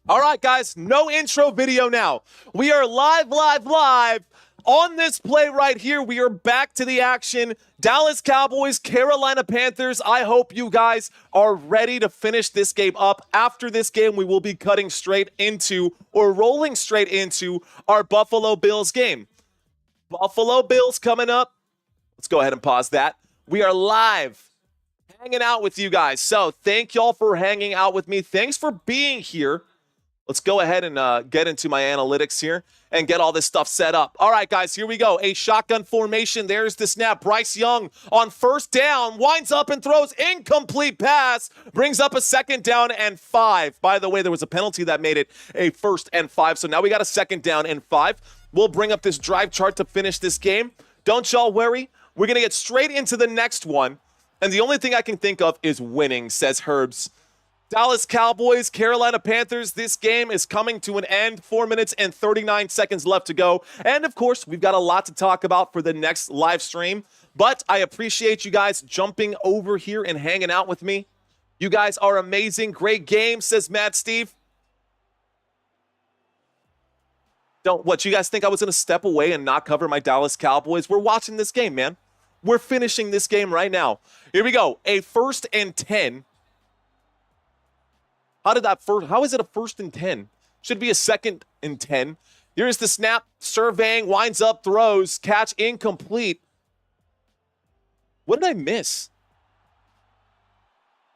All right, guys, no intro video now. We are live on this play right here. We are back to the action. Dallas Cowboys, Carolina Panthers. I hope you guys are ready to finish this game up. After this game, we will be cutting straight into or rolling straight into our Buffalo Bills game. Buffalo Bills coming up. Let's go ahead and pause that. We are live hanging out with you guys. So thank y'all for hanging out with me. Thanks for being here. Let's go ahead and get into my analytics here and get all this stuff set up. All right, guys, here we go. A shotgun formation. There's the snap. Bryce Young on first down, winds up and throws incomplete pass, brings up a second down and 5. By the way, there was a penalty that made it a 1st and 5. So now we got a 2nd down and 5. We'll bring up this drive chart to finish this game. Don't y'all worry. We're going to get straight into the next one. And the only thing I can think of is winning, says Herbs. Dallas Cowboys, Carolina Panthers. This game is coming to an end. 4 minutes and 39 seconds left to go. And of course, we've got a lot to talk about for the next live stream. But I appreciate you guys jumping over here and hanging out with me. You guys are amazing. Great game, says Matt Steve. What, you guys think I was going to step away and not cover my Dallas Cowboys? We're watching this game, man. We're finishing this game right now. Here we go. A 1st and 10. How is it a 1st and 10? Should be a 2nd and 10. Here's the snap, surveying, winds up, throws, catch incomplete. What did I miss?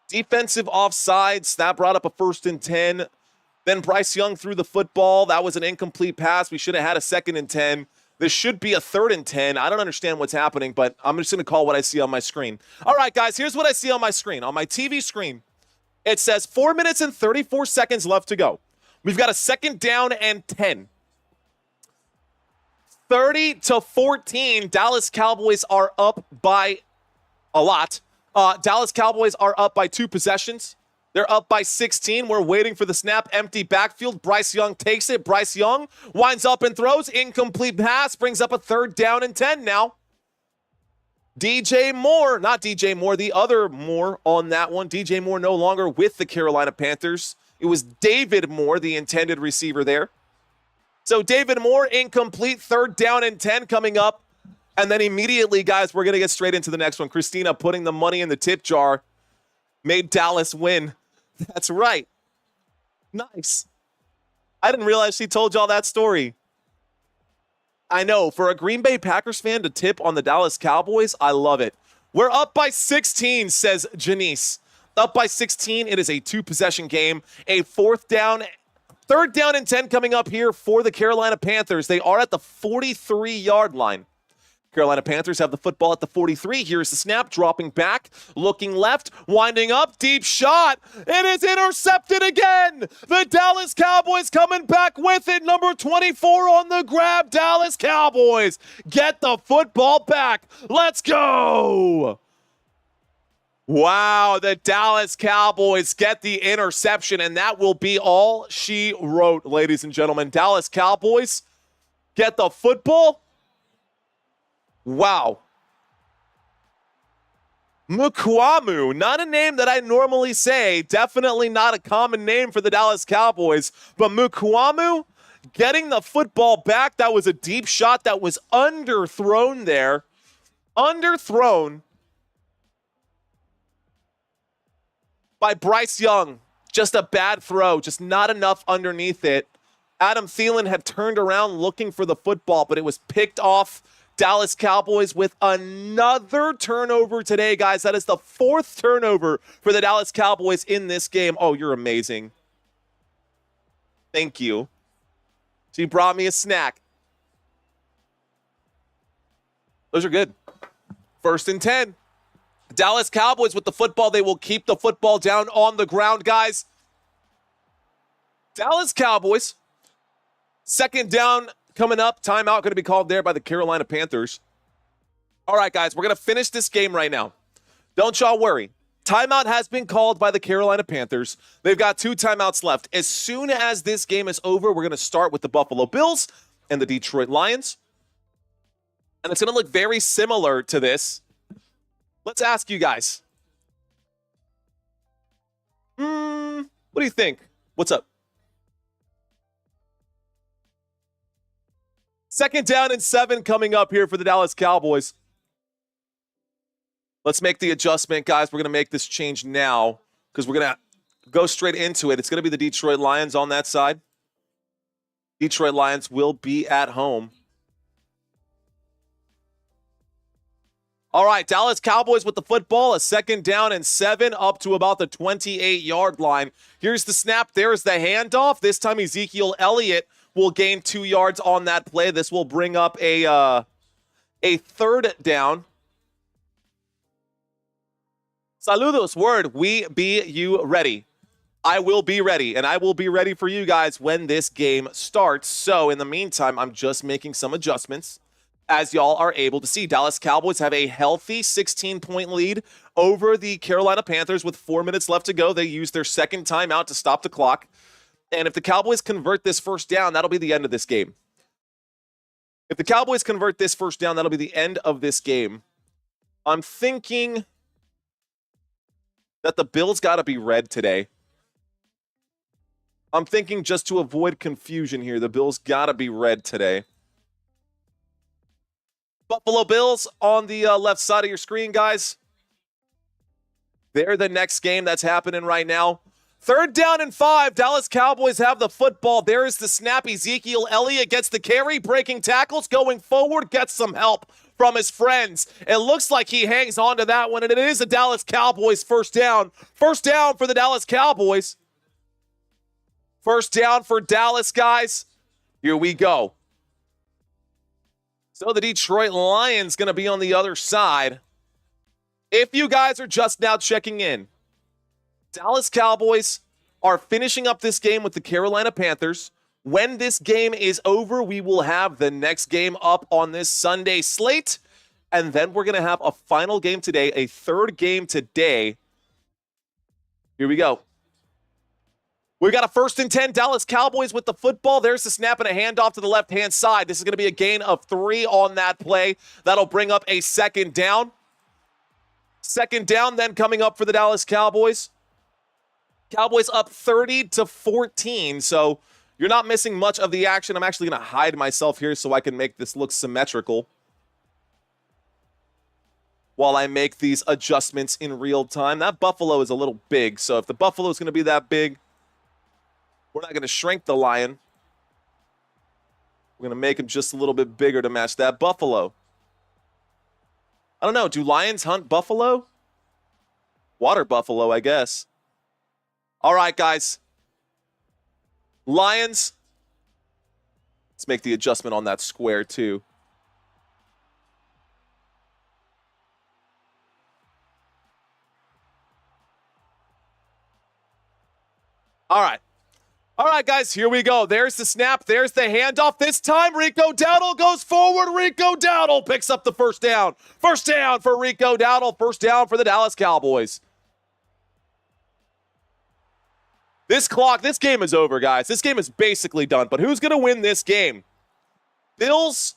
Defensive offsides, that brought up a 1st and 10. Then Bryce Young threw the football. That was an incomplete pass. We should have had a 2nd and 10. This should be a 3rd and 10. I don't understand what's happening, but I'm just going to call what I see on my screen. All right, guys, here's what I see on my screen. On my TV screen, it says 4 minutes and 34 seconds left to go. We've got a 2nd down and 10. 30-14. Dallas Cowboys are up by a lot. Dallas Cowboys are up by 2 possessions. They're up by 16. We're waiting for the snap. Empty backfield. Bryce Young takes it. Bryce Young winds up and throws. Incomplete pass. Brings up a 3rd down and 10 now. DJ Moore, not DJ Moore, the other Moore on that one. DJ Moore no longer with the Carolina Panthers. It was David Moore, the intended receiver there. So David Moore, incomplete, 3rd down and 10 coming up. And then immediately, guys, we're going to get straight into the next one. Christina putting the money in the tip jar. Made Dallas win. That's right. Nice. I didn't realize she told y'all that story. I know, for a Green Bay Packers fan to tip on the Dallas Cowboys, I love it. We're up by 16, says Janice. Up by 16. It is a 2-possession game. A 3rd down and 10 coming up here for the Carolina Panthers. They are at the 43-yard line. Carolina Panthers have the football at the 43. Here's the snap, dropping back, looking left, winding up, deep shot. It is intercepted again. The Dallas Cowboys coming back with it. Number 24 on the grab. Dallas Cowboys get the football back. Let's go. Wow, the Dallas Cowboys get the interception, and that will be all she wrote, ladies and gentlemen. Dallas Cowboys get the football. Wow. Mukwamu, not a name that I normally say. Definitely not a common name for the Dallas Cowboys. But Mukwamu getting the football back. That was a deep shot that was underthrown there. Underthrown by Bryce Young. Just a bad throw. Just not enough underneath it. Adam Thielen had turned around looking for the football, but it was picked off. Dallas Cowboys with another turnover today, guys. That is the 4th turnover for the Dallas Cowboys in this game. Oh, you're amazing. Thank you. She brought me a snack. Those are good. 1st and 10. Dallas Cowboys with the football. They will keep the football down on the ground, guys. Dallas Cowboys. 2nd down coming up. Timeout going to be called there by the Carolina Panthers. All right, guys, we're going to finish this game right now. Don't y'all worry. Timeout has been called by the Carolina Panthers. They've got 2 timeouts left. As soon as this game is over, we're going to start with the Buffalo Bills and the Detroit Lions. And it's going to look very similar to this. Let's ask you guys. What do you think? What's up? 2nd down and 7 coming up here for the Dallas Cowboys. Let's make the adjustment, guys. We're going to make this change now because we're going to go straight into it. It's going to be the Detroit Lions on that side. Detroit Lions will be at home. All right, Dallas Cowboys with the football, a 2nd down and 7 up to about the 28-yard line. Here's the snap. There's the handoff. This time Ezekiel Elliott will gain 2 yards on that play. This will bring up a 3rd down. Saludos, word, we be you ready. I will be ready, and I will be ready for you guys when this game starts. So in the meantime, I'm just making some adjustments. As y'all are able to see, Dallas Cowboys have a healthy 16-point lead over the Carolina Panthers with 4 minutes left to go. They use their 2nd timeout to stop the clock. And if the Cowboys convert this 1st down, that'll be the end of this game. If the Cowboys convert this 1st down, that'll be the end of this game. I'm thinking that the Bills got to be red today. I'm thinking just to avoid confusion here, the Bills got to be red today. Buffalo Bills on the left side of your screen, guys. They're the next game that's happening right now. 3rd down and 5. Dallas Cowboys have the football. There is the snap. Ezekiel Elliott gets the carry, breaking tackles, going forward, gets some help from his friends. It looks like he hangs on to that one, and it is a Dallas Cowboys 1st down. 1st down for the Dallas Cowboys. 1st down for Dallas, guys. Here we go. So the Detroit Lions going to be on the other side. If you guys are just now checking in, Dallas Cowboys are finishing up this game with the Carolina Panthers. When this game is over, we will have the next game up on this Sunday slate. And then we're going to have a final game today, a 3rd game today. Here we go. We got a 1st and 10, Dallas Cowboys with the football. There's the snap and a handoff to the left-hand side. This is going to be a gain of 3 on that play. That'll bring up a 2nd down. 2nd down then coming up for the Dallas Cowboys. Cowboys up 30-14, so you're not missing much of the action. I'm actually going to hide myself here so I can make this look symmetrical while I make these adjustments in real time. That Buffalo is a little big, so if the Buffalo is going to be that big, we're not going to shrink the Lion. We're going to make him just a little bit bigger to match that Buffalo. I don't know. Do lions hunt buffalo? Water buffalo, I guess. All right, guys. Lions. Let's make the adjustment on that square, too. All right. All right, guys, here we go. There's the snap. There's the handoff. This time, Rico Dowdle goes forward. Rico Dowdle picks up the 1st down. 1st down for Rico Dowdle. 1st down for the Dallas Cowboys. This game is over, guys. This game is basically done. But who's going to win this game? Bills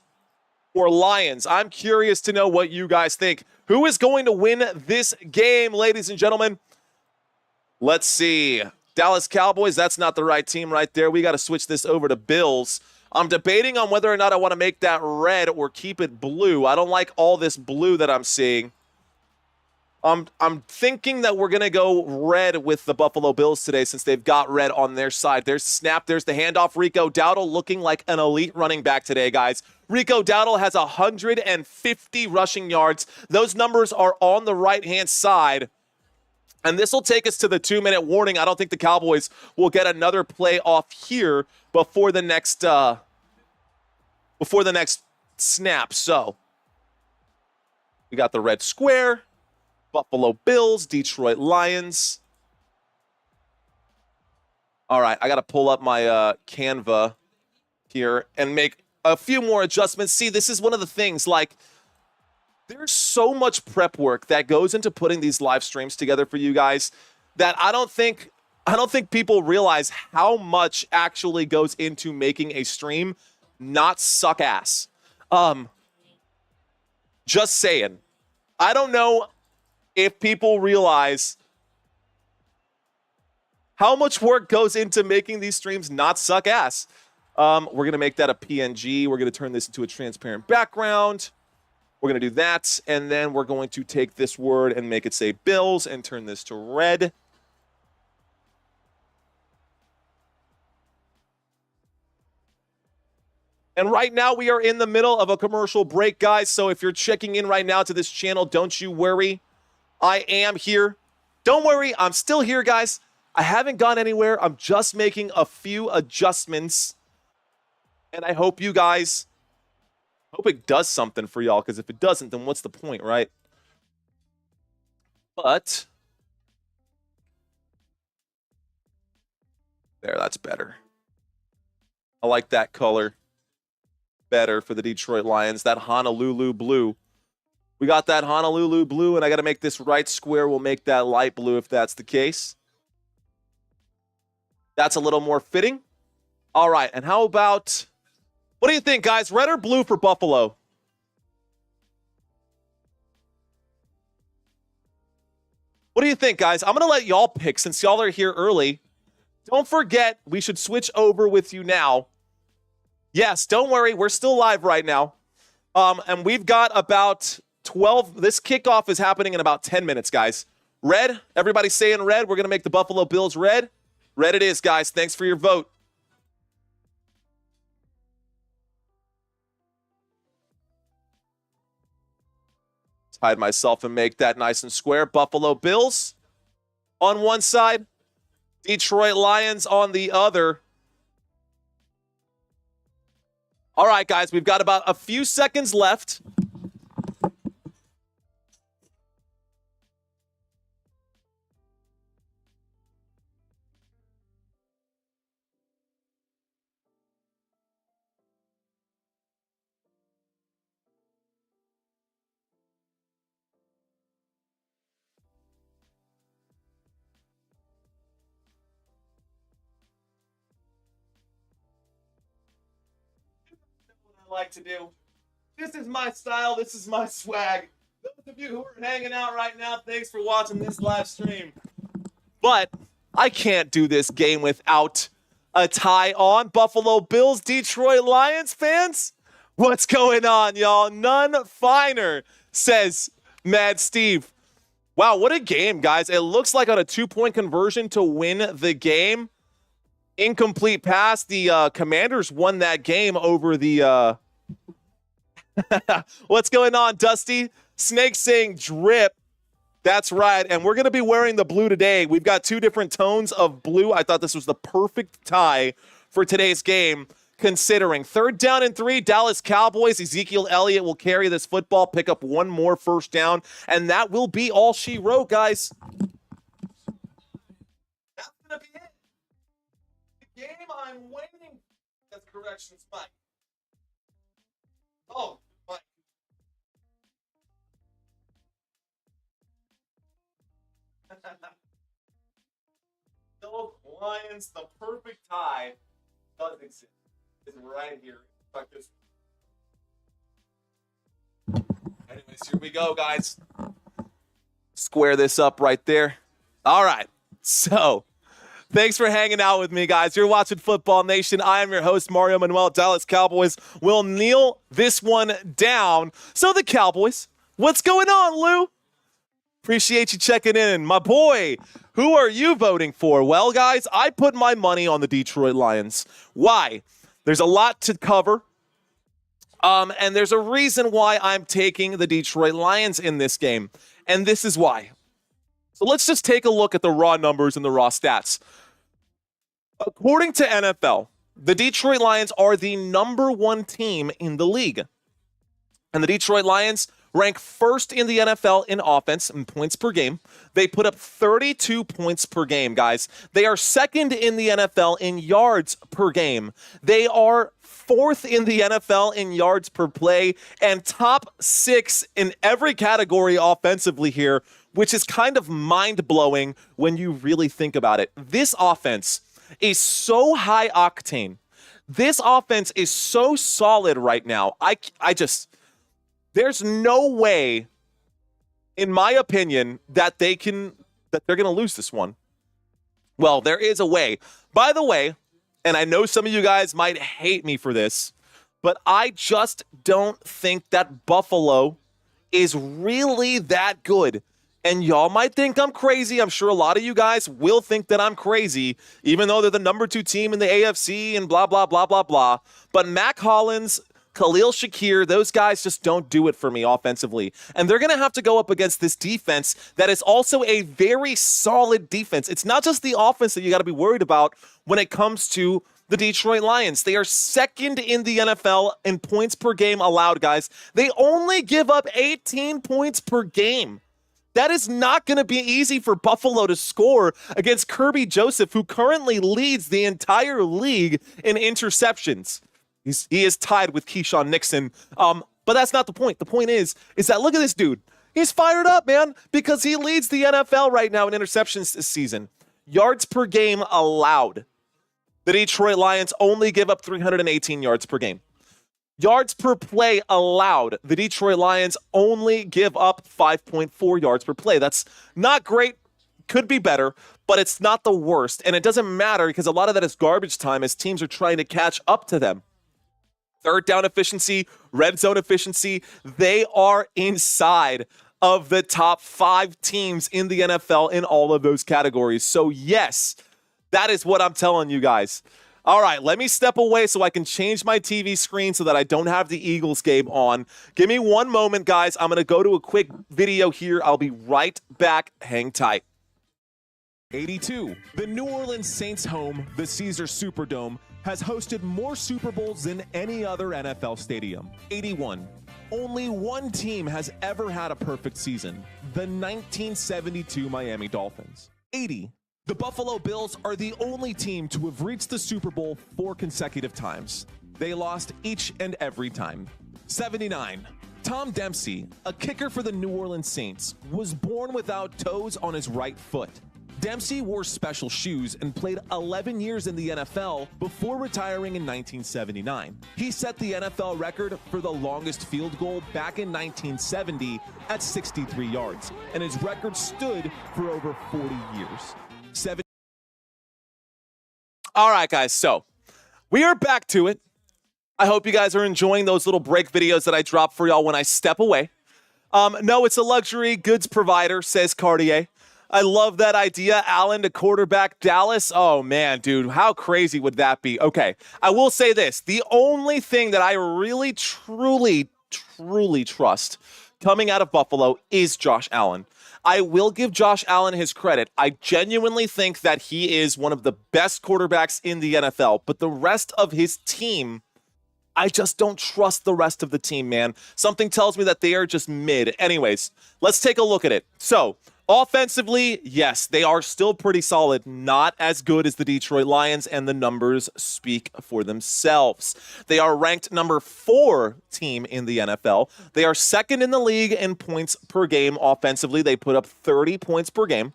or Lions? I'm curious to know what you guys think. Who is going to win this game, ladies and gentlemen? Let's see. Dallas Cowboys, that's not the right team right there. We got to switch this over to Bills. I'm debating on whether or not I want to make that red or keep it blue. I don't like all this blue that I'm seeing. I'm thinking that we're going to go red with the Buffalo Bills today since they've got red on their side. There's the snap. There's the handoff. Rico Dowdle looking like an elite running back today, guys. Rico Dowdle has 150 rushing yards. Those numbers are on the right-hand side. And this will take us to the 2-minute warning. I don't think the Cowboys will get another play off here before the next snap. So we got the red square, Buffalo Bills, Detroit Lions. All right, I got to pull up my Canva here and make a few more adjustments. See, this is one of the things, like, there's so much prep work that goes into putting these live streams together for you guys that I don't think people realize how much actually goes into making a stream not suck ass. Just saying. I don't know if people realize how much work goes into making these streams not suck ass. We're going to make that a PNG. We're going to turn this into a transparent background. We're going to do that, and then we're going to take this word and make it say Bills and turn this to red. And right now we are in the middle of a commercial break, guys, so if you're checking in right now to this channel, don't you worry. I am here. Don't worry, I'm still here, guys. I haven't gone anywhere. I'm just making a few adjustments, and I hope you guys... hope it does something for y'all, because if it doesn't, then what's the point, right? But there, that's better. I like that color better for the Detroit Lions, that Honolulu blue. We got that Honolulu blue, and I got to make this right square. We'll make that light blue if that's the case. That's a little more fitting. All right, and how about... what do you think, guys? Red or blue for Buffalo? What do you think, guys? I'm going to let y'all pick since y'all are here early. Don't forget, we should switch over with you now. Yes, don't worry. We're still live right now. And we've got about 12. This kickoff is happening in about 10 minutes, guys. Red. Everybody saying red. We're going to make the Buffalo Bills red. Red it is, guys. Thanks for your vote. Hide myself and make that nice and square. Buffalo Bills on one side, Detroit Lions on the other. All right, guys, we've got about a few seconds left. Like to do. This is my style. This is my swag. Those of you who are hanging out right now, thanks for watching this live stream. But I can't do this game without a tie on. Buffalo Bills, Detroit Lions fans, what's going on, y'all? None finer, says Mad Steve. Wow, what a game, guys. It looks like on a 2-point conversion to win the game. Incomplete pass. The Commanders won that game over the... What's going on, Dusty? Snake saying drip. That's right. And we're going to be wearing the blue today. We've got 2 different tones of blue. I thought this was the perfect tie for today's game, considering 3rd down and 3, Dallas Cowboys. Ezekiel Elliott will carry this football, pick up 1 more first down, and that will be all she wrote, guys. That's going to be it. Game I'm waiting. That's corrections, Mike. Oh, Mike. Bills, Lions, the perfect tie does exist. It's right here. Like this. Anyways, here we go, guys. Square this up right there. All right. So, thanks for hanging out with me, guys. You're watching Football Nation. I am your host, Mario Manuel. Dallas Cowboys will kneel this one down. So the Cowboys, what's going on, Lou? Appreciate you checking in. My boy, who are you voting for? Well, guys, I put my money on the Detroit Lions. Why? There's a lot to cover. And there's a reason why I'm taking the Detroit Lions in this game. And this is why. So let's just take a look at the raw numbers and the raw stats. According to NFL, the Detroit Lions are the #1 team in the league. And the Detroit Lions rank 1st in the NFL in offense in points per game. They put up 32 points per game, guys. They are 2nd in the NFL in yards per game. They are 4th in the NFL in yards per play and top 6 in every category offensively here, which is kind of mind-blowing when you really think about it. This offense is so high octane. This offense is so solid right now. There's no way, in my opinion, that they're going to lose this one. Well, there is a way. By the way, and I know some of you guys might hate me for this, but I just don't think that Buffalo is really that good. And y'all might think I'm crazy. I'm sure a lot of you guys will think that I'm crazy, even though they're the number 2 team in the AFC and blah, blah, blah, blah, blah. But Mac Hollins, Khalil Shakir, those guys just don't do it for me offensively. And they're going to have to go up against this defense that is also a very solid defense. It's not just the offense that you got to be worried about when it comes to the Detroit Lions. They are second in the NFL in points per game allowed, guys. They only give up 18 points per game. That is not going to be easy for Buffalo to score against Kirby Joseph, who currently leads the entire league in interceptions. He is tied with Keyshawn Nixon. But that's not the point. The point is that look at this dude. He's fired up, man, because he leads the NFL right now in interceptions this season. Yards per game allowed. The Detroit Lions only give up 318 yards per game. Yards per play allowed. The Detroit Lions only give up 5.4 yards per play. That's not great. Could be better, but it's not the worst. And it doesn't matter because a lot of that is garbage time as teams are trying to catch up to them. Third down efficiency, red zone efficiency, they are inside of the top 5 teams in the NFL in all of those categories. So yes, that is what I'm telling you guys. All right, let me step away so I can change my TV screen so that I don't have the Eagles game on. Give me one moment, guys. I'm going to go to a quick video here. I'll be right back. Hang tight. 82. The New Orleans Saints home, the Caesars Superdome, has hosted more Super Bowls than any other NFL stadium. 81. Only one team has ever had a perfect season, the 1972 Miami Dolphins. 80. The Buffalo Bills are the only team to have reached the Super Bowl 4 consecutive times. They lost each and every time. 79. Tom Dempsey, a kicker for the New Orleans Saints, was born without toes on his right foot. Dempsey wore special shoes and played 11 years in the NFL before retiring in 1979. He set the NFL record for the longest field goal back in 1970 at 63 yards, and his record stood for over 40 years. All right, guys, so we are back to it. I hope you guys are enjoying those little break videos that I drop for y'all when I step away. No, it's a luxury goods provider, says Cartier. I love that idea. Allen to quarterback Dallas. Oh, man, dude, how crazy would that be? Okay, I will say this. The only thing that I really, truly trust coming out of Buffalo is Josh Allen. I will give Josh Allen his credit. I genuinely think that he is one of the best quarterbacks in the NFL, but the rest of his team, I just don't trust the rest of the team, man. Something tells me that they are just mid. Anyways, let's take a look at it. So, offensively, yes, they are still pretty solid. Not as good as the Detroit Lions, and the numbers speak for themselves. They are ranked number 4 team in the NFL. They are second in the league in points per game offensively. They put up 30 points per game.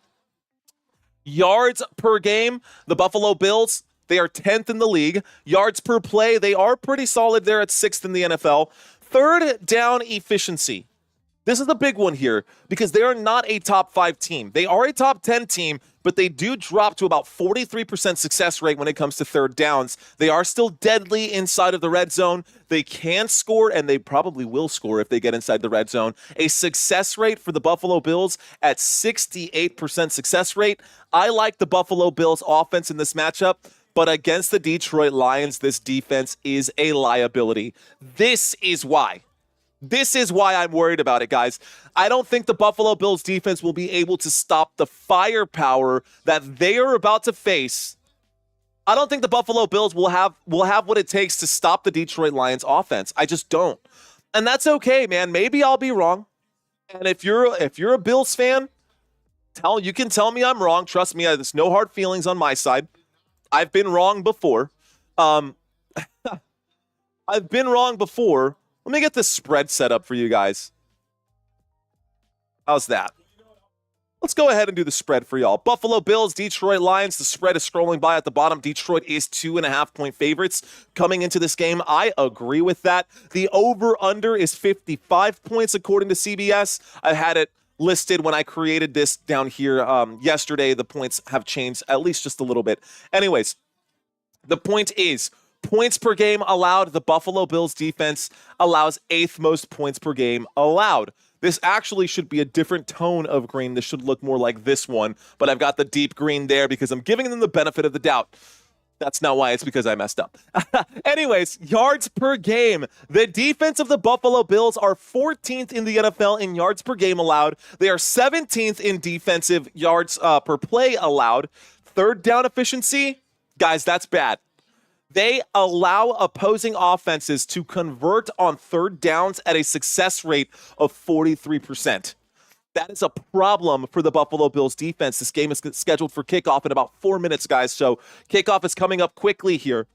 Yards per game, the Buffalo Bills, they are 10th in the league. Yards per play, they are pretty solid. They're at 6th in the NFL. Third down efficiency. This is the big one here because they are not a top 5 team. They are a top 10 team, but they do drop to about 43% success rate when it comes to third downs. They are still deadly inside of the red zone. They can score, and they probably will score if they get inside the red zone. A success rate for the Buffalo Bills at 68% success rate. I like the Buffalo Bills offense in this matchup, but against the Detroit Lions, this defense is a liability. This is why I'm worried about it, guys. I don't think the Buffalo Bills defense will be able to stop the firepower that they are about to face. I don't think the Buffalo Bills will have what it takes to stop the Detroit Lions offense. I just don't. And that's okay, man. Maybe I'll be wrong. And if you're a Bills fan, you can tell me I'm wrong. Trust me, there's no hard feelings on my side. I've been wrong before. I've been wrong before. Let me get this spread set up for you guys. How's that? Let's go ahead and do the spread for y'all. Buffalo Bills, Detroit Lions. The spread is scrolling by at the bottom. Detroit is 2.5-point favorites coming into this game. I agree with that. The over-under is 55 points according to CBS. I had it listed when I created this down here yesterday. The points have changed at least just a little bit. Anyways, The point is, points per game allowed, the Buffalo Bills defense allows 8th most points per game allowed. This actually should be a different tone of green. This should look more like this one, but I've got the deep green there because I'm giving them the benefit of the doubt. That's not why, it's because I messed up. Anyways, yards per game. The defense of the Buffalo Bills are 14th in the NFL in yards per game allowed. They are 17th in defensive yards per play allowed. Third down efficiency, guys, that's bad. They allow opposing offenses to convert on third downs at a success rate of 43%. That is a problem for the Buffalo Bills defense. This game is scheduled for kickoff in about 4 minutes, guys. So kickoff is coming up quickly here.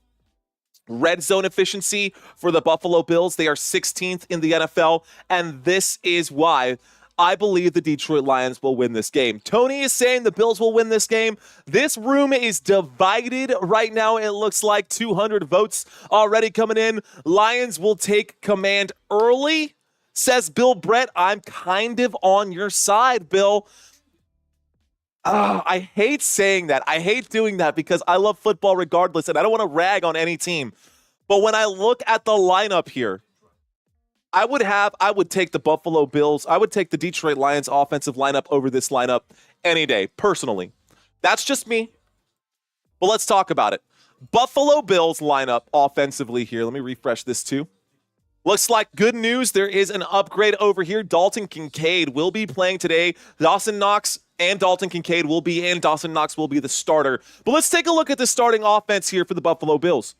Red zone efficiency for the Buffalo Bills. They are 16th in the NFL, and this is why I believe the Detroit Lions will win this game. Tony is saying the Bills will win this game. This room is divided right now. It looks like 200 votes already coming in. Lions will take command early, says Bill Brett. I'm kind of on your side, Bill. I hate saying that. I hate doing that because I love football regardless, and I don't want to rag on any team. But when I look at the lineup here, I would take the Buffalo Bills. I would take the Detroit Lions offensive lineup over this lineup any day, personally. That's just me. But let's talk about it. Buffalo Bills lineup offensively here. Let me refresh this too. Looks like good news. There is an upgrade over here. Dalton Kincaid will be playing today. Dawson Knox and Dalton Kincaid will be in. Dawson Knox will be the starter. But let's take a look at the starting offense here for the Buffalo Bills.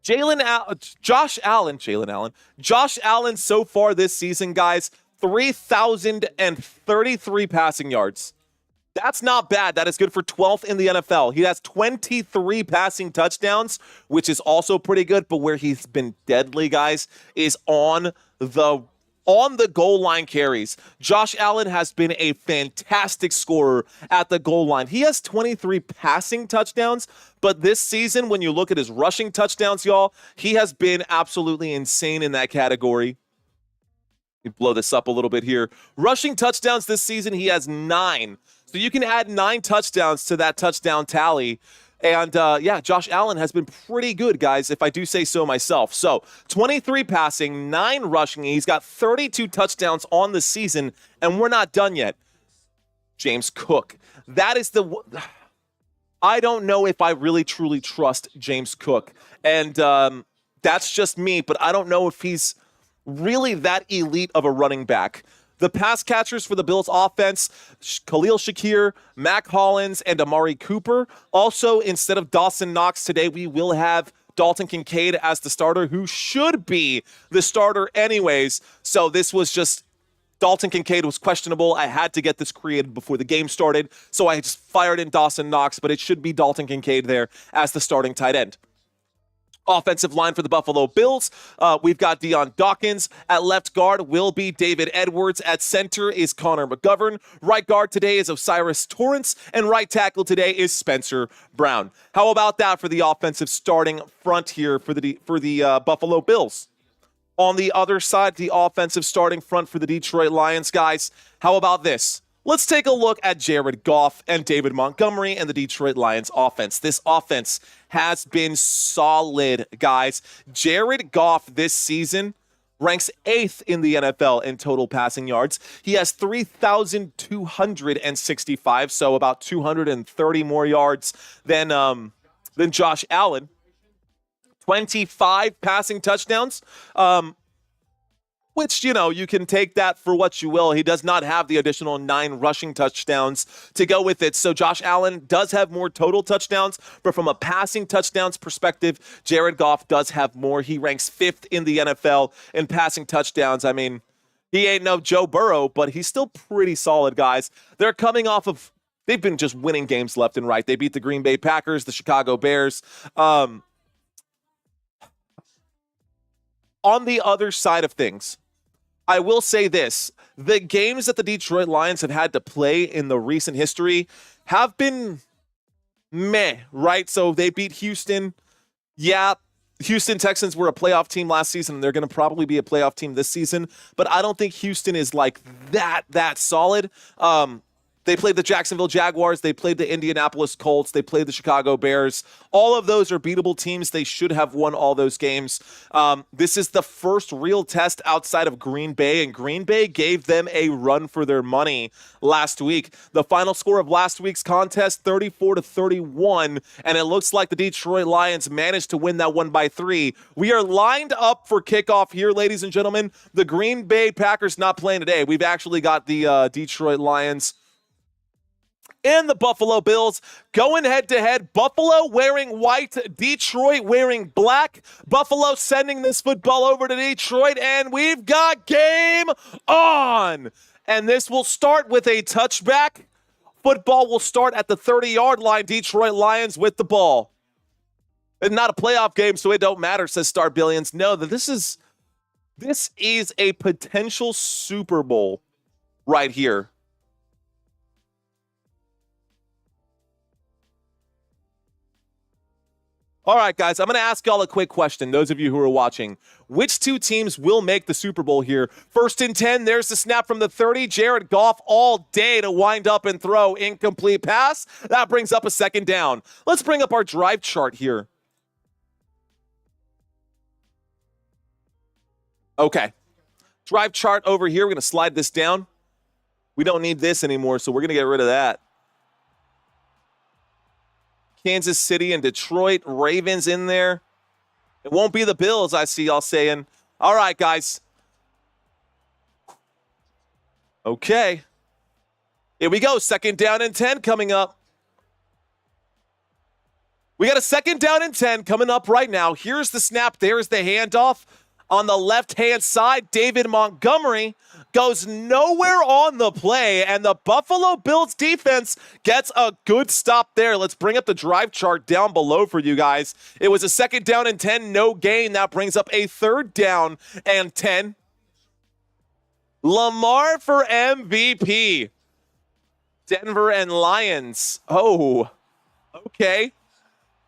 Josh Allen so far this season, guys, 3,033 passing yards. That's not bad. That is good for 12th in the NFL. He has 23 passing touchdowns, which is also pretty good, but where he's been deadly, guys, is on the goal line carries. Josh Allen has been a fantastic scorer at the goal line. He has 23 passing touchdowns, but this season, when you look at his rushing touchdowns, y'all, he has been absolutely insane in that category. Let me blow this up a little bit here. Rushing touchdowns this season, he has 9. So you can add 9 touchdowns to that touchdown tally. And yeah, Josh Allen has been pretty good, guys, if I do say so myself. So 23 passing, 9 rushing. He's got 32 touchdowns on the season, and we're not done yet. James Cook. That is the... I don't know if I really, truly trust James Cook. And that's just me, but I don't know if he's really that elite of a running back. The pass catchers for the Bills offense, Khalil Shakir, Mac Hollins, and Amari Cooper. Also, instead of Dawson Knox today, we will have Dalton Kincaid as the starter, who should be the starter anyways. So this was just, Dalton Kincaid was questionable. I had to get this created before the game started, so I just fired in Dawson Knox, but it should be Dalton Kincaid there as the starting tight end. Offensive line for the Buffalo Bills, we've got Deion Dawkins. At left guard will be David Edwards. At center is Connor McGovern. Right guard today is Osiris Torrance. And right tackle today is Spencer Brown. How about that for the offensive starting front here for the Buffalo Bills? On the other side, the offensive starting front for the Detroit Lions, guys, how about this? Let's take a look at Jared Goff and David Montgomery and the Detroit Lions offense. This offense has been solid, guys. Jared Goff this season ranks 8th in the NFL in total passing yards. He has 3,265, so about 230 more yards than Josh Allen. 25 passing touchdowns. Which, you know, you can take that for what you will. He does not have the additional 9 rushing touchdowns to go with it. So Josh Allen does have more total touchdowns, but from a passing touchdowns perspective, Jared Goff does have more. He ranks 5th in the NFL in passing touchdowns. I mean, he ain't no Joe Burrow, but he's still pretty solid, guys. They're coming off of, they've been just winning games left and right. They beat the Green Bay Packers, the Chicago Bears. On the other side of things, I will say this. The games that the Detroit Lions have had to play in the recent history have been meh, right? So they beat Houston. Yeah, Houston Texans were a playoff team last season, and they're going to probably be a playoff team this season. But I don't think Houston is like that solid. They played the Jacksonville Jaguars. They played the Indianapolis Colts. They played the Chicago Bears. All of those are beatable teams. They should have won all those games. This is the first real test outside of Green Bay, and Green Bay gave them a run for their money last week. The final score of last week's contest, 34-31, and it looks like the Detroit Lions managed to win that one by 3. We are lined up for kickoff here, ladies and gentlemen. The Green Bay Packers not playing today. We've actually got the Detroit Lions and the Buffalo Bills going head-to-head. Buffalo wearing white, Detroit wearing black. Buffalo sending this football over to Detroit, and we've got game on. And this will start with a touchback. Football will start at the 30-yard line. Detroit Lions with the ball. It's not a playoff game, so it don't matter, says Star Billions. No, this is a potential Super Bowl right here. All right, guys, I'm going to ask y'all a quick question, those of you who are watching. Which two teams will make the Super Bowl here? 1st and 10, there's the snap from the 30. Jared Goff all day to wind up and throw. Incomplete pass. That brings up a 2nd down. Let's bring up our drive chart here. Okay. Drive chart over here. We're going to slide this down. We don't need this anymore, so we're going to get rid of that. Kansas City and Detroit, Ravens in there. It won't be the Bills, I see y'all saying. All right, guys. Okay. Here we go. 2nd down and 10 coming up. We got a 2nd down and 10 coming up right now. Here's the snap. There's the handoff. On the left-hand side, David Montgomery goes nowhere on the play, and the Buffalo Bills defense gets a good stop there. Let's bring up the drive chart down below for you guys. It was a 2nd down and 10, no gain. That brings up a 3rd down and 10. Lamar for MVP. Denver and Lions. Oh, okay.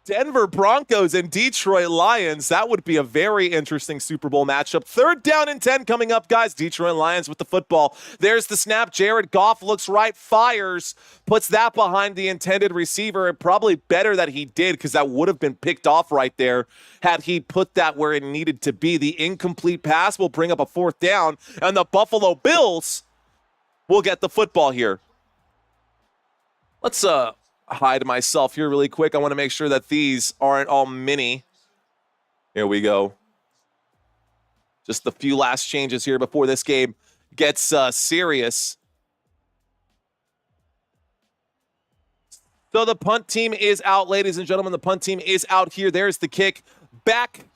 Denver Broncos and Detroit Lions. That would be a very interesting Super Bowl matchup. 3rd down and 10 coming up, guys. Detroit Lions with the football. There's the snap. Jared Goff looks right, fires, puts that behind the intended receiver. And probably better that he did, because that would have been picked off right there had he put that where it needed to be. The incomplete pass will bring up a 4th down, and the Buffalo Bills will get the football here. Let's hide myself here really quick. I want to make sure that these aren't all mini. Here we go. Just a few last changes here before this game gets serious. So the punt team is out, ladies and gentlemen. The punt team is out here. There's the kick. Back.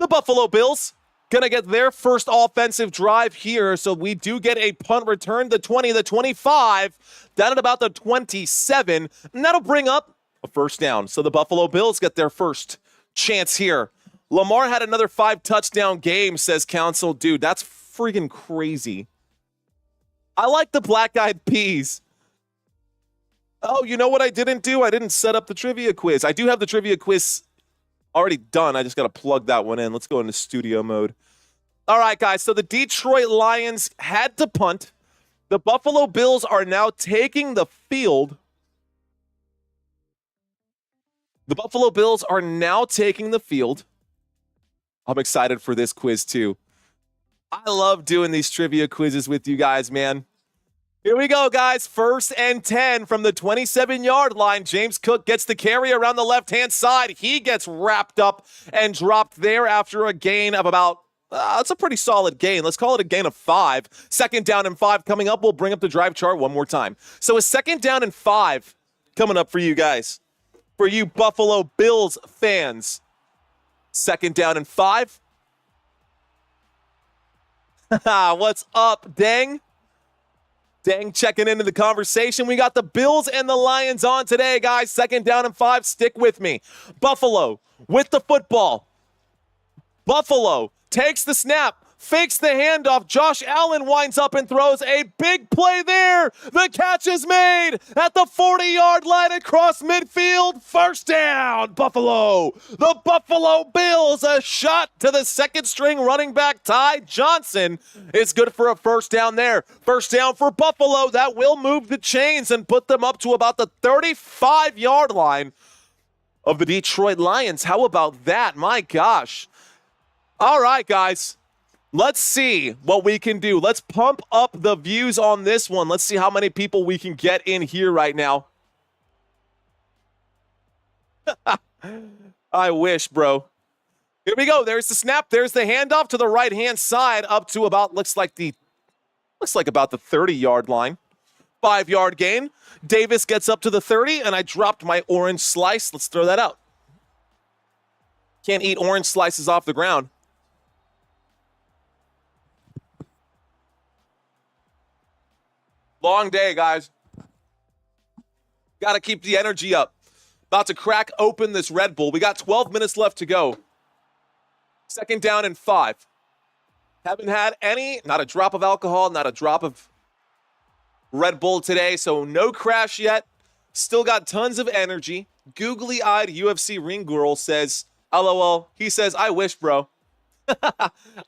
The Buffalo Bills gonna get their first offensive drive here. So we do get a punt return, the 20, the 25, down at about the 27. And that'll bring up a 1st down. So the Buffalo Bills get their first chance here. Lamar had another 5-touchdown game, says Council. Dude, that's freaking crazy. I like the black-eyed peas. Oh, you know what I didn't do? I didn't set up the trivia quiz. I do have the trivia quiz already done. I just got to plug that one in. Let's go into studio mode. All right, guys. So the Detroit Lions had to punt. The Buffalo Bills are now taking the field. The Buffalo Bills are now taking the field. I'm excited for this quiz, too. I love doing these trivia quizzes with you guys, man. Here we go, guys. 1st and 10 from the 27-yard line. James Cook gets the carry around the left-hand side. He gets wrapped up and dropped there after a gain of about, it's a pretty solid gain. Let's call it a gain of 5. 2nd down and 5 coming up. We'll bring up the drive chart one more time. So a 2nd down and 5 coming up for you guys. For you Buffalo Bills fans. 2nd down and 5. What's up, Dang? Dang, checking into the conversation. We got the Bills and the Lions on today, guys. 2nd down and 5. Stick with me. Buffalo with the football. Buffalo takes the snap, fakes the handoff. Josh Allen winds up and throws a big play there. The catch is made at the 40-yard line across midfield. First down, Buffalo. The Buffalo Bills, a shot to the second-string running back, Ty Johnson, is good for a first down there. First down for Buffalo. That will move the chains and put them up to about the 35-yard line of the Detroit Lions. How about that? My gosh. All right, guys. Let's see what we can do. Let's pump up the views on this one. Let's see how many people we can get in here right now. I wish, bro. Here we go. There's the snap. There's the handoff to the right-hand side up to about, looks like about the 30-yard line. 5-yard gain. Davis gets up to the 30, and I dropped my orange slice. Let's throw that out. Can't eat orange slices off the ground. Long day, guys. Got to keep the energy up. About to crack open this Red Bull. We got 12 minutes left to go. Second down and 5. Haven't had not a drop of alcohol, not a drop of Red Bull today, so no crash yet. Still got tons of energy. Googly-eyed UFC ring girl says, LOL. He says, I wish, bro.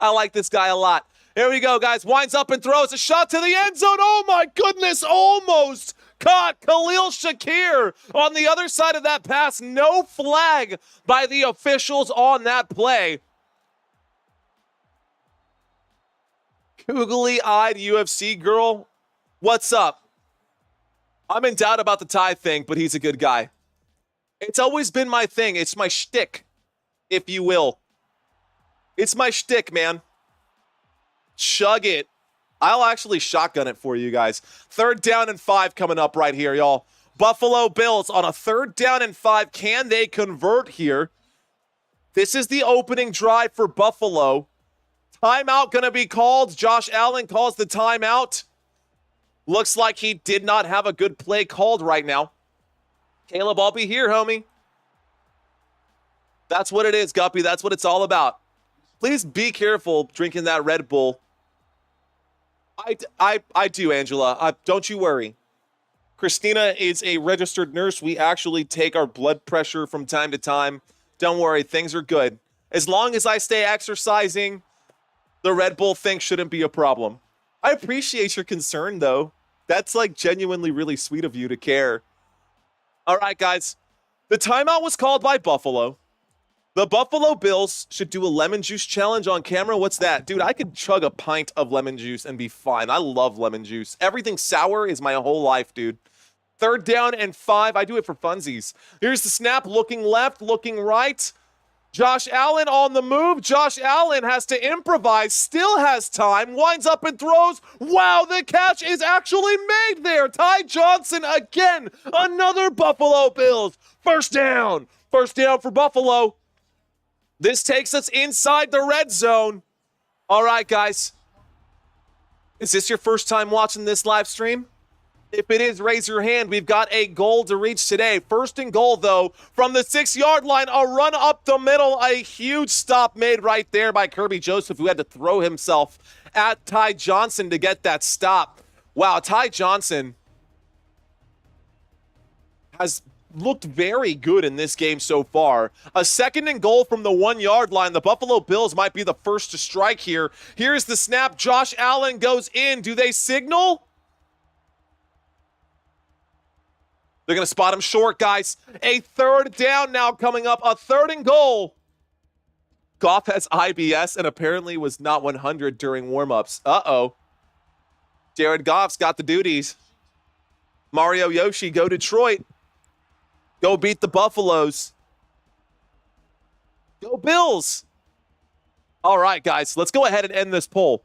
I like this guy a lot. Here we go, guys. Winds up and throws a shot to the end zone. Oh, my goodness. Almost caught Khalil Shakir on the other side of that pass. No flag by the officials on that play. Googly-eyed UFC girl, what's up? I'm in doubt about the Ty thing, but he's a good guy. It's always been my thing. It's my shtick, if you will. It's my shtick, man. Chug it. I'll actually shotgun it for you guys. Third down and 5 coming up right here, y'all. Buffalo Bills on a third down and 5. Can they convert here? This is the opening drive for Buffalo. Timeout going to be called. Josh Allen calls the timeout. Looks like he did not have a good play called right now. Caleb, I'll be here, homie. That's what it is, Guppy. That's what it's all about. Please be careful drinking that Red Bull. I do, Angela. Don't you worry. Christina is a registered nurse. We actually take our blood pressure from time to time. Don't worry. Things are good. As long as I stay exercising, the Red Bull thing shouldn't be a problem. I appreciate your concern, though. That's like genuinely really sweet of you to care. All right, guys. The timeout was called by Buffalo. The Buffalo Bills should do a lemon juice challenge on camera. What's that? Dude, I could chug a pint of lemon juice and be fine. I love lemon juice. Everything sour is my whole life, dude. Third down and 5. I do it for funsies. Here's the snap. Looking left, looking right. Josh Allen on the move. Josh Allen has to improvise. Still has time. Winds up and throws. Wow, the catch is actually made there. Ty Johnson again. Another Buffalo Bills. First down. First down for Buffalo. This takes us inside the red zone. All right, guys. Is this your first time watching this live stream? If it is, raise your hand. We've got a goal to reach today. First and goal, though, from the 6-yard line. A run up the middle. A huge stop made right there by Kirby Joseph, who had to throw himself at Ty Johnson to get that stop. Wow, Ty Johnson has looked very good in this game so far. A second and goal from the 1-yard line. The Buffalo Bills might be the first to strike here. Here's the snap. Josh Allen goes in. Do they signal? They're going to spot him short, guys. A third down now coming up. A third and goal. Goff has IBS and apparently was not 100 during warmups. Uh-oh. Jared Goff's got the duties. Mario Yoshi, go Detroit. Go beat the Buffaloes. Go Bills. All right, guys, let's go ahead and end this poll.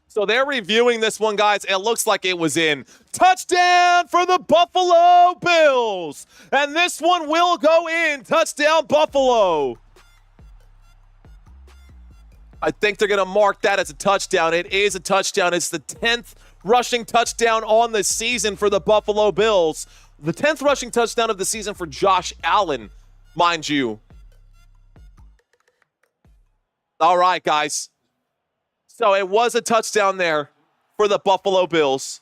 So they're reviewing this one, guys. It looks like it was in. Touchdown for the Buffalo Bills. And this one will go in. Touchdown, Buffalo. I think they're going to mark that as a touchdown. It is a touchdown. It's the 10th rushing touchdown on the season for the Buffalo Bills. The 10th rushing touchdown of the season for Josh Allen, mind you. All right, guys. So it was a touchdown there for the Buffalo Bills.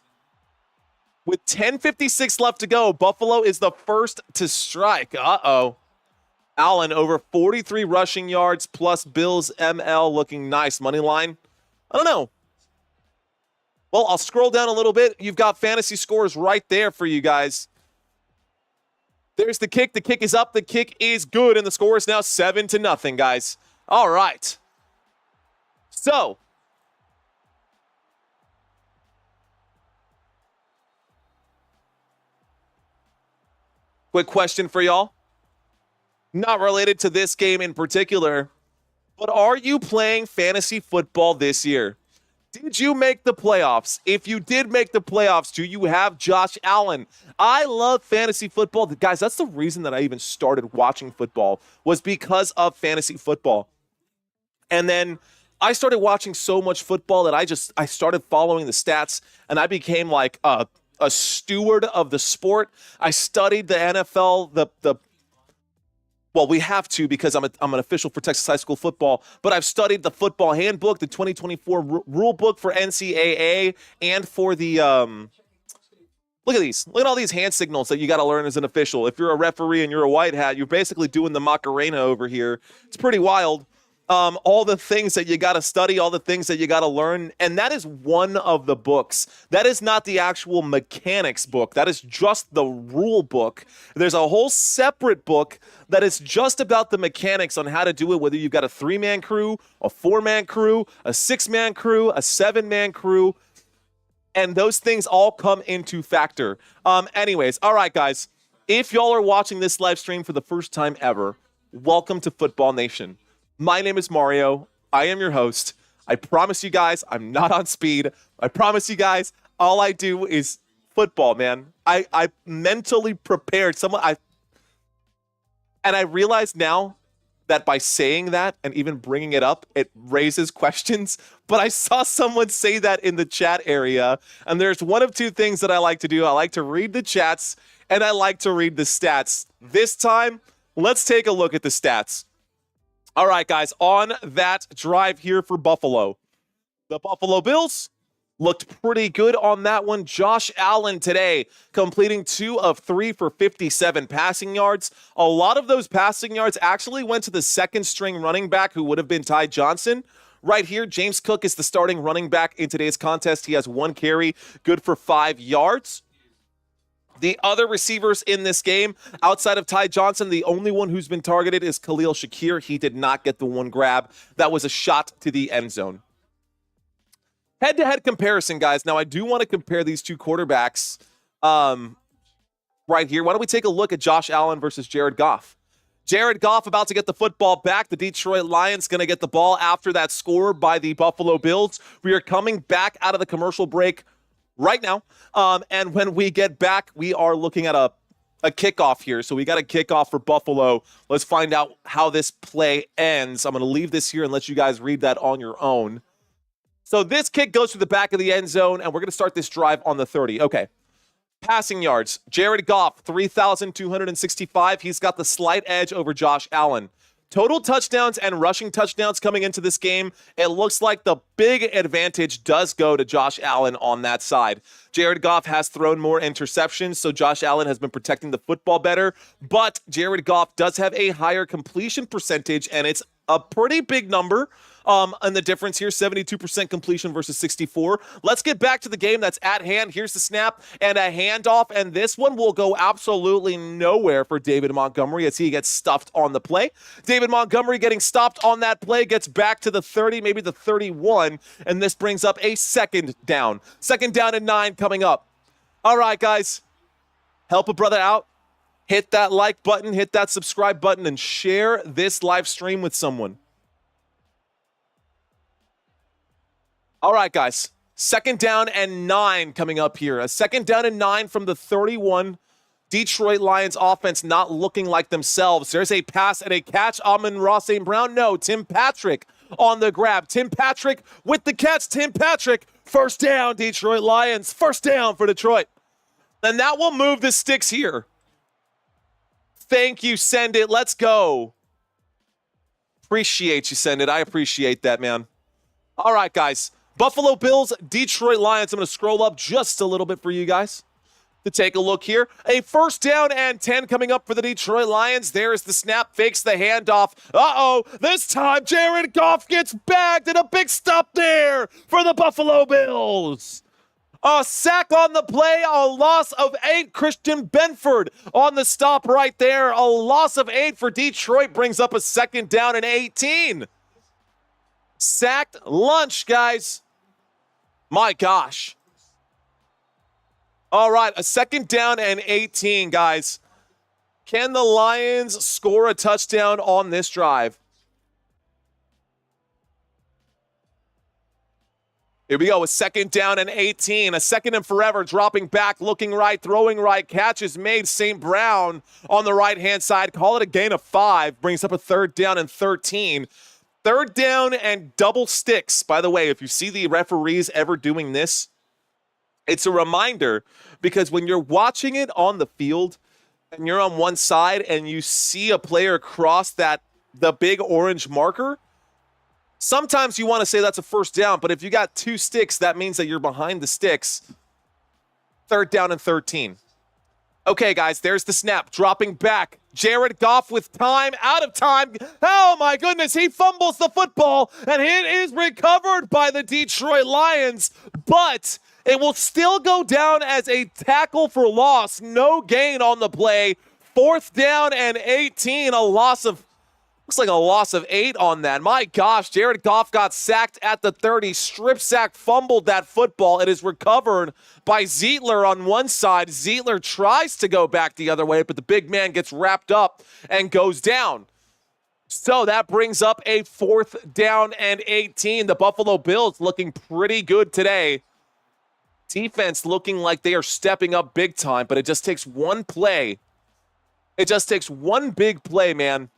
With 10:56 left to go, Buffalo is the first to strike. Uh-oh. Allen over 43 rushing yards plus Bills ML looking nice. Money line? I don't know. Well, I'll scroll down a little bit. You've got fantasy scores right there for you guys. There's the kick. The kick is up. The kick is good, and the score is now 7-0, guys. All right. So, quick question for y'all. Not related to this game in particular, but are you playing fantasy football this year? Did you make the playoffs? If you did make the playoffs, do you have Josh Allen? I love fantasy football. Guys, that's the reason that I even started watching football, was because of fantasy football. And then I started watching so much football that I started following the stats, and I became like a steward of the sport. I studied the NFL, well, we have to because I'm an official for Texas high school football, but I've studied the football handbook, the 2024 rule book for NCAA, and for the look at these. Look at all these hand signals that you got to learn as an official. If you're a referee and you're a white hat, you're basically doing the Macarena over here. It's pretty wild. All the things that you got to study, all the things that you got to learn. And that is one of the books. That is not the actual mechanics book. That is just the rule book. There's a whole separate book that is just about the mechanics on how to do it, whether you've got a 3-man crew, a 4-man crew, a 6-man crew, a 7-man crew. And those things all come into factor. Anyways, all right, guys. If y'all are watching this live stream for the first time ever, welcome to Football Nation. My name is Mario. I am your host. I promise you guys, I'm not on speed. I promise you guys, all I do is football, man. I mentally prepared. And I realize now that by saying that and even bringing it up, it raises questions. But I saw someone say that in the chat area, and there's one of two things that I like to do. I like to read the chats, and I like to read the stats. This time, let's take a look at the stats. All right, guys, on that drive here for Buffalo, the Buffalo Bills looked pretty good on that one. Josh Allen today completing 2 of 3 for 57 passing yards. A lot of those passing yards actually went to the second string running back, who would have been Ty Johnson. Right here, James Cook is the starting running back in today's contest. He has 1 carry, good for 5 yards. The other receivers in this game, outside of Ty Johnson, the only one who's been targeted is Khalil Shakir. He did not get the 1 grab. That was a shot to the end zone. Head-to-head comparison, guys. Now, I do want to compare these two quarterbacks right here. Why don't we take a look at Josh Allen versus Jared Goff? Jared Goff about to get the football back. The Detroit Lions going to get the ball after that score by the Buffalo Bills. We are coming back out of the commercial break right now. And when we get back, we are looking at a kickoff here. So we got a kickoff for Buffalo. Let's find out how this play ends. I'm going to leave this here and let you guys read that on your own. So this kick goes to the back of the end zone, and we're going to start this drive on the 30. Okay. Passing yards. Jared Goff, 3,265. He's got the slight edge over Josh Allen. Total touchdowns and rushing touchdowns coming into this game, it looks like the big advantage does go to Josh Allen on that side. Jared Goff has thrown more interceptions, so Josh Allen has been protecting the football better, but Jared Goff does have a higher completion percentage, and it's a pretty big number. And the difference here, 72% completion versus 64. Let's get back to the game that's at hand. Here's the snap and a handoff, and this one will go absolutely nowhere for David Montgomery as he gets stuffed on the play. David Montgomery getting stopped on that play, gets back to the 30, maybe the 31, and this brings up a second down. Second down and 9 coming up. All right, guys, help a brother out. Hit that like button, hit that subscribe button, and share this live stream with someone. All right, guys. Second down and 9 coming up here. A second down and 9 from the 31. Detroit Lions offense not looking like themselves. There's a pass and a catch. Amon-Ra St. Brown. No, Tim Patrick on the grab. Tim Patrick with the catch. Tim Patrick. First down, Detroit Lions. First down for Detroit. And that will move the sticks here. Thank you, Send It. Let's go. Appreciate you, Send It. I appreciate that, man. All right, guys. Buffalo Bills, Detroit Lions. I'm going to scroll up just a little bit for you guys to take a look here. A first down and 10 coming up for the Detroit Lions. There's the snap, fakes the handoff. Uh-oh, this time Jared Goff gets bagged and a big stop there for the Buffalo Bills. A sack on the play, a loss of 8. Christian Benford on the stop right there. A loss of 8 for Detroit brings up a second down and 18. Sacked lunch, guys. My gosh. All right, a second down and 18, guys. Can the Lions score a touchdown on this drive? Here we go, a second down and 18. A second and forever, dropping back, looking right, throwing right. Catch is made. St. Brown on the right-hand side. Call it a gain of 5. Brings up a third down and 13. Third down and double sticks. By the way, if you see the referees ever doing this, it's a reminder, because when you're watching it on the field and you're on one side and you see a player cross the big orange marker, sometimes you want to say that's a first down, but if you got 2 sticks, that means that you're behind the sticks. Third down and 13. Okay, guys, there's the snap. Dropping back. Jared Goff with time, out of time. Oh, my goodness, he fumbles the football, and it is recovered by the Detroit Lions, but it will still go down as a tackle for loss. No gain on the play. Fourth down and 18, looks like a loss of 8 on that. My gosh, Jared Goff got sacked at the 30. Strip sack, fumbled that football. It is recovered by Zeitler on one side. Zeitler tries to go back the other way, but the big man gets wrapped up and goes down. So that brings up a fourth down and 18. The Buffalo Bills looking pretty good today. Defense looking like they are stepping up big time, but it just takes one play. It just takes one big play, man.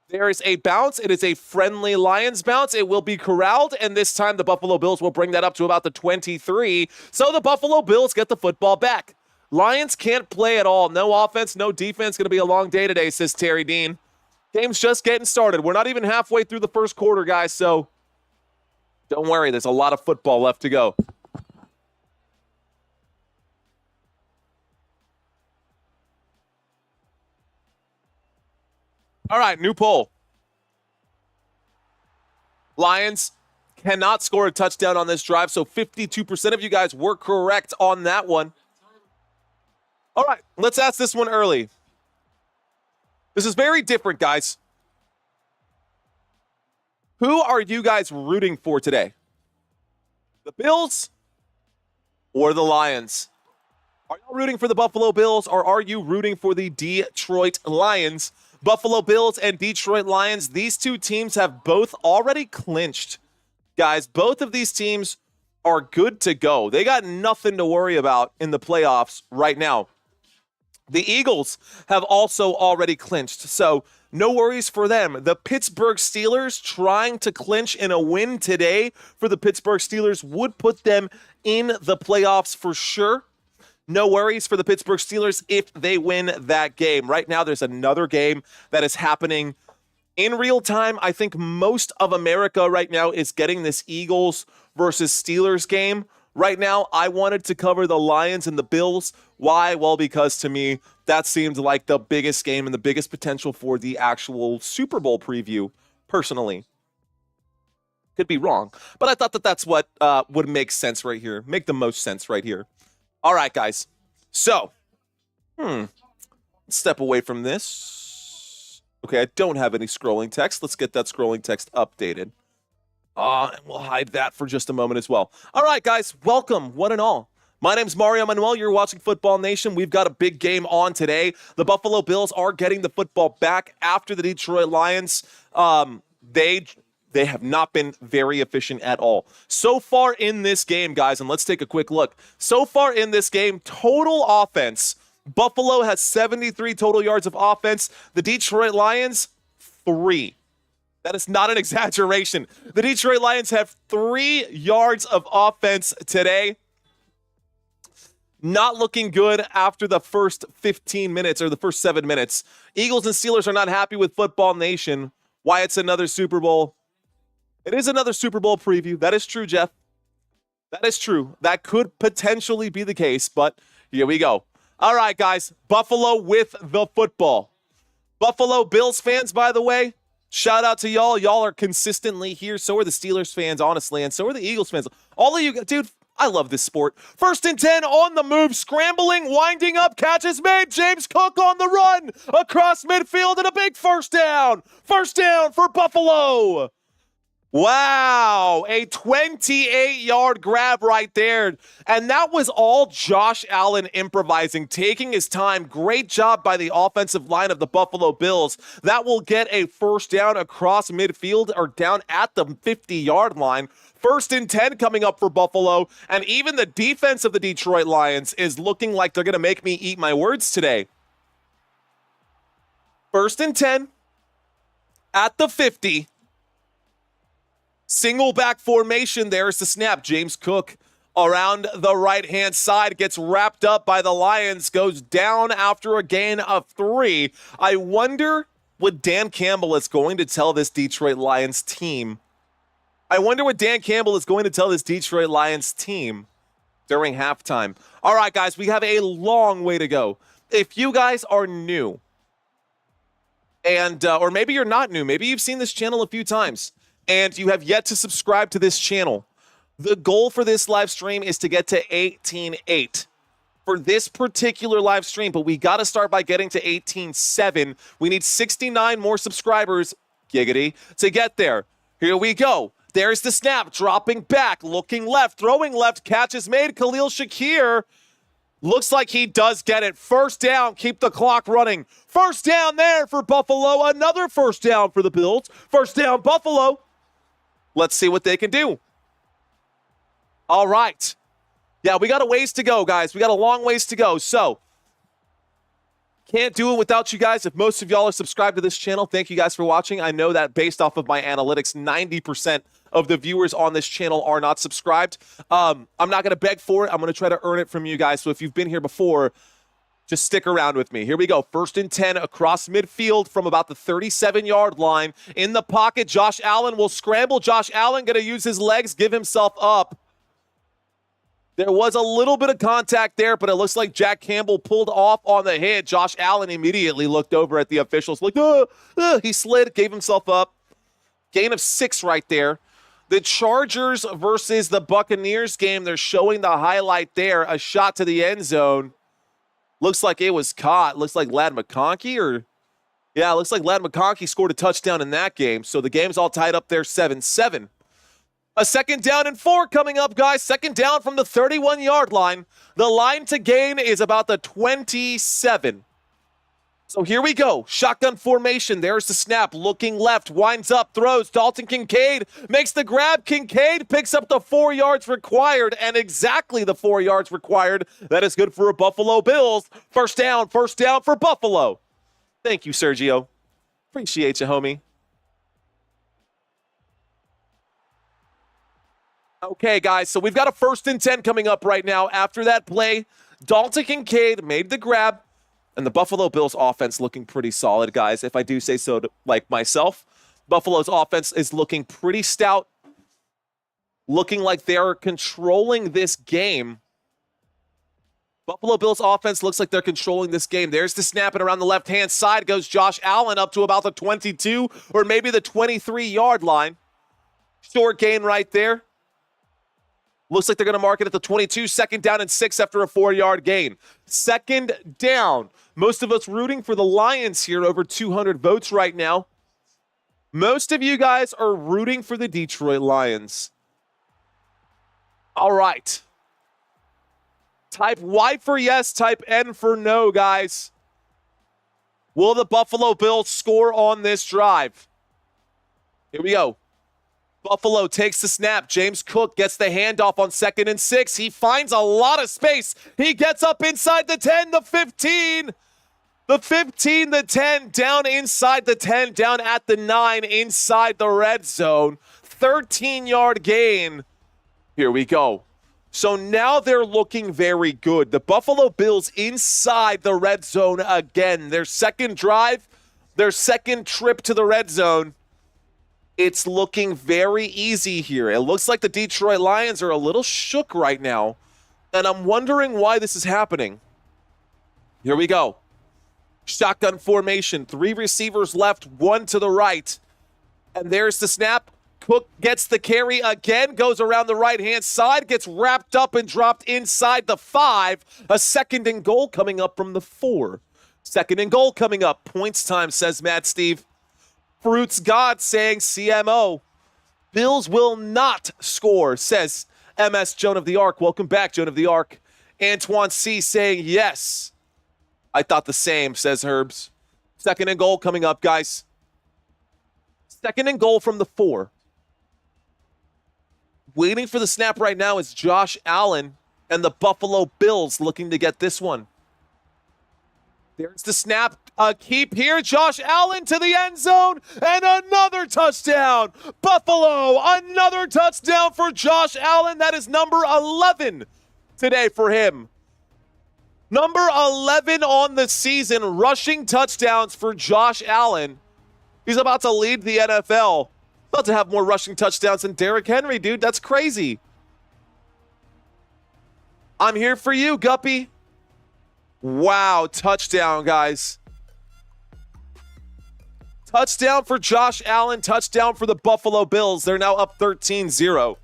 There is a bounce. It is a friendly Lions bounce. It will be corralled, and this time the Buffalo Bills will bring that up to about the 23. So the Buffalo Bills get the football back. Lions can't play at all. No offense, no defense. Going to be a long day today, says Terry Dean. Game's just getting started. We're not even halfway through the first quarter, guys, so don't worry. There's a lot of football left to go. All right, new poll. Lions cannot score a touchdown on this drive, so 52% of you guys were correct on that one. All right, let's ask this one early. This is very different, guys. Who are you guys rooting for today? The Bills or the Lions? Are you rooting for the Buffalo Bills, or are you rooting for the Detroit Lions? Buffalo Bills and Detroit Lions, these two teams have both already clinched. Guys, both of these teams are good to go. They got nothing to worry about in the playoffs right now. The Eagles have also already clinched, so no worries for them. The Pittsburgh Steelers trying to clinch in a win today for the Pittsburgh Steelers would put them in the playoffs for sure. No worries for the Pittsburgh Steelers if they win that game. Right now, there's another game that is happening in real time. I think most of America right now is getting this Eagles versus Steelers game. Right now, I wanted to cover the Lions and the Bills. Why? Well, because to me, that seemed like the biggest game and the biggest potential for the actual Super Bowl preview, personally. Could be wrong, but I thought that that's what would make sense right here. Make the most sense right here. All right, guys. So, let's step away from this. Okay, I don't have any scrolling text. Let's get that scrolling text updated. And we'll hide that for just a moment as well. All right, guys, welcome, one and all. My name's Mario Manuel. You're watching Football Nation. We've got a big game on today. The Buffalo Bills are getting the football back after the Detroit Lions. They have not been very efficient at all. So far in this game, guys, and let's take a quick look. So far in this game, total offense, Buffalo has 73 total yards of offense. The Detroit Lions, 3. That is not an exaggeration. The Detroit Lions have 3 yards of offense today. Not looking good after the first 15 minutes or the first 7 minutes. Eagles and Steelers are not happy with Football Nation. Why it's another Super Bowl, It is another Super Bowl preview. That is true, Jeff. That is true. That could potentially be the case, but here we go. All right, guys. Buffalo with the football. Buffalo Bills fans, by the way, shout out to y'all. Y'all are consistently here. So are the Steelers fans, honestly, and so are the Eagles fans. All of you, dude, I love this sport. 1st and 10 on the move, scrambling, winding up, catch is made. James Cook on the run across midfield and a big first down. First down for Buffalo. Wow, a 28-yard grab right there. And that was all Josh Allen improvising, taking his time. Great job by the offensive line of the Buffalo Bills. That will get a first down across midfield or down at the 50-yard line. 1st and 10 coming up for Buffalo. And even the defense of the Detroit Lions is looking like they're going to make me eat my words today. 1st and 10 at the 50. Single back formation. There's the snap. James Cook around the right-hand side gets wrapped up by the Lions, goes down after a gain of 3. I wonder what Dan Campbell is going to tell this Detroit Lions team. During halftime. All right, guys, we have a long way to go. If you guys are new, and or maybe you're not new, maybe you've seen this channel a few times, and you have yet to subscribe to this channel, the goal for this live stream is to get to 18.8 for this particular live stream, but we got to start by getting to 18.7. We need 69 more subscribers, giggity, to get there. Here we go. There's the snap, dropping back, looking left, throwing left, catch is made. Khalil Shakir looks like he does get it. First down, keep the clock running. First down there for Buffalo. Another first down for the Bills. First down, Buffalo. Let's see what they can do. All right. Yeah, we got a ways to go, guys. We got a long ways to go. So, can't do it without you guys. If most of y'all are subscribed to this channel, thank you guys for watching. I know that based off of my analytics, 90% of the viewers on this channel are not subscribed. I'm not going to beg for it. I'm going to try to earn it from you guys. So if you've been here before, just stick around with me. Here we go. 1st and 10 across midfield from about the 37-yard line. In the pocket, Josh Allen will scramble. Josh Allen going to use his legs, give himself up. There was a little bit of contact there, but it looks like Jack Campbell pulled off on the hit. Josh Allen immediately looked over at the officials like, he slid, gave himself up. Gain of 6 right there. The Chargers versus the Buccaneers game, they're showing the highlight there. A shot to the end zone. Looks like it was caught. Looks like Ladd McConkey looks like Ladd McConkey scored a touchdown in that game. So the game's all tied up there 7-7. A 2nd down and 4 coming up, guys. 2nd down from the 31-yard line. The line to gain is about the 27. So here we go. Shotgun formation. There's the snap. Looking left. Winds up. Throws. Dalton Kincaid makes the grab. Kincaid picks up the 4 yards required, and exactly the 4 yards required. That is good for a Buffalo Bills. First down for Buffalo. Thank you, Sergio. Appreciate you, homie. Okay, guys, so we've got a 1st and 10 coming up right now. After that play, Dalton Kincaid made the grab, and the Buffalo Bills offense looking pretty solid, guys. If I do say so like myself, Buffalo's offense is looking pretty stout, looking like they're controlling this game. Buffalo Bills offense looks like they're controlling this game. There's the snap, and around the left-hand side goes Josh Allen up to about the 22 or maybe the 23-yard line. Short gain right there. Looks like they're going to mark it at the 22. 2nd down and 6 after a 4-yard gain. 2nd down. Most of us rooting for the Lions here, over 200 votes right now. Most of you guys are rooting for the Detroit Lions. All right. Type Y for yes, type N for no, guys. Will the Buffalo Bills score on this drive? Here we go. Buffalo takes the snap. James Cook gets the handoff on 2nd and 6. He finds a lot of space. He gets up inside the 10, the 15. The 15, the 10, down inside the 10, down at the 9, inside the red zone. 13-yard gain. Here we go. So now they're looking very good. The Buffalo Bills inside the red zone again. Their second drive, their second trip to the red zone. It's looking very easy here. It looks like the Detroit Lions are a little shook right now, and I'm wondering why this is happening. Here we go. Shotgun formation. 3 receivers left, 1 to the right. And there's the snap. Cook gets the carry again, goes around the right-hand side, gets wrapped up and dropped inside the 5. A 2nd and goal coming up from the 4. 2nd and goal coming up. Points time, says Matt Steve. Fruits God saying CMO. Bills will not score, says MS Joan of the Ark. Welcome back, Joan of the Ark. Antoine C saying yes. I thought the same, says Herbs. 2nd and goal coming up, guys. 2nd and goal from the 4. Waiting for the snap right now is Josh Allen and the Buffalo Bills looking to get this one. There's the snap. Keep here. Josh Allen to the end zone. And another touchdown. Buffalo, another touchdown for Josh Allen. That is number 11 today for him. Number 11 on the season, rushing touchdowns for Josh Allen. He's about to lead the NFL. About to have more rushing touchdowns than Derrick Henry, dude. That's crazy. I'm here for you, Guppy. Wow, touchdown, guys. Touchdown for Josh Allen, touchdown for the Buffalo Bills. They're now up 13-0.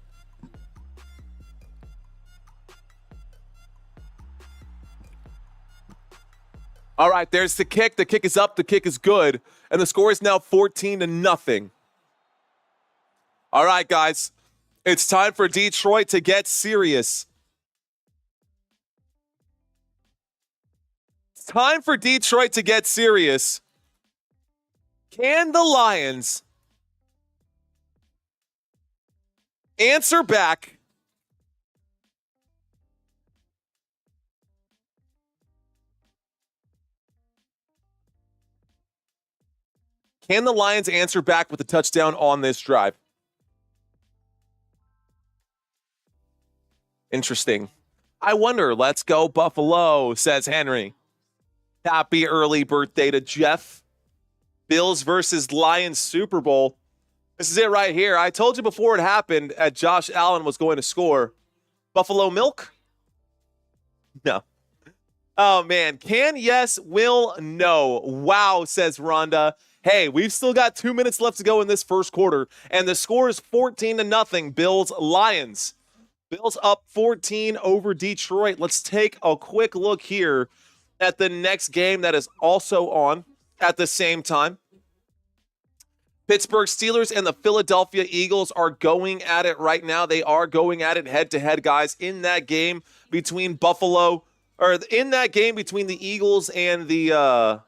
All right, there's the kick. The kick is up. The kick is good. And the score is now 14-0. All right, guys. It's time for Detroit to get serious. It's time for Detroit to get serious. Can the Lions answer back? Can the Lions answer back with a touchdown on this drive? Interesting. I wonder. Let's go Buffalo, says Henry. Happy early birthday to Jeff. Bills versus Lions Super Bowl. This is it right here. I told you before it happened that Josh Allen was going to score. Buffalo milk? No. Oh, man. Can, yes, will, no. Wow, says Rhonda. Hey, we've still got 2 minutes left to go in this first quarter, and the score is 14-0, Bills-Lions. Bills up 14 over Detroit. Let's take a quick look here at the next game that is also on at the same time. Pittsburgh Steelers and the Philadelphia Eagles are going at it right now. They are going at it head-to-head, guys, in that game between the Eagles and the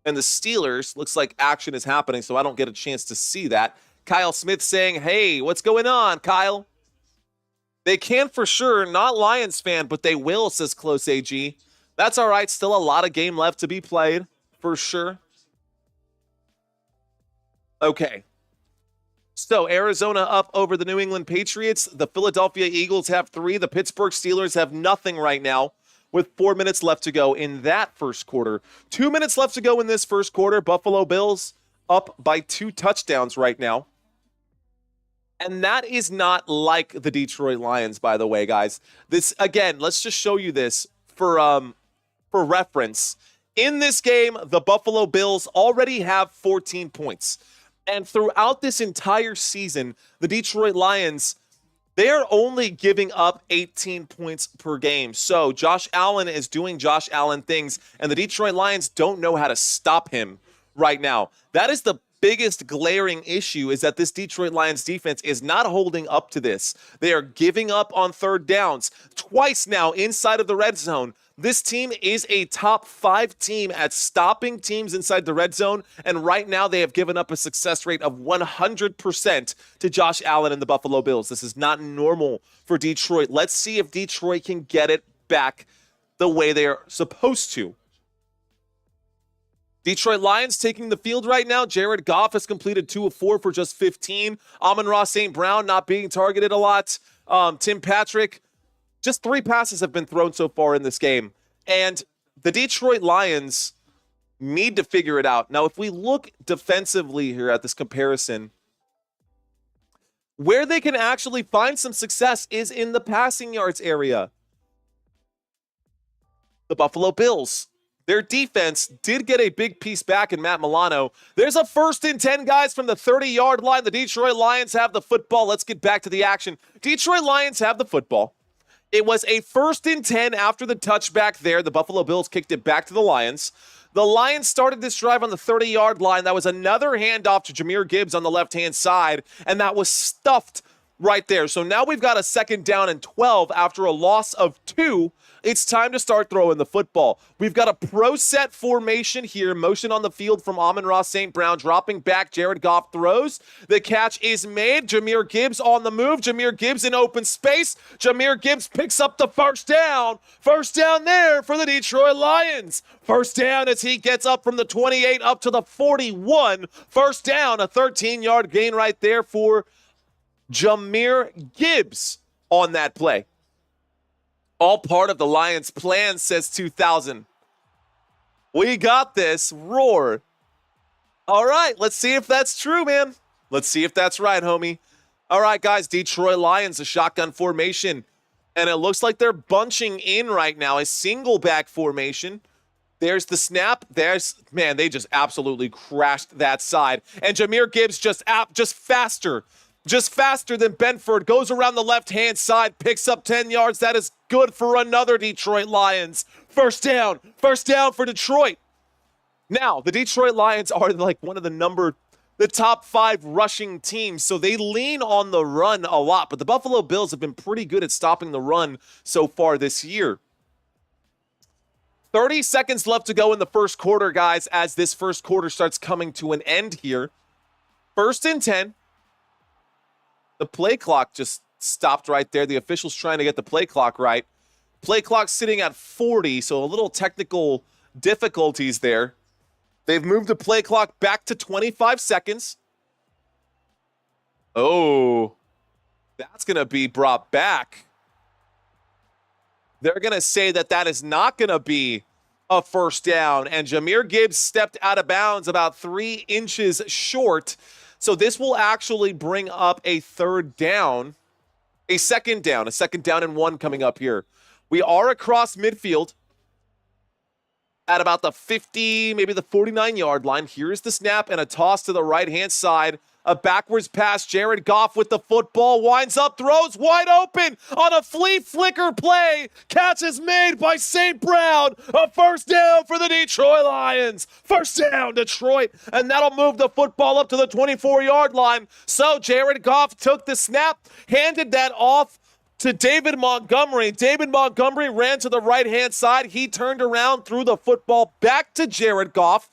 Steelers. Looks like action is happening, so I don't get a chance to see that. Kyle Smith saying, hey, what's going on, Kyle? They can for sure. Not Lions fan, but they will, says Close AG. That's all right. Still a lot of game left to be played, for sure. Okay. So Arizona up over the New England Patriots. The Philadelphia Eagles have 3. The Pittsburgh Steelers have nothing right now with 4 minutes left to go in that first quarter. 2 minutes left to go in this first quarter. Buffalo Bills up by 2 touchdowns right now. And that is not like the Detroit Lions, by the way, guys. This, again, let's just show you this for reference. In this game, the Buffalo Bills already have 14 points. And throughout this entire season, the Detroit Lions, they are only giving up 18 points per game. So Josh Allen is doing Josh Allen things, and the Detroit Lions don't know how to stop him right now. That is the biggest glaring issue, is that this Detroit Lions defense is not holding up to this. They are giving up on third downs twice now inside of the red zone. This team is a top 5 team at stopping teams inside the red zone, and right now they have given up a success rate of 100% to Josh Allen and the Buffalo Bills. This is not normal for Detroit. Let's see if Detroit can get it back the way they are supposed to. Detroit Lions taking the field right now. Jared Goff has completed 2 of 4 for just 15. Amon-Ra St. Brown not being targeted a lot. Tim Patrick, just 3 passes have been thrown so far in this game. And the Detroit Lions, need to figure it out. Now, if we look defensively here at this comparison, where they can actually find some success is in the passing yards area. The Buffalo Bills, their defense did get a big piece back in Matt Milano. There's a 1st and 10, guys, from the 30-yard line. The Detroit Lions have the football. Let's get back to the action. Detroit Lions have the football. It was a 1st and 10 after the touchback there. The Buffalo Bills kicked it back to the Lions. The Lions started this drive on the 30-yard line. That was another handoff to Jahmyr Gibbs on the left-hand side, and that was stuffed right there. So now we've got a 2nd down and 12 after a loss of 2. It's time to start throwing the football. We've got a pro set formation here. Motion on the field from Amon-Ra St. Brown. Dropping back, Jared Goff throws. The catch is made. Jahmyr Gibbs on the move. Jahmyr Gibbs in open space. Jahmyr Gibbs picks up the 1st down. 1st down there for the Detroit Lions. 1st down as he gets up from the 28 up to the 41. 1st down, a 13-yard gain right there for Jahmyr Gibbs on that play. All part of the Lions' plan, says 2000. We got this. Roar. All right, let's see if that's true, man. Let's see if that's right, homie. All right, guys, Detroit Lions, a shotgun formation. And it looks like they're bunching in right now, a single back formation. There's the snap. Man, they just absolutely crashed that side. And Jahmyr Gibbs just faster than Benford, goes around the left-hand side, picks up 10 yards. That is good for another Detroit Lions. 1st down for Detroit. Now, the Detroit Lions are like one of the top 5 rushing teams, so they lean on the run a lot, but the Buffalo Bills have been pretty good at stopping the run so far this year. 30 seconds left to go in the first quarter, guys, as this first quarter starts coming to an end here. 1st and 10. The play clock just stopped right there. The official's trying to get the play clock right. Play clock sitting at 40, so a little technical difficulties there. They've moved the play clock back to 25 seconds. Oh, that's going to be brought back. They're going to say that is not going to be a 1st down, and Jahmyr Gibbs stepped out of bounds about 3 inches short. So this will actually bring up a 3rd down, a 2nd down, a 2nd down and 1 coming up here. We are across midfield at about the 50, maybe the 49-yard line. Here's the snap and a toss to the right-hand side. A backwards pass. Jared Goff with the football. Winds up, throws wide open on a flea flicker play. Catch is made by St. Brown. A 1st down for the Detroit Lions. 1st down, Detroit. And that'll move the football up to the 24-yard line. So Jared Goff took the snap, handed that off to David Montgomery. David Montgomery ran to the right-hand side. He turned around, threw the football back to Jared Goff.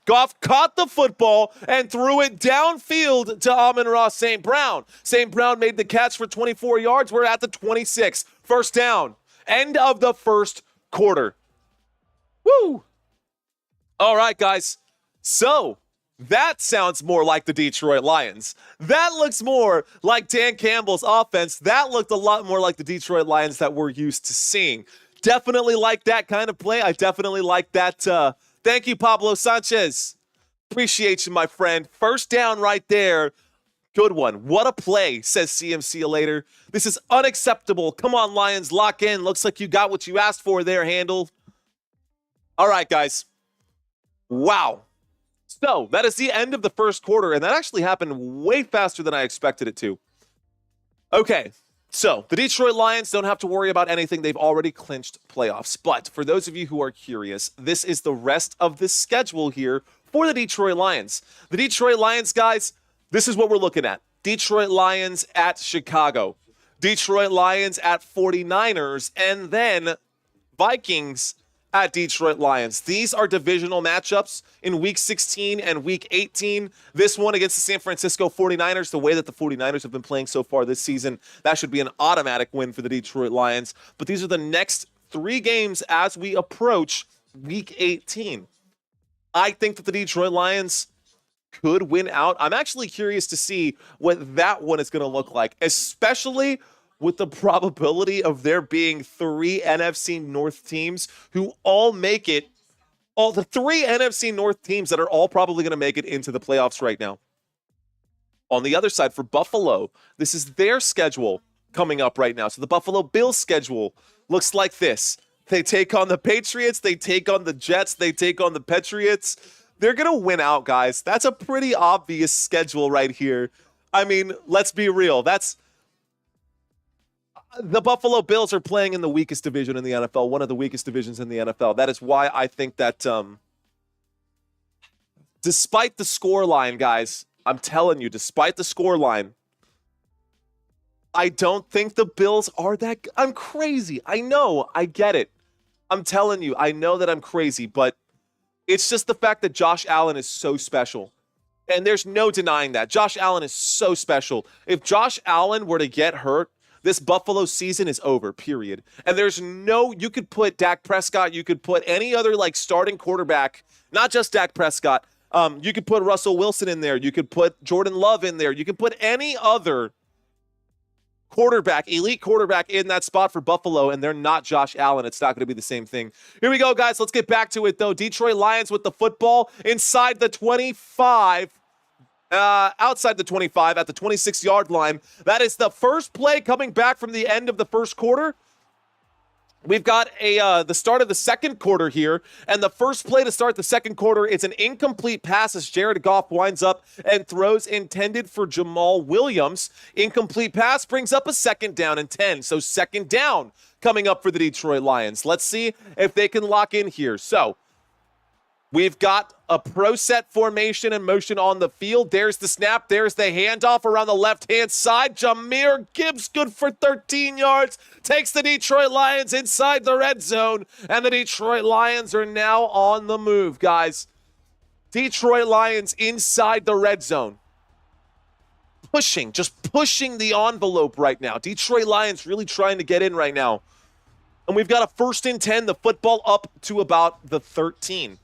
Goff caught the football and threw it downfield to Amon-Ra St. Brown. St. Brown made the catch for 24 yards. We're at the 26. 1st down. End of the first quarter. Woo! All right, guys. So that sounds more like the Detroit Lions. That looks more like Dan Campbell's offense. That looked a lot more like the Detroit Lions that we're used to seeing. Definitely like that kind of play. I definitely like that. Thank you, Pablo Sanchez. Appreciate you, my friend. 1st down right there. Good one. What a play, says CMC later. This is unacceptable. Come on, Lions, lock in. Looks like you got what you asked for there, Handle. All right, guys. Wow. So that is the end of the first quarter, and that actually happened way faster than I expected it to. Okay. So, the Detroit Lions don't have to worry about anything. They've already clinched playoffs. But for those of you who are curious, this is the rest of the schedule here for the Detroit Lions. The Detroit Lions, guys, this is what we're looking at. Detroit Lions at Chicago. Detroit Lions at 49ers. And then Vikings at Detroit Lions. These are divisional matchups in Week 16 and Week 18. This one against the San Francisco 49ers, the way that the 49ers have been playing so far this season, that should be an automatic win for the Detroit Lions. But these are the next 3 games as we approach Week 18. I think that the Detroit Lions could win out. I'm actually curious to see what that one is going to look like, especially with the probability of there being 3 NFC North teams who all make it All the three NFC North teams that are all probably going to make it into the playoffs right now. On the other side, for Buffalo, this is their schedule coming up right now. So the Buffalo Bills schedule looks like this. They take on the Patriots, they take on the Jets, they take on the Patriots. They're going to win out, guys. That's a pretty obvious schedule right here. I mean, let's be real. The Buffalo Bills are playing in the weakest division in the NFL, one of the weakest divisions in the NFL. That is why I think that despite the scoreline, guys, I'm telling you, despite the scoreline, I don't think the Bills are that. I'm crazy. I know. I get it. I'm telling you, I know that I'm crazy, but it's just the fact that Josh Allen is so special. And there's no denying that. Josh Allen is so special. If Josh Allen were to get hurt, this Buffalo season is over, period. And you could put Dak Prescott, you could put any other starting quarterback, not just Dak Prescott. You could put Russell Wilson in there. You could put Jordan Love in there. You could put any other quarterback, elite quarterback in that spot for Buffalo, and they're not Josh Allen. It's not going to be the same thing. Here we go, guys. Let's get back to it, though. Detroit Lions with the football inside the 25. Outside the 25 at the 26-yard line. That is the first play coming back from the end of the first quarter. We've got the start of the second quarter here, and the first play to start the second quarter is an incomplete pass as Jared Goff winds up and throws intended for Jamal Williams. Incomplete pass brings up a 2nd down and 10. So 2nd down coming up for the Detroit Lions. Let's see if they can lock in here. So we've got a pro set formation in motion on the field. There's the snap. There's the handoff around the left-hand side. Jahmyr Gibbs, good for 13 yards, takes the Detroit Lions inside the red zone, and the Detroit Lions are now on the move, guys. Detroit Lions inside the red zone. Just pushing the envelope right now. Detroit Lions really trying to get in right now. And we've got a 1st and 10, the football up to about the 13.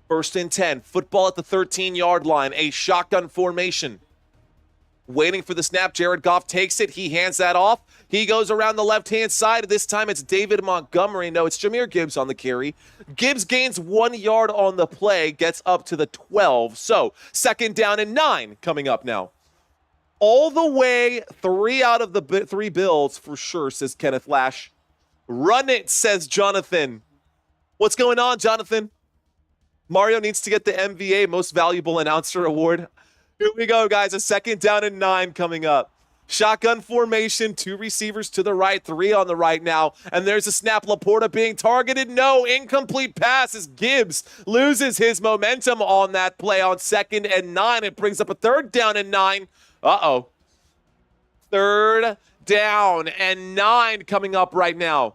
1st and 10, football at the 13-yard line, a shotgun formation. Waiting for the snap, Jared Goff takes it, he hands that off. He goes around the left-hand side. This time it's David Montgomery. No, it's Jahmyr Gibbs on the carry. Gibbs gains 1 yard on the play, gets up to the 12. So 2nd down and 9 coming up now. All the way 3 out of the 3 Bills for sure, says Kenneth Lash. Run it, says Jonathan. What's going on, Jonathan? Mario needs to get the MVA, Most Valuable Announcer Award. Here we go, guys. A 2nd down and 9 coming up. Shotgun formation, 2 receivers to the right, 3 on the right now. And there's a snap. Laporta being targeted. No, incomplete pass as Gibbs loses his momentum on that play on 2nd and 9. It brings up a 3rd down and 9. Uh-oh. 3rd down and 9 coming up right now.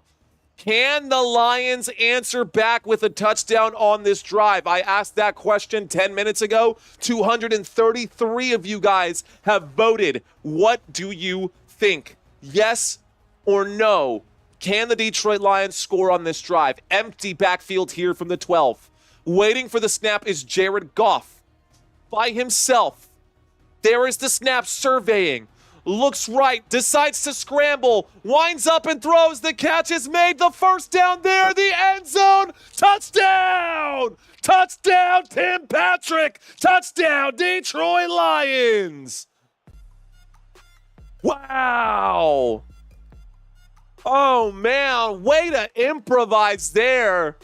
Can the Lions answer back with a touchdown on this drive? I asked that question 10 minutes ago. 233 of you guys have voted. What do you think? Yes or no? Can the Detroit Lions score on this drive? Empty backfield here from the 12. Waiting for the snap is Jared Goff by himself. There is the snap, surveying. Looks right, decides to scramble, winds up and throws. The catch is made. The 1st down there, the end zone. Touchdown! Touchdown, Tim Patrick! Touchdown, Detroit Lions! Wow! Oh, man, way to improvise there.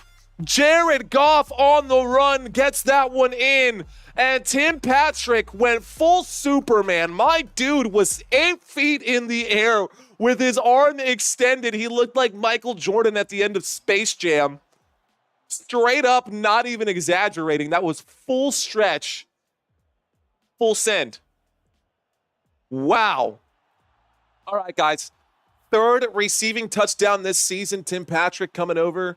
Jared Goff on the run gets that one in. And Tim Patrick went full Superman. My dude was 8 feet in the air with his arm extended. He looked like Michael Jordan at the end of Space Jam. Straight up, not even exaggerating. That was full stretch. Full send. Wow. All right, guys. 3rd receiving touchdown this season. Tim Patrick coming over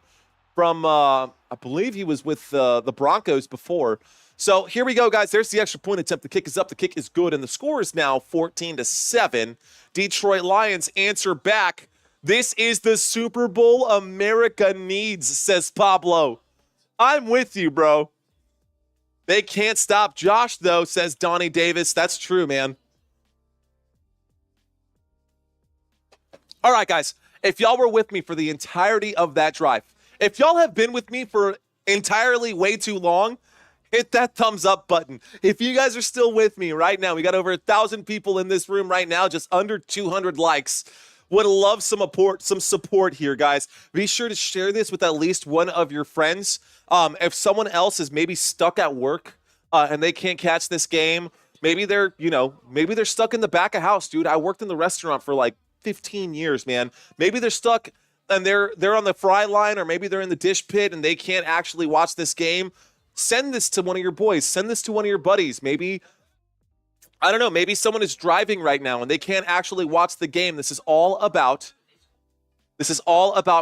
from, I believe he was with the Broncos before. So here we go, guys. There's the extra point attempt. The kick is up. The kick is good. And the score is now 14-7. Detroit Lions answer back. This is the Super Bowl America needs, says Pablo. I'm with you, bro. They can't stop Josh, though, says Donnie Davis. That's true, man. All right, guys. If y'all were with me for the entirety of that drive, if y'all have been with me for entirely way too long, hit that thumbs up button. If you guys are still with me right now, we got over 1,000 people in this room right now, just under 200 likes. Would love some support here, guys. Be sure to share this with at least one of your friends. If someone else is maybe stuck at work and they can't catch this game, maybe they're stuck in the back of house, dude. I worked in the restaurant for like 15 years, man. Maybe they're stuck and they're on the fry line, or maybe they're in the dish pit and they can't actually watch this game. Send this to one of your boys. Send this to one of your buddies. Maybe, I don't know, maybe someone is driving right now and they can't actually watch the game. This is all about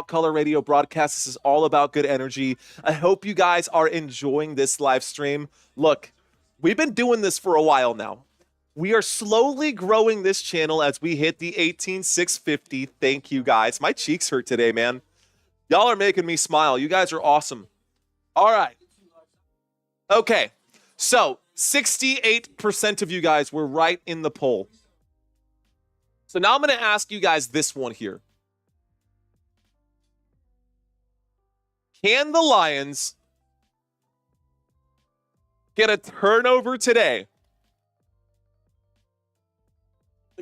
Color Radio broadcast. This is all about good energy. I hope you guys are enjoying this live stream. Look, we've been doing this for a while now. We are slowly growing this channel as we hit the 18,650. Thank you, guys. My cheeks hurt today, man. Y'all are making me smile. You guys are awesome. All right. Okay. So 68% of you guys were right in the poll. So now I'm going to ask you guys this one here. Can the Lions get a turnover today?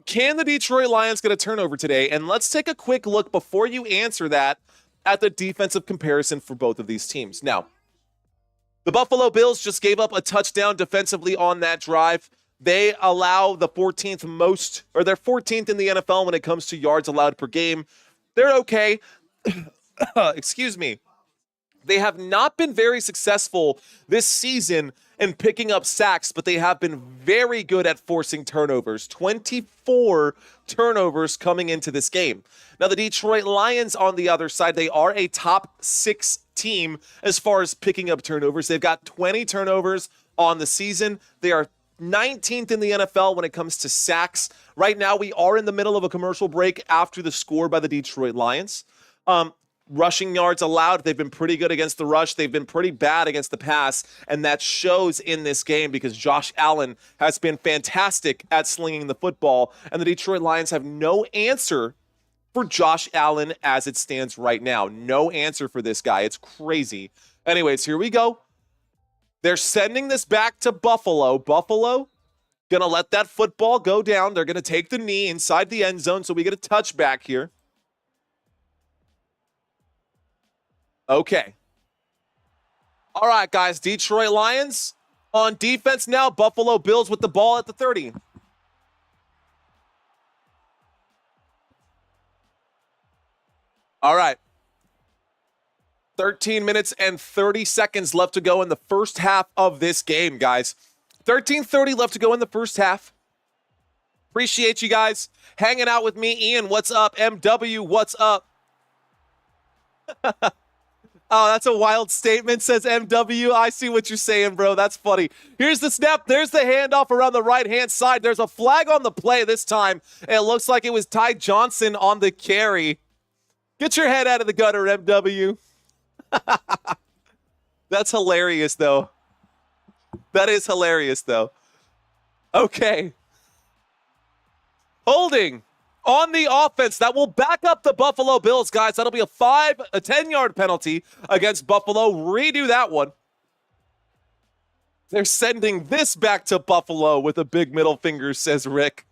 Can the Detroit Lions get a turnover today? And let's take a quick look before you answer that at the defensive comparison for both of these teams. Now, the Buffalo Bills just gave up a touchdown defensively on that drive. They allow the 14th most, or they're 14th in the NFL when it comes to yards allowed per game. They're okay. Excuse me. They have not been very successful this season in picking up sacks, but they have been very good at forcing turnovers. 24 turnovers coming into this game. Now, the Detroit Lions, on the other side, they are a top 6 team as far as picking up turnovers. They've got 20 turnovers on the season. They are 19th in the NFL when it comes to sacks. Right now, we are in the middle of a commercial break after the score by the Detroit Lions. Rushing yards allowed, they've been pretty good against the rush. They've been pretty bad against the pass, and that shows in this game because Josh Allen has been fantastic at slinging the football, and the Detroit Lions have no answer for Josh Allen as it stands right now. No answer for this guy. It's crazy. Anyways, here we go. They're sending this back to Buffalo. Buffalo going to let that football go down. They're going to take the knee inside the end zone, so we get a touchback here. Okay. All right, guys. Detroit Lions on defense now. Buffalo Bills with the ball at the 30. All right. 13 minutes and 30 seconds left to go in the first half of this game, guys. 13:30 left to go in the first half. Appreciate you guys hanging out with me. Ian, what's up? MW, what's up? Oh, that's a wild statement, says MW. I see what you're saying, bro. That's funny. Here's the snap. There's the handoff around the right-hand side. There's a flag on the play this time. It looks like it was Ty Johnson on the carry. Get your head out of the gutter, MW. That's hilarious, though. That is hilarious, though. Okay. Holding on the offense. That will back up the Buffalo Bills, guys. That'll be a 10-yard penalty against Buffalo. Redo that one. They're sending this back to Buffalo with a big middle finger, says Rick.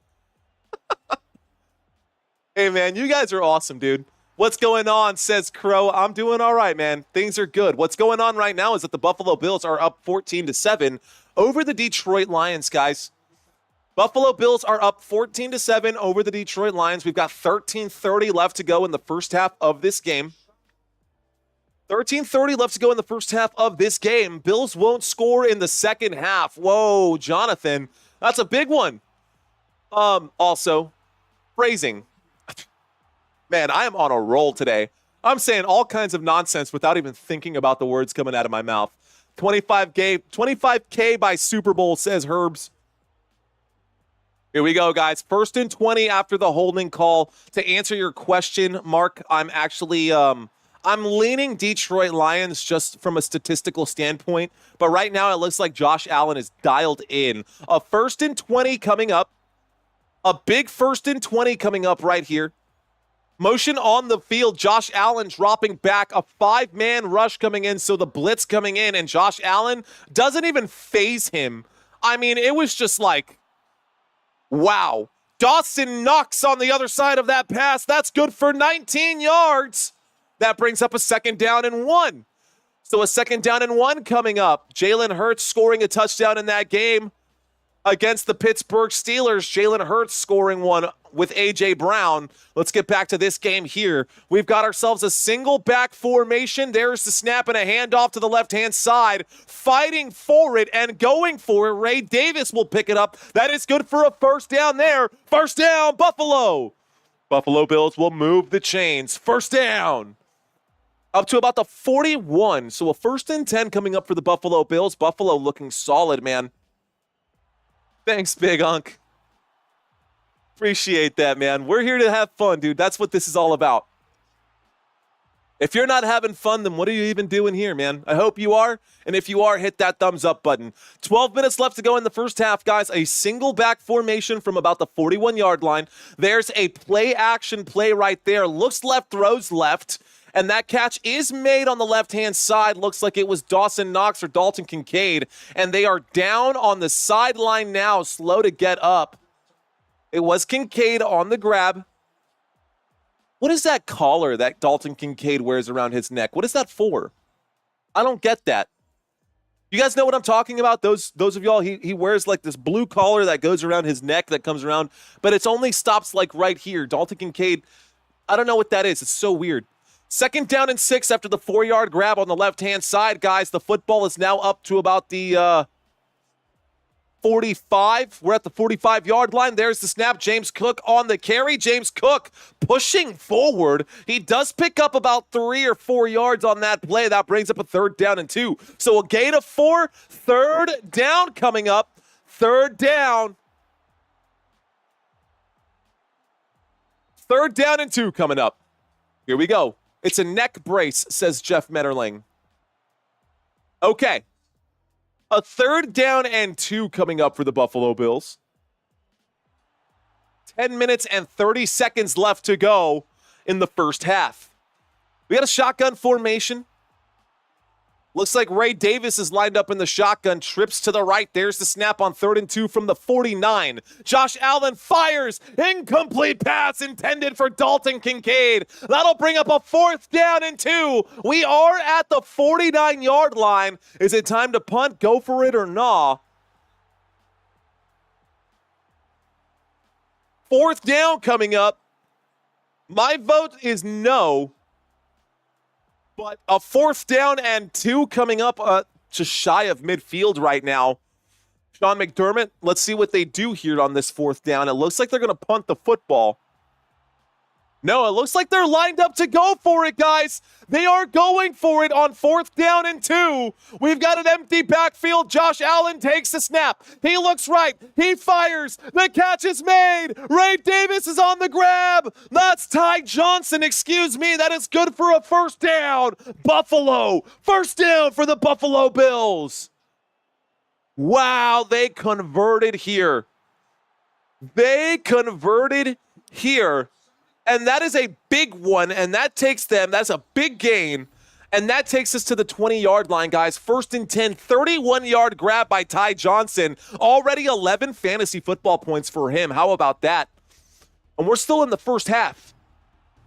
Hey, man, you guys are awesome, dude. What's going on, says Crow. I'm doing all right, man. Things are good. What's going on right now is that the Buffalo Bills are up 14-7 over the Detroit Lions, guys. Buffalo Bills are up 14-7 over the Detroit Lions. We've got 13:30 left to go in the first half of this game. 13:30 left to go in the first half of this game. Bills won't score in the second half. Whoa, Jonathan. That's a big one. Also, phrasing. Man, I am on a roll today. I'm saying all kinds of nonsense without even thinking about the words coming out of my mouth. 25K by Super Bowl, says Herbs. Here we go, guys. 1st and 20 after the holding call. To answer your question, Mark, I'm actually I'm leaning Detroit Lions just from a statistical standpoint. But right now it looks like Josh Allen is dialed in. A 1st and 20 coming up. A big 1st and 20 coming up right here. Motion on the field. Josh Allen dropping back. A 5-man rush coming in. So the blitz coming in. And Josh Allen doesn't even phase him. I mean, it was just like, wow. Dawson Knox on the other side of that pass. That's good for 19 yards. That brings up a 2nd down and 1. So a 2nd down and 1 coming up. Jalen Hurts scoring a touchdown in that game against the Pittsburgh Steelers. Jalen Hurts scoring one with A.J. Brown. Let's get back to this game here. We've got ourselves a single back formation. There's the snap and a handoff to the left-hand side. Fighting for it and going for it. Ray Davis will pick it up. That is good for a 1st down there. 1st down, Buffalo. Buffalo Bills will move the chains. 1st down. Up to about the 41. So a 1st and 10 coming up for the Buffalo Bills. Buffalo looking solid, man. Thanks, Big Unk. Appreciate that, man. We're here to have fun, dude. That's what this is all about. If you're not having fun, then what are you even doing here, man? I hope you are. And if you are, hit that thumbs up button. 12 minutes left to go in the first half, guys. A single back formation from about the 41-yard line. There's a play-action play right there. Looks left, throws left. And that catch is made on the left-hand side. Looks like it was Dawson Knox or Dalton Kincaid. And they are down on the sideline now, slow to get up. It was Kincaid on the grab. What is that collar that Dalton Kincaid wears around his neck? What is that for? I don't get that. You guys know what I'm talking about? Those of y'all, he wears like this blue collar that goes around his neck that comes around, but it's only stops like right here. Dalton Kincaid, I don't know what that is. It's so weird. 2nd down and 6 after the 4-yard grab on the left-hand side, guys. The football is now up to about the 45. We're at the 45-yard line. There's the snap. James Cook on the carry. James Cook pushing forward. He does pick up about 3 or 4 yards on that play. That brings up a 3rd down and 2. So a gain of 4. 3rd down coming up. 3rd down. 3rd down and 2 coming up. Here we go. It's a neck brace, says Jeff Metterling. Okay. A 3rd down and 2 coming up for the Buffalo Bills. 10 minutes and 30 seconds left to go in the first half. We got a shotgun formation. Looks like Ray Davis is lined up in the shotgun, trips to the right. There's the snap on 3rd and 2 from the 49. Josh Allen fires. Incomplete pass intended for Dalton Kincaid. That'll bring up a 4th down and 2. We are at the 49-yard line. Is it time to punt, go for it, or nah? 4th down coming up. My vote is no. But a 4th down and 2 coming up just shy of midfield right now. Sean McDermott, let's see what they do here on this 4th down. It looks like they're going to punt the football. No, it looks like they're lined up to go for it, guys. They are going for it on 4th down and 2. We've got an empty backfield. Josh Allen takes the snap. He looks right. He fires. The catch is made. Ray Davis is on the grab. That's Ty Johnson. Excuse me. That is good for a 1st down. Buffalo. 1st down for the Buffalo Bills. Wow, they converted here. They converted here. And that is a big one, and that takes them, that's a big gain, and that takes us to the 20-yard line, guys. 1st and 10, 31-yard grab by Ty Johnson. Already 11 fantasy football points for him. How about that? And we're still in the first half.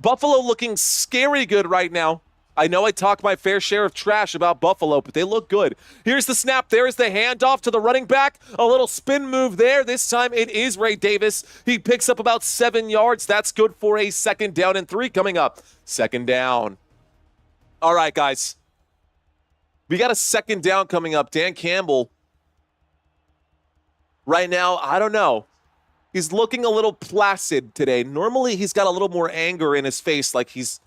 Buffalo looking scary good right now. I know I talked my fair share of trash about Buffalo, but they look good. Here's the snap. There's the handoff to the running back. A little spin move there. This time it is Ray Davis. He picks up about 7 yards. That's good for a 2nd down and 3 coming up. 2nd down. All right, guys. We got a 2nd down coming up. Dan Campbell. Right now, I don't know. He's looking a little placid today. Normally, he's got a little more anger in his face, like he's...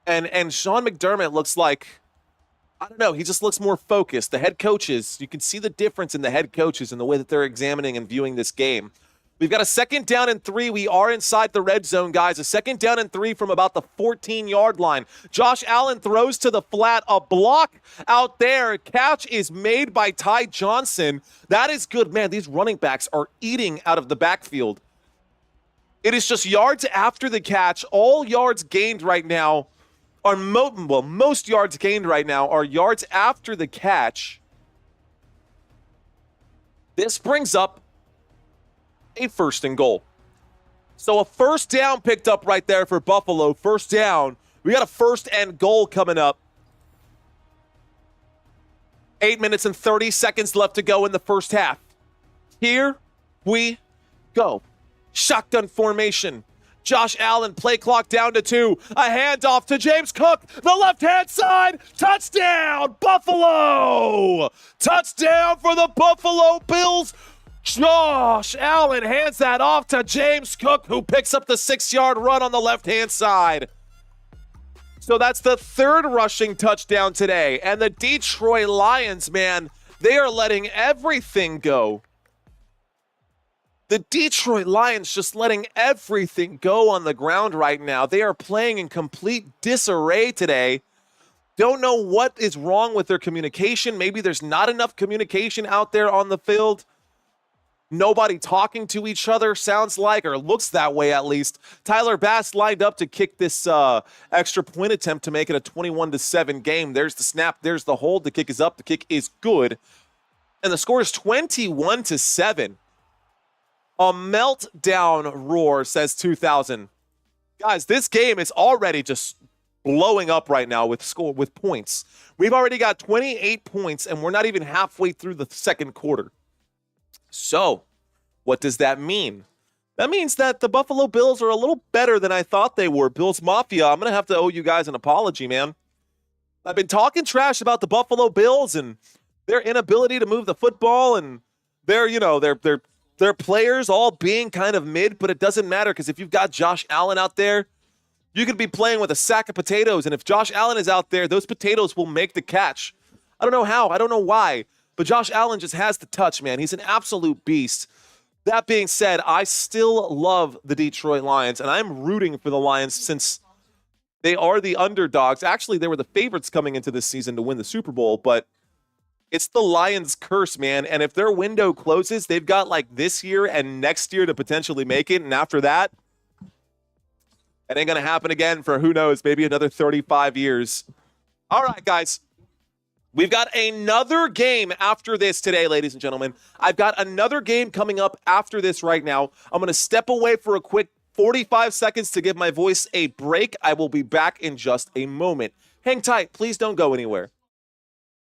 And Sean McDermott looks like, I don't know, he just looks more focused. The head coaches, you can see the difference in the head coaches and the way that they're examining and viewing this game. We've got a 2nd down and 3. We are inside the red zone, guys. A 2nd down and 3 from about the 14-yard line. Josh Allen throws to the flat. A block out there. Catch is made by Ty Johnson. That is good. Man, these running backs are eating out of the backfield. It is just yards after the catch. All yards gained right now are most yards gained right now are yards after the catch. This brings up a 1st and goal. So a 1st down picked up right there for Buffalo. 1st down. We got a 1st and goal coming up. 8 minutes and 30 seconds left to go in the first half. Here we go. Shotgun formation. Josh Allen, play clock down to 2. A handoff to James Cook. The left-hand side. Touchdown, Buffalo. Touchdown for the Buffalo Bills. Josh Allen hands that off to James Cook, who picks up the 6-yard run on the left-hand side. So that's the 3rd rushing touchdown today. And the Detroit Lions, man, they are letting everything go. The Detroit Lions just letting everything go on the ground right now. They are playing in complete disarray today. Don't know what is wrong with their communication. Maybe there's not enough communication out there on the field. Nobody talking to each other, sounds like, or looks that way at least. Tyler Bass lined up to kick this extra point attempt to make it a 21-7 game. There's the snap. There's the hold. The kick is up. The kick is good. And the score is 21-7. A meltdown roar, says 2000. Guys, this game is already just blowing up right now with points. We've already got 28 points, and we're not even halfway through the second quarter. So, what does that mean? That means that the Buffalo Bills are a little better than I thought they were. Bills Mafia, I'm going to have to owe you guys an apology, man. I've been talking trash about the Buffalo Bills and their inability to move the football and their players all being kind of mid, but it doesn't matter because if you've got Josh Allen out there, you could be playing with a sack of potatoes, and if Josh Allen is out there, those potatoes will make the catch. I don't know how. I don't know why. But Josh Allen just has the touch, man. He's an absolute beast. That being said, I still love the Detroit Lions, and I'm rooting for the Lions since they are the underdogs. Actually, they were the favorites coming into this season to win the Super Bowl, but it's the Lions' curse, man. And if their window closes, they've got like this year and next year to potentially make it, and after that, it ain't going to happen again for who knows, maybe another 35 years. All right, guys. We've got another game after this today, ladies and gentlemen. I've got another game coming up after this right now. I'm going to step away for a quick 45 seconds to give my voice a break. I will be back in just a moment. Hang tight. Please don't go anywhere.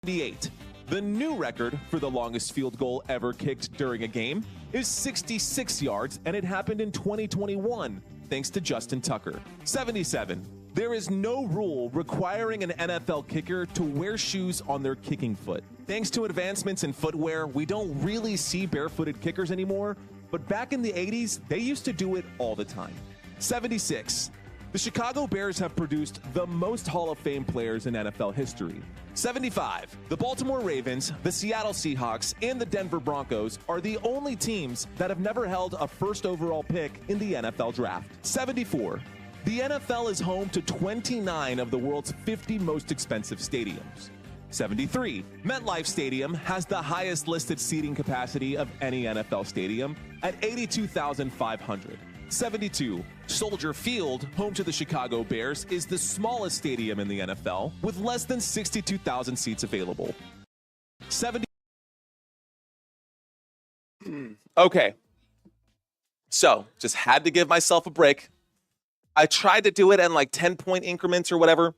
78. The new record for the longest field goal ever kicked during a game is 66 yards, and it happened in 2021, thanks to Justin Tucker. 77. There is no rule requiring an NFL kicker to wear shoes on their kicking foot. Thanks to advancements in footwear, we don't really see barefooted kickers anymore, but back in the 80s, they used to do it all the time. 76. The Chicago Bears have produced the most Hall of Fame players in NFL history. 75. The Baltimore Ravens, the Seattle Seahawks, and the Denver Broncos are the only teams that have never held a first overall pick in the NFL draft. 74. The NFL is home to 29 of the world's 50 most expensive stadiums. 73. MetLife Stadium has the highest listed seating capacity of any NFL stadium at 82,500. 72. Soldier Field, home to the Chicago Bears, is the smallest stadium in the NFL with less than 62,000 seats available. 70. Okay. So, just had to give myself a break. I tried to do it in like 10-point increments or whatever,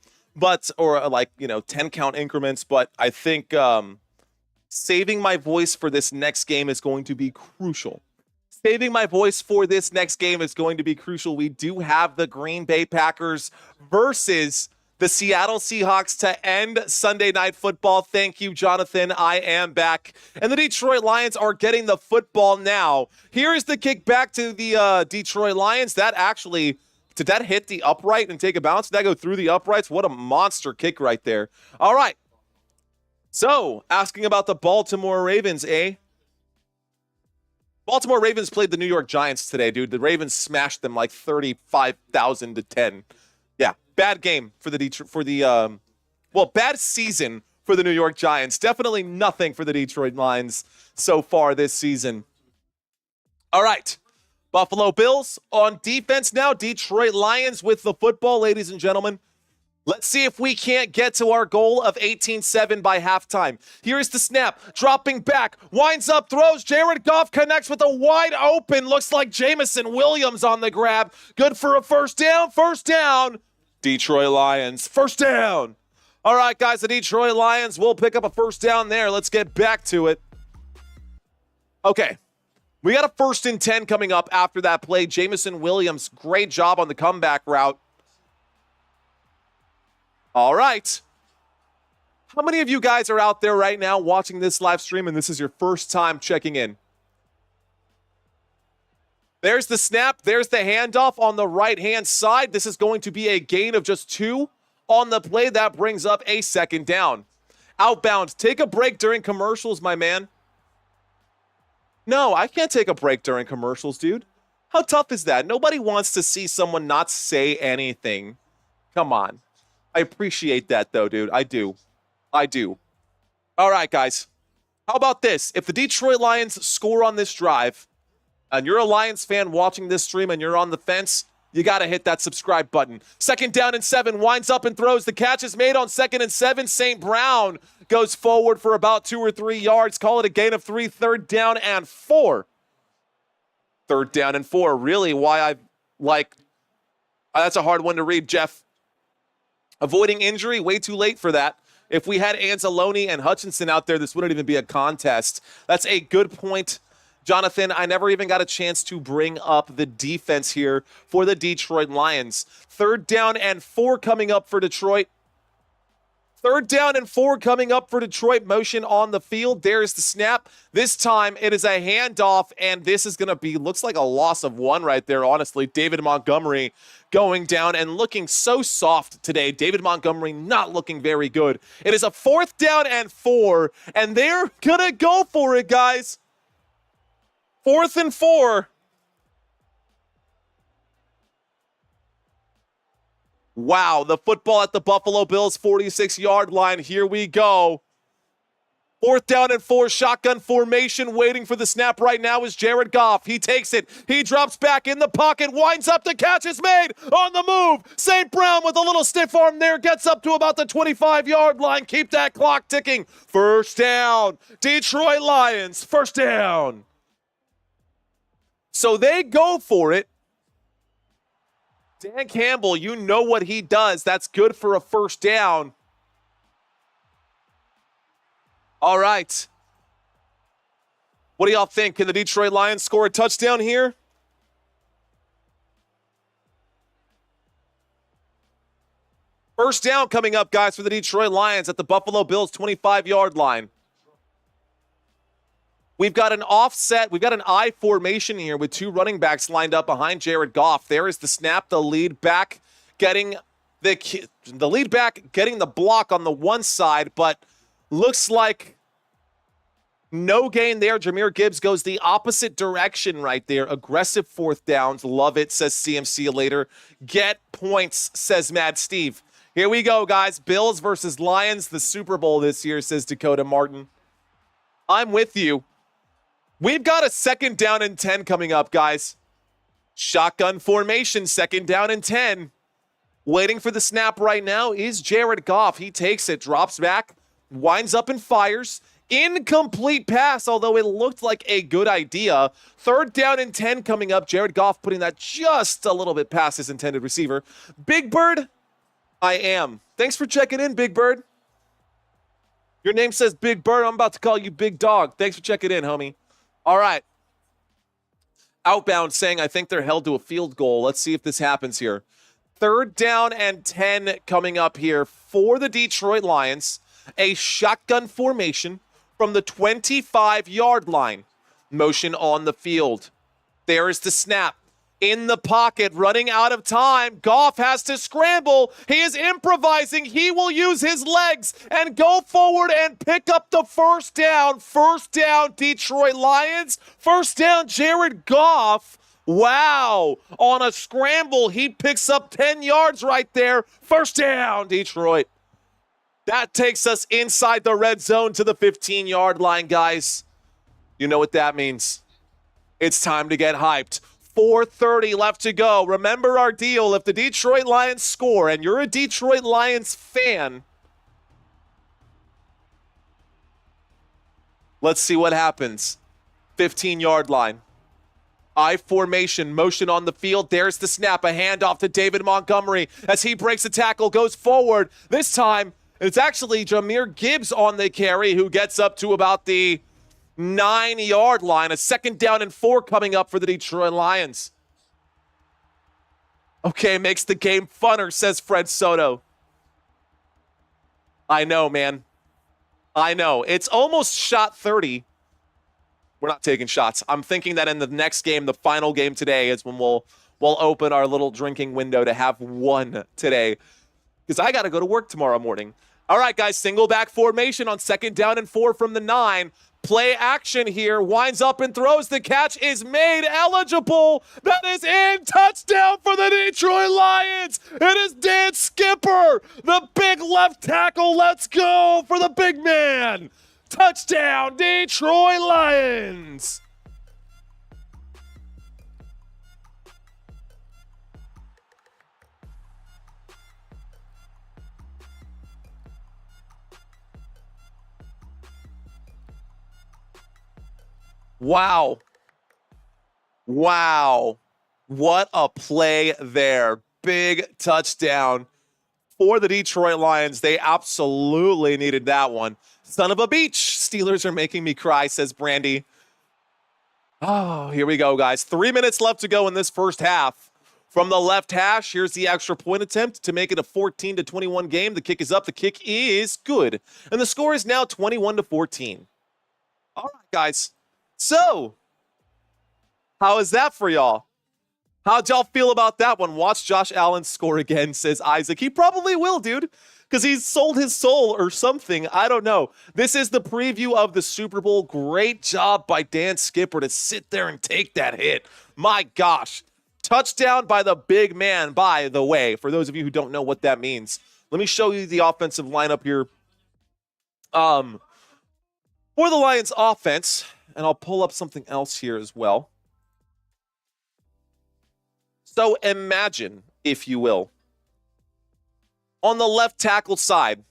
or 10 count increments, but I think saving my voice for this next game is going to be crucial. Saving my voice for this next game is going to be crucial. We do have the Green Bay Packers versus the Seattle Seahawks to end Sunday Night Football. Thank you, Jonathan. I am back. And the Detroit Lions are getting the football now. Here is the kick back to the Detroit Lions. Did that hit the upright and take a bounce? Did that go through the uprights? What a monster kick right there. All right. So, asking about the Baltimore Ravens, eh? Baltimore Ravens played the New York Giants today, dude. The Ravens smashed them like 35,000 to 10. Yeah, bad game for the bad season for the New York Giants. Definitely nothing for the Detroit Lions so far this season. All right. Buffalo Bills on defense now. Detroit Lions with the football, ladies and gentlemen. Let's see if we can't get to our goal of 18-7 by halftime. Here's the snap. Dropping back. Winds up, throws. Jared Goff connects with a wide open. Looks like Jamison Williams on the grab. Good for a first down. First down. Detroit Lions. First down. All right, guys, the Detroit Lions will pick up a first down there. Let's get back to it. Okay. We got a 1st and 10 coming up after that play. Jamison Williams, great job on the comeback route. All right. How many of you guys are out there right now watching this live stream and this is your first time checking in? There's the snap. There's the handoff on the right-hand side. This is going to be a gain of just 2 on the play. That brings up a 2nd down. Outbound. Take a break during commercials, my man. No, I can't take a break during commercials, dude. How tough is that? Nobody wants to see someone not say anything. Come on. I appreciate that, though, dude. I do. All right, guys. How about this? If the Detroit Lions score on this drive, and you're a Lions fan watching this stream and you're on the fence, you got to hit that subscribe button. 2nd down and 7. Winds up and throws. The catch is made on 2nd and 7. St. Brown goes forward for about 2 or 3 yards. Call it a gain of 3. 3rd down and 4. 3rd down and 4. Really why I like... that's a hard one to read, Jeff. Avoiding injury, way too late for that. If we had Anzalone and Hutchinson out there, this wouldn't even be a contest. That's a good point, Jonathan. I never even got a chance to bring up the defense here for the Detroit Lions. 3rd down and 4 coming up for Detroit. 3rd down and 4 coming up for Detroit. Motion on the field. There's the snap. This time it is a handoff, and this is going to be, looks like a loss of 1 right there, honestly. David Montgomery going down and looking so soft today. David Montgomery not looking very good. It is a 4th down and 4, and they're going to go for it, guys. 4th and 4. Wow, the football at the Buffalo Bills 46-yard line. Here we go. 4th down and 4, shotgun formation. Waiting for the snap right now is Jared Goff. He takes it. He drops back in the pocket. Winds up. The catch is made on the move. St. Brown with a little stiff arm there. Gets up to about the 25-yard line. Keep that clock ticking. First down. Detroit Lions. First down. So they go for it. Dan Campbell, you know what he does. That's good for a first down. All right. What do y'all think? Can the Detroit Lions score a touchdown here? First down coming up, guys, for the Detroit Lions at the Buffalo Bills 25-yard line. We've got an offset. We've got an I formation here with 2 running backs lined up behind Jared Goff. There is the snap. The lead back getting the block on the one side, but looks like no gain there. Jahmyr Gibbs goes the opposite direction right there. Aggressive 4th downs. Love it, says CMC later. Get points, says Mad Steve. Here we go, guys. Bills versus Lions, the Super Bowl this year, says Dakota Martin. I'm with you. We've got a 2nd down and 10 coming up, guys. Shotgun formation, 2nd down and 10. Waiting for the snap right now is Jared Goff. He takes it, drops back, winds up and fires. Incomplete pass, although it looked like a good idea. 3rd down and 10 coming up. Jared Goff putting that just a little bit past his intended receiver. Big Bird, I am. Thanks for checking in, Big Bird. Your name says Big Bird. I'm about to call you Big Dog. Thanks for checking in, homie. All right. Outbound saying, I think they're held to a field goal. Let's see if this happens here. 3rd down and 10 coming up here for the Detroit Lions. A shotgun formation from the 25-yard line. Motion on the field. There is the snap. In the pocket, running out of time. Goff has to scramble. He is improvising. He will use his legs and go forward and pick up the first down. First down, Detroit Lions. First down, Jared Goff. Wow. On a scramble, he picks up 10 yards right there. First down, Detroit. That takes us inside the red zone to the 15-yard line, guys. You know what that means. It's time to get hyped. 4:30 left to go. Remember our deal. If the Detroit Lions score and you're a Detroit Lions fan, let's see what happens. 15-yard line. I formation, motion on the field. There's the snap. A handoff to David Montgomery as he breaks a tackle, goes forward. This time, it's actually Jahmyr Gibbs on the carry who gets up to about the 9-yard line. A 2nd down and 4 coming up for the Detroit Lions. Okay, makes the game funner, says Fred Soto. I know, man. I know. It's almost shot 30. We're not taking shots. I'm thinking that in the next game, the final game today, is when we'll open our little drinking window to have one today, because I got to go to work tomorrow morning. All right, guys, single back formation on 2nd down and 4 from the 9. Play action here. Winds up and throws. The catch is made. Eligible. That is in. Touchdown for the Detroit Lions. It is Dan Skipper, the big left tackle. Let's go for the big man. Touchdown, Detroit Lions. Wow. Wow. What a play there. Big touchdown for the Detroit Lions. They absolutely needed that one. Son of a beach. Steelers are making me cry, says Brandy. Oh, here we go, guys. 3 minutes left to go in this first half. From the left hash, here's the extra point attempt to make it a 14-21 game. The kick is up. The kick is good. And the score is now 21-14. All right, guys. So, how is that for y'all? How'd y'all feel about that one? Watch Josh Allen score again, says Isaac. He probably will, dude, because he's sold his soul or something. I don't know. This is the preview of the Super Bowl. Great job by Dan Skipper to sit there and take that hit. My gosh. Touchdown by the big man, by the way. For those of you who don't know what that means, let me show you the offensive lineup here. For the Lions offense, and I'll pull up something else here as well. So imagine, if you will, on the left tackle side,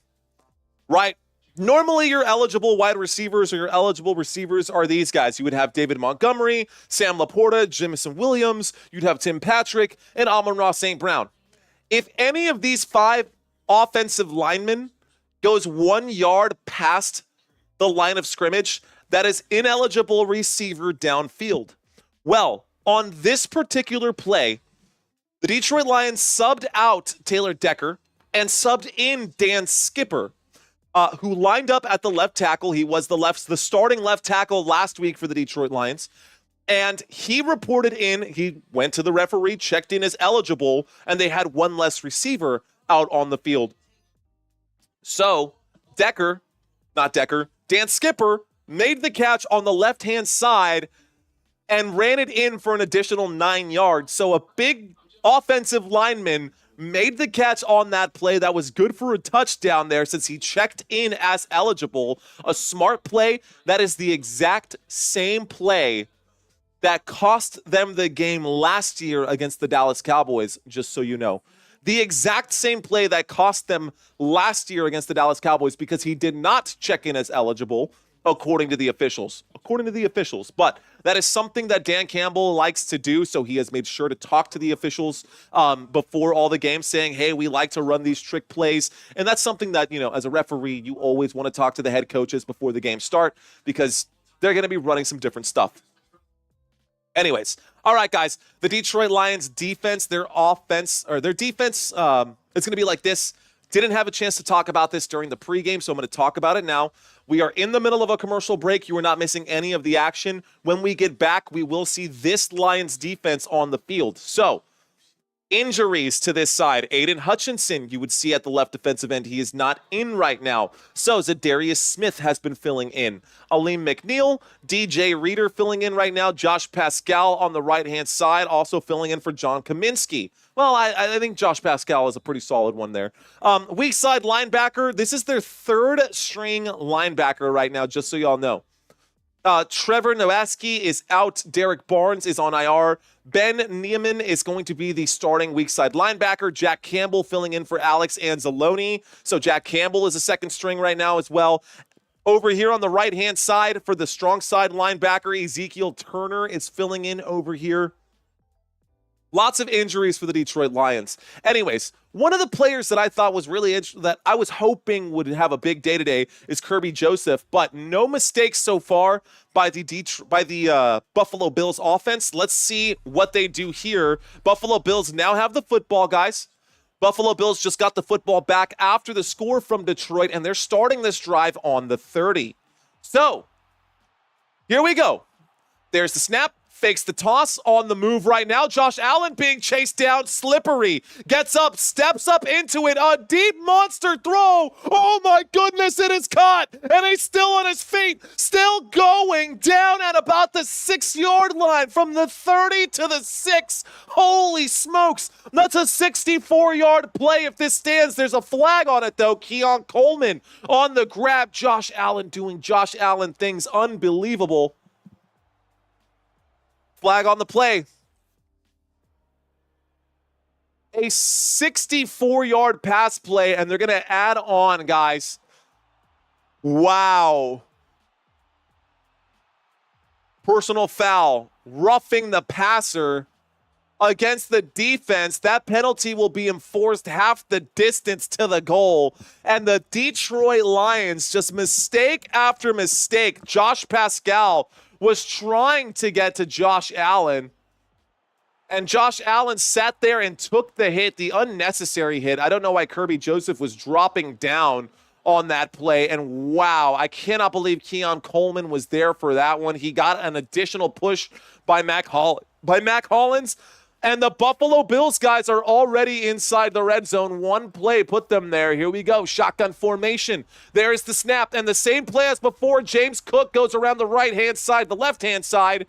right? Normally your eligible wide receivers or your eligible receivers are these guys. You would have David Montgomery, Sam Laporta, Jamison Williams. You'd have Tim Patrick and Amon-Ra St. Brown. If any of these 5 offensive linemen goes 1 yard past the line of scrimmage, that is ineligible receiver downfield. Well, on this particular play, the Detroit Lions subbed out Taylor Decker and subbed in Dan Skipper, who lined up at the left tackle. He was the starting left tackle last week for the Detroit Lions. And he reported in, he went to the referee, checked in as eligible, and they had one less receiver out on the field. So, Dan Skipper made the catch on the left-hand side and ran it in for an additional 9 yards. So a big offensive lineman made the catch on that play. That was good for a touchdown there since he checked in as eligible. A smart play. That is the exact same play that cost them the game last year against the Dallas Cowboys, just so you know. The exact same play that cost them last year against the Dallas Cowboys because he did not check in as eligible, according to the officials. But that is something that Dan Campbell likes to do, so he has made sure to talk to the officials before all the games, saying, hey, we like to run these trick plays. And that's something that, you know, as a referee, you always want to talk to the head coaches before the games start because they're going to be running some different stuff. Anyways, all right, guys, the Detroit Lions defense, their defense, it's going to be like this. Didn't have a chance to talk about this during the pregame, so I'm going to talk about it now. We are in the middle of a commercial break. You are not missing any of the action. When we get back, we will see this Lions defense on the field. So, injuries to this side. Aiden Hutchinson, you would see at the left defensive end. He is not in right now. So, Zadarius Smith has been filling in. Aleem McNeil, DJ Reader filling in right now. Josh Pascal on the right-hand side, also filling in for John Kaminsky. Well, I think Josh Pascal is a pretty solid one there. Weak side linebacker. This is their third string linebacker right now, just so y'all know. Trevor Nowaski is out. Derek Barnes is on IR. Ben Niemann is going to be the starting weak side linebacker. Jack Campbell filling in for Alex Anzalone. So Jack Campbell is a second string right now as well. Over here on the right-hand side for the strong side linebacker, Ezekiel Turner is filling in over here. Lots of injuries for the Detroit Lions. Anyways, one of the players that I thought was really interesting, that I was hoping would have a big day today, is Kirby Joseph, but no mistakes so far by the Buffalo Bills offense. Let's see what they do here. Buffalo Bills now have the football, guys. Buffalo Bills just got the football back after the score from Detroit, and they're starting this drive on the 30. So, here we go. There's the snap. Fakes the toss, on the move right now. Josh Allen being chased down, slippery. Gets up, steps up into it. A deep monster throw. Oh my goodness, it is caught. And he's still on his feet. Still going down at about the 6-yard line from the 30 to the 6. Holy smokes. That's a 64-yard play if this stands. There's a flag on it though. Keon Coleman on the grab. Josh Allen doing Josh Allen things. Unbelievable. Flag on the play. A 64-yard pass play, and they're going to add on, guys. Wow. Personal foul. Roughing the passer against the defense. That penalty will be enforced half the distance to the goal. And the Detroit Lions, just mistake after mistake. Josh Pascal was trying to get to Josh Allen, and Josh Allen sat there and took the hit, the unnecessary hit. I don't know why Kirby Joseph was dropping down on that play, and wow, I cannot believe Keon Coleman was there for that one. He got an additional push by Mac Hollins, and the Buffalo Bills guys are already inside the red zone. One play put them there. Here we go. Shotgun formation. There's the snap. And the same play as before. James Cook goes around the right-hand side, the left-hand side.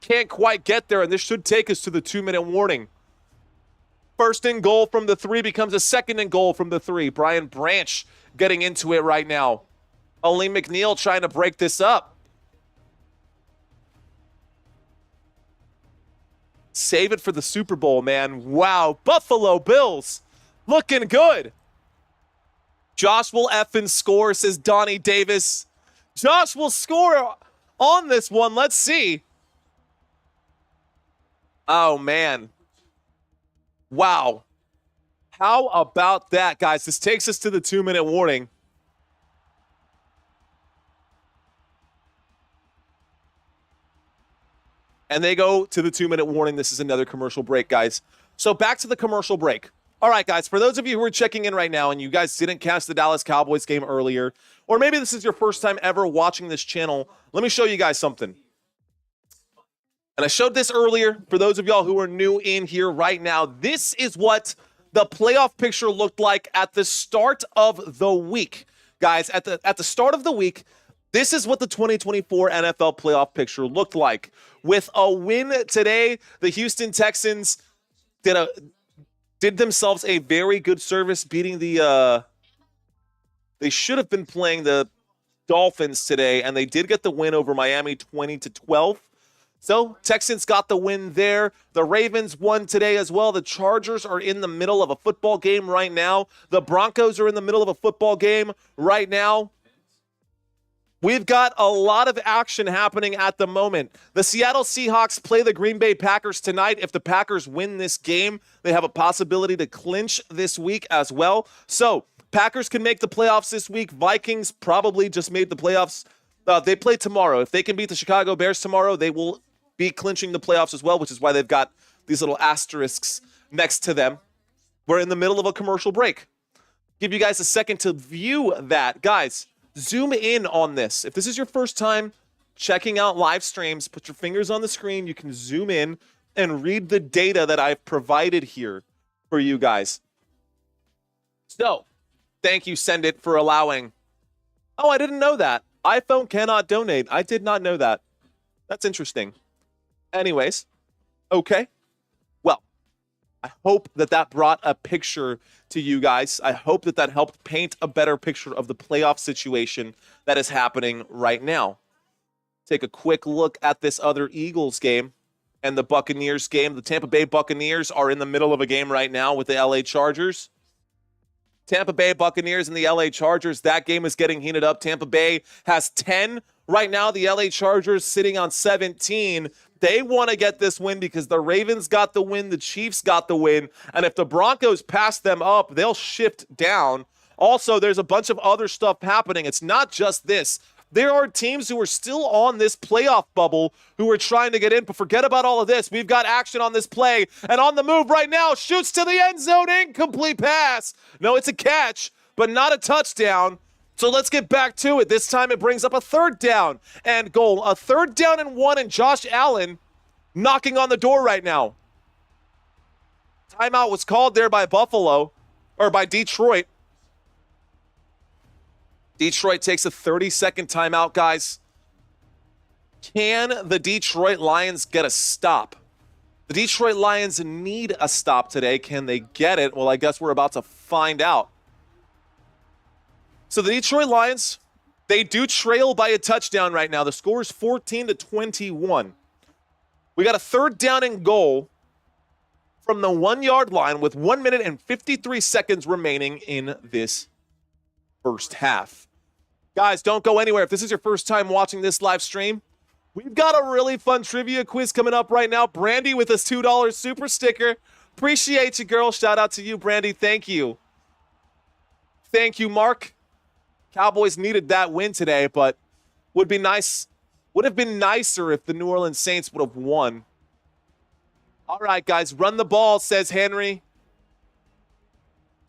Can't quite get there, and this should take us to the 2-minute warning. First and goal from the 3 becomes a second and goal from the 3. Brian Branch getting into it right now. Aleem McNeil trying to break this up. Save it for the Super Bowl, man. Wow. Buffalo Bills looking good. Josh will effing score, says Donnie Davis. Josh will score on this one. Let's see. Oh, man. Wow. How about that, guys? This takes us to the 2-minute warning. And they go to the 2-minute warning. This is another commercial break, guys. So back to the commercial break. All right, guys, for those of you who are checking in right now and you guys didn't catch the Dallas Cowboys game earlier, or maybe this is your first time ever watching this channel, let me show you guys something. And I showed this earlier for those of y'all who are new in here right now. This is what the playoff picture looked like at the start of the week. Guys, at the start of the week, this is what the 2024 NFL playoff picture looked like. With a win today, the Houston Texans did themselves a very good service beating the they should have been playing the Dolphins today, and they did get the win over Miami 20-12. So Texans got the win there. The Ravens won today as well. The Chargers are in the middle of a football game right now. The Broncos are in the middle of a football game right now. We've got a lot of action happening at the moment. The Seattle Seahawks play the Green Bay Packers tonight. If the Packers win this game, they have a possibility to clinch this week as well. So Packers can make the playoffs this week. Vikings probably just made the playoffs. They play tomorrow. If they can beat the Chicago Bears tomorrow, they will be clinching the playoffs as well, which is why they've got these little asterisks next to them. We're in the middle of a commercial break. Give you guys a second to view that. Guys, zoom in on this. If this is your first time checking out live streams, put your fingers on the screen. You can zoom in and read the data that I've provided here for you guys. So, thank you, Send It, for allowing. Oh, I didn't know that. iPhone cannot donate. I did not know that. That's interesting. Anyways, okay. Well, I hope that brought a picture to you guys. I hope that helped paint a better picture of the playoff situation that is happening right now. Take a quick look at this other Eagles game and the Buccaneers game. The Tampa Bay Buccaneers are in the middle of a game right now with the LA Chargers. Tampa Bay Buccaneers and the LA Chargers, that game is getting heated up. Tampa Bay has 10 right now. The LA Chargers sitting on 17. They want to get this win because the Ravens got the win, the Chiefs got the win, and if the Broncos pass them up, they'll shift down. Also, there's a bunch of other stuff happening. It's not just this. There are teams who are still on this playoff bubble who are trying to get in, but forget about all of this. We've got action on this play, and on the move right now, shoots to the end zone, incomplete pass. No, it's a catch, but not a touchdown. So let's get back to it. This time it brings up a 3rd down and goal. A 3rd down and 1, and Josh Allen knocking on the door right now. Timeout was called there by Detroit. Detroit takes a 30-second timeout, guys. Can the Detroit Lions get a stop? The Detroit Lions need a stop today. Can they get it? Well, I guess we're about to find out. So the Detroit Lions, they do trail by a touchdown right now. The score is 14-21. We got a 3rd down and goal from the 1-yard line with 1 minute and 53 seconds remaining in this first half. Guys, don't go anywhere. If this is your first time watching this live stream, we've got a really fun trivia quiz coming up right now. Brandy with us $2 super sticker. Appreciate you, girl. Shout out to you, Brandy. Thank you. Thank you, Mark. Cowboys needed that win today, but would be nice. Would have been nicer if the New Orleans Saints would have won. All right, guys, run the ball, says Henry.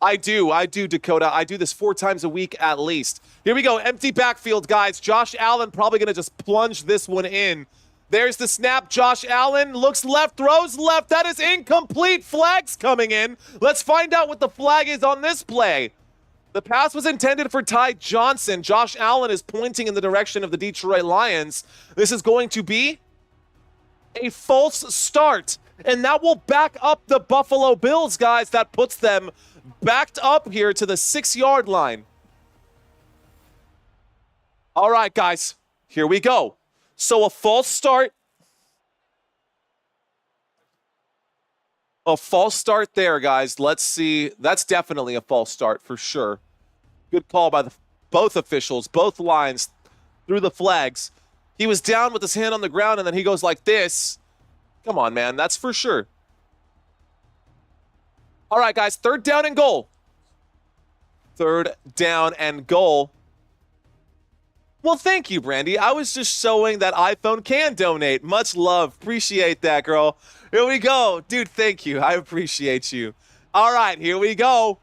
I do, Dakota. I do this 4 times a week at least. Here we go. Empty backfield, guys. Josh Allen probably going to just plunge this one in. There's the snap. Josh Allen looks left, throws left. That is incomplete. Flags coming in. Let's find out what the flag is on this play. The pass was intended for Ty Johnson. Josh Allen is pointing in the direction of the Detroit Lions. This is going to be a false start. And that will back up the Buffalo Bills, guys. That puts them backed up here to the 6-yard line. All right, guys, here we go. So a false start. A false start there, guys. Let's see. That's definitely a false start for sure. Good call by both officials, both lines through the flags. He was down with his hand on the ground, and then he goes like this. Come on, man. That's for sure. All right, guys, 3rd down and goal. 3rd down and goal. Well, thank you, Brandy. I was just showing that iPhone can donate. Much love. Appreciate that, girl. Here we go. Dude, thank you. I appreciate you. All right, here we go.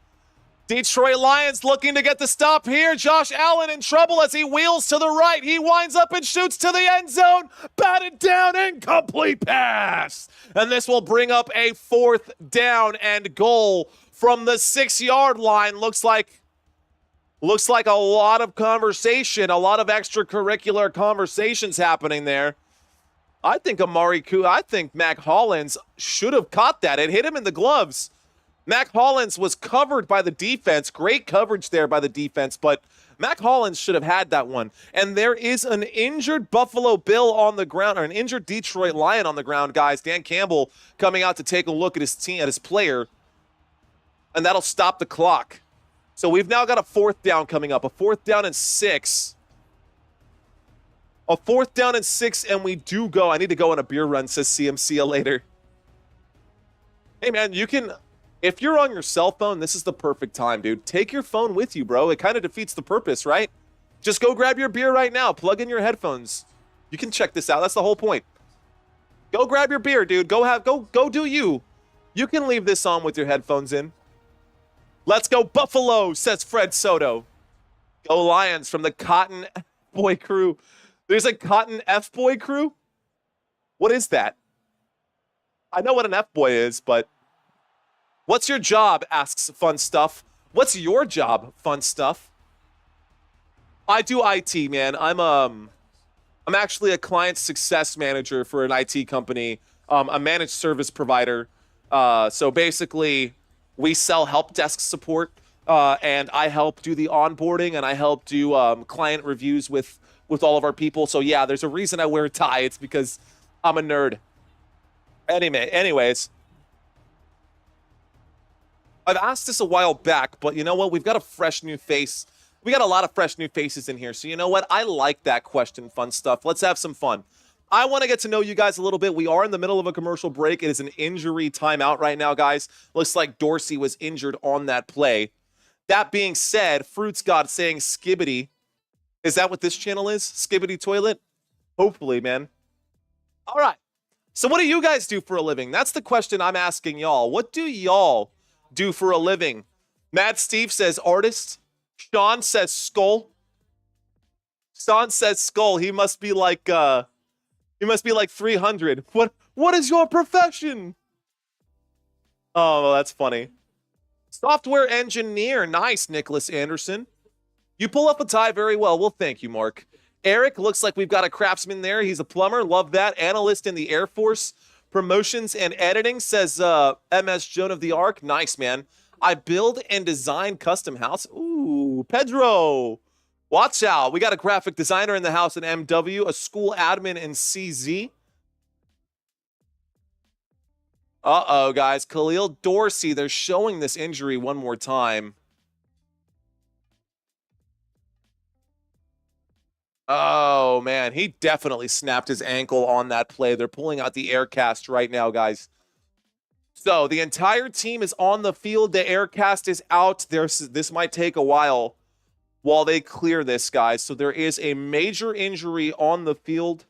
Detroit Lions looking to get the stop here. Josh Allen in trouble as he wheels to the right. He winds up and shoots to the end zone. Batted down, incomplete pass. And this will bring up a 4th down and goal from the 6-yard line. Looks like a lot of conversation, a lot of extracurricular conversations happening there. I think Mac Hollins should have caught that. It hit him in the gloves. Mac Hollins was covered by the defense. Great coverage there by the defense, but Mac Hollins should have had that one. And there is an injured Buffalo Bill on the ground, or an injured Detroit Lion on the ground, guys. Dan Campbell coming out to take a look at his team, at his player, and that'll stop the clock. So we've now got a 4th down coming up, a 4th down and 6. A 4th down and 6, and we do go. I need to go on a beer run, says CMC later. Hey, man, you can... If you're on your cell phone, this is the perfect time, dude. Take your phone with you, bro. It kind of defeats the purpose, right? Just go grab your beer right now. Plug in your headphones. You can check this out. That's the whole point. Go grab your beer, dude. Go do you. You can leave this on with your headphones in. Let's go Buffalo, says Fred Soto. Go Lions from the Cotton Boy crew. There's a Cotton F-Boy crew? What is that? I know what an F-Boy is, but... What's your job, asks Fun Stuff. What's your job, Fun Stuff? I do IT, man. I'm actually a client success manager for an IT company, a managed service provider. So basically, we sell help desk support, and I help do the onboarding, and I help do client reviews with with all of our people. So yeah, there's a reason I wear a tie. It's because I'm a nerd. Anyways, I've asked this a while back, but you know what? We've got a fresh new face. We got a lot of fresh new faces in here. So you know what? I like that question, fun stuff. Let's have some fun. I want to get to know you guys a little bit. We are in the middle of a commercial break. It is an injury timeout right now, guys. Looks like Dorsey was injured on that play. That being said, Fruits God saying Skibbity. Is that what this channel is? Skibbity Toilet? Hopefully, man. All right. So what do you guys do for a living? That's the question I'm asking y'all. What do y'all do for a living? Mad Steve says artist. Sean says skull. Sean says skull. He must be like 300. What is your profession? Oh, well, that's funny. Software engineer. Nice, Nicholas Anderson. You pull up a tie very well. Well, thank you, Mark. Eric, looks like we've got a craftsman there. He's a plumber. Love that. Analyst in the Air Force. Promotions and editing, says MS Joan of the Ark. Nice, man. I build and design custom house. Ooh, Pedro. Watch out. We got a graphic designer in the house in MW, a school admin in CZ. Uh-oh, guys. Khalil Dorsey, they're showing this injury one more time. Oh, man. He definitely snapped his ankle on that play. They're pulling out the air cast right now, guys. So the entire team is on the field. The air cast is out. This might take a while they clear this, guys. So there is a major injury on the field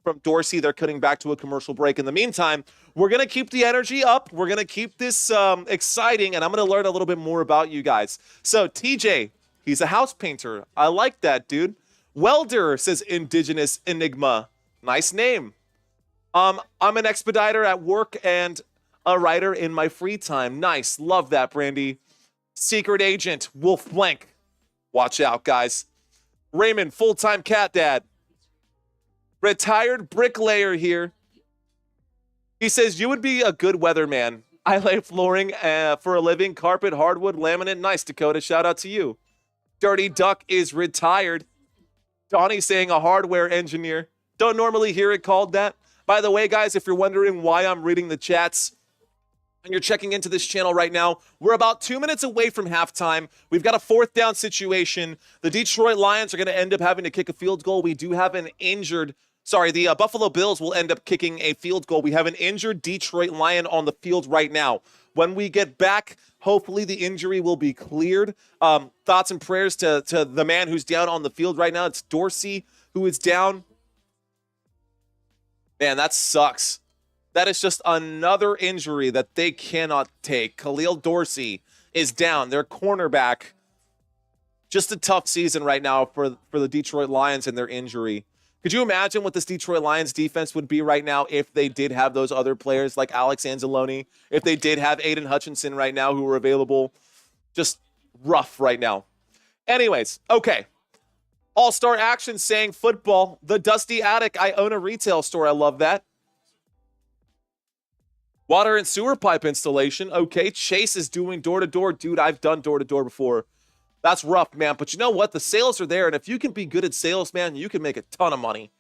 from Dorsey. They're cutting back to a commercial break. In the meantime, we're going to keep the energy up. We're going to keep this exciting, and I'm going to learn a little bit more about you guys. So TJ, he's a house painter. I like that, dude. Welder, says Indigenous Enigma. Nice name. I'm an expediter at work and a writer in my free time. Nice. Love that, Brandy. Secret agent, Wolf Blank. Watch out, guys. Raymond, full-time cat dad. Retired bricklayer here. He says, you would be a good weatherman. I lay flooring for a living. Carpet, hardwood, laminate. Nice, Dakota. Shout out to you. Dirty Duck is retired. Donnie saying a hardware engineer. Don't normally hear it called that. By the way, guys, if you're wondering why I'm reading the chats and you're checking into this channel right now, we're about 2 minutes away from halftime. We've got a fourth down situation. The Detroit Lions are going to end up having to kick a field goal. We do have an injured, the Buffalo Bills will end up kicking a field goal. We have an injured Detroit Lion on the field right now. When we get back, hopefully the injury will be cleared. Thoughts and prayers to the man who's down on the field right now. It's Dorsey who is down. Man, that sucks. That is just another injury that they cannot take. Khalil Dorsey is down. Their cornerback. Just a tough season right now for the Detroit Lions and their injury. Could you imagine what this Detroit Lions defense would be right now if they did have those other players like Alex Anzalone, if they did have Aiden Hutchinson right now who were available? Just rough right now. Anyways, okay. All-Star Action saying football. The Dusty Attic. I own a retail store. I love that. Water and sewer pipe installation. Okay. Chase is doing door-to-door. Dude, I've done door-to-door before. That's rough, man. But you know what? The sales are there. And if you can be good at sales, man, you can make a ton of money.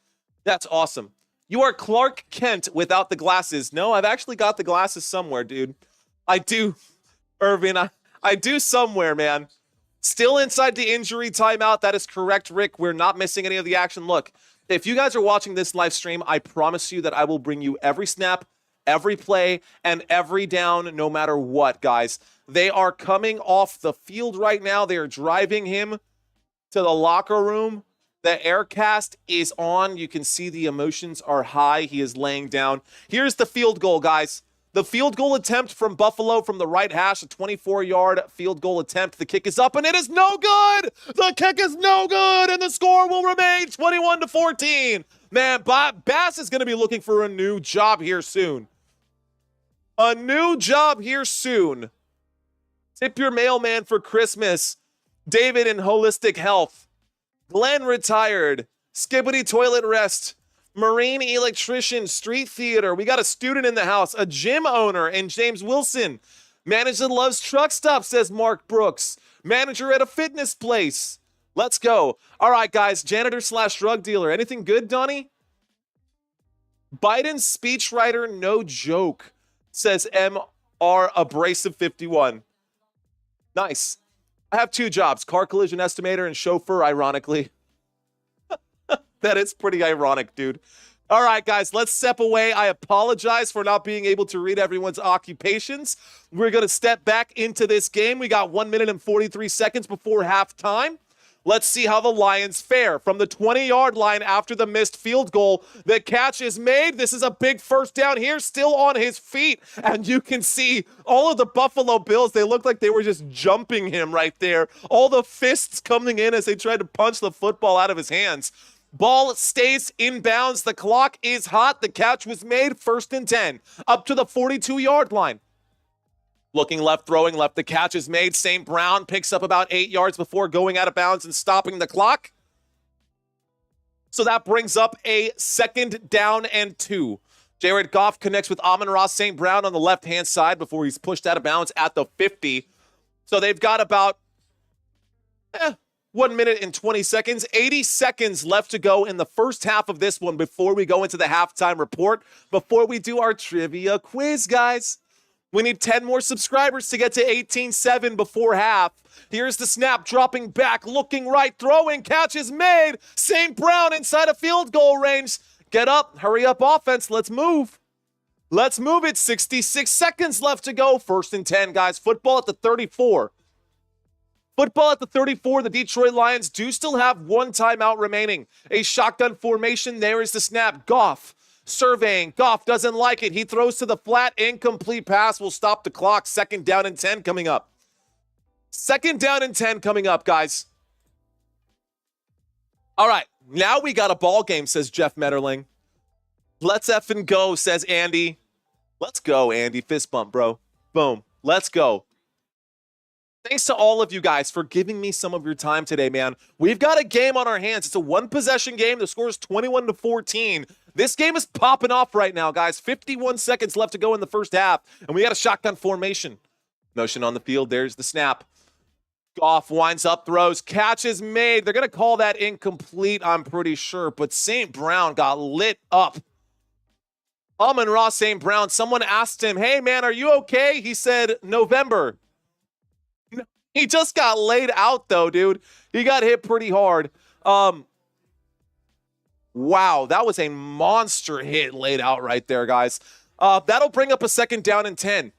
That's awesome. You are Clark Kent without the glasses. No, I've actually got the glasses somewhere, dude. I do, Irvin. I do somewhere, man. Still inside the injury timeout. That is correct, Rick. We're not missing any of the action. Look, if you guys are watching this live stream, I promise you that I will bring you every snap, every play, and every down, no matter what, guys. They are coming off the field right now. They are driving him to the locker room. The air cast is on. You can see the emotions are high. He is laying down. Here's the field goal, guys. The field goal attempt from Buffalo from the right hash, a 24-yard field goal attempt. The kick is up, and it is no good. The kick is no good, and the score will remain 21-14. Man, Bass is going to be looking for a new job here soon. A new job here soon. Tip your mailman for Christmas. David in Holistic Health. Glenn retired. Skibbity Toilet Rest. Marine electrician, street theater. We got a student in the house, a gym owner, and James Wilson. Manager loves truck stop, says Mark Brooks. Manager at a fitness place. Let's go. All right, guys. Janitor / drug dealer. Anything good, Donnie? Biden's speechwriter, no joke, says MR Abrasive 51. Nice. I have 2 jobs, car collision estimator and chauffeur, ironically. That is pretty ironic, dude. All right, guys, let's step away. I apologize for not being able to read everyone's occupations. We're going to step back into this game. We got 1 minute and 43 seconds before halftime. Let's see how the Lions fare. From the 20-yard line after the missed field goal, the catch is made. This is a big first down here, still on his feet. And you can see all of the Buffalo Bills, they look like they were just jumping him right there. All the fists coming in as they tried to punch the football out of his hands. Ball stays inbounds. The clock is hot. The catch was made. 1st and 10. Up to the 42-yard line. Looking left, throwing left. The catch is made. St. Brown picks up about 8 yards before going out of bounds and stopping the clock. So that brings up a 2nd down and 2. Jared Goff connects with Amon-Ra St. Brown on the left-hand side before he's pushed out of bounds at the 50. So they've got about 1 minute and 20 seconds. 80 seconds left to go in the first half of this one before we go into the halftime report, before we do our trivia quiz, guys. We need 10 more subscribers to get to 18-7 before half. Here's the snap, dropping back, looking right, throwing, catch is made. St. Brown inside of field goal range. Get up, hurry up offense, let's move. Let's move it, 66 seconds left to go. 1st and 10, guys. Football at the 34. Football at the 34. The Detroit Lions do still have 1 timeout remaining. A shotgun formation, there is the snap. Goff surveying. Goff doesn't like it. He throws to the flat. Incomplete pass will stop the clock. 2nd down and 10 coming up. 2nd down and 10 coming up, guys. All right. Now we got a ball game, says Jeff Metterling. Let's effing go, says Andy. Let's go, Andy. Fist bump, bro. Boom. Let's go. Thanks to all of you guys for giving me some of your time today, man. We've got a game on our hands. It's a 1-possession game. The score is 21-14. This game is popping off right now, guys. 51 seconds left to go in the first half, and we got a shotgun formation. Motion on the field. There's the snap. Goff winds up, throws, catch is made. They're going to call that incomplete, I'm pretty sure, but St. Brown got lit up. Amon-Ra St. Brown, someone asked him, hey, man, are you okay? He said, November. He just got laid out, though, dude. He got hit pretty hard. Wow, that was a monster hit laid out right there, guys. That'll bring up a 2nd down and 10.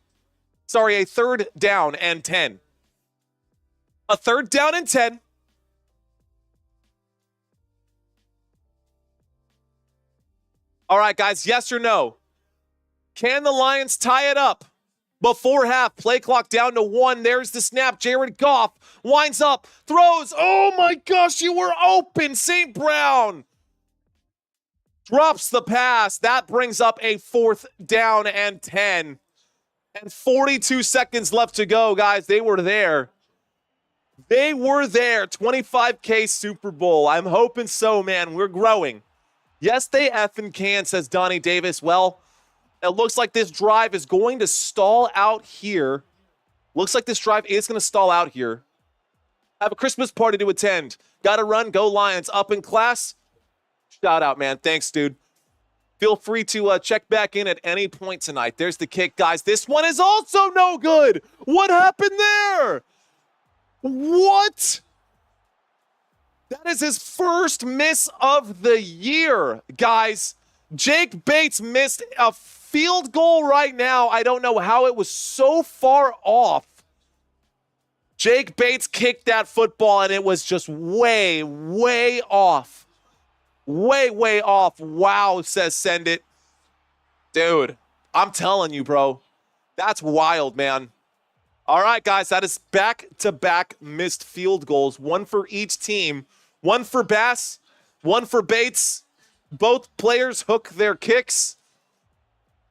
Sorry, a 3rd down and 10. A 3rd down and 10. All right, guys, yes or no? Can the Lions tie it up before half? Play clock down to 1. There's the snap. Jared Goff winds up, throws. Oh my gosh, you were open. St. Brown drops the pass. That brings up a 4th down and 10. And 42 seconds left to go, guys. They were there. They were there. 25K Super Bowl. I'm hoping so, man. We're growing. Yes, they effing can, says Donnie Davis. Well, it looks like this drive is going to stall out here. Looks like this drive is going to stall out here. I have a Christmas party to attend. Got to run. Go Lions. Up in class. Shout out, man. Thanks, dude. Feel free to check back in at any point tonight. There's the kick, guys. This one is also no good. What happened there? What? That is his first miss of the year, guys. Jake Bates missed a field goal right now. I don't know how it was so far off. Jake Bates kicked that football, and it was just way, way off. Way, way off. Wow, says Send It. Dude, I'm telling you, bro. That's wild, man. All right, guys, that is back-to-back missed field goals. 1 for each team. 1 for Bass, 1 for Bates. Both players hook their kicks.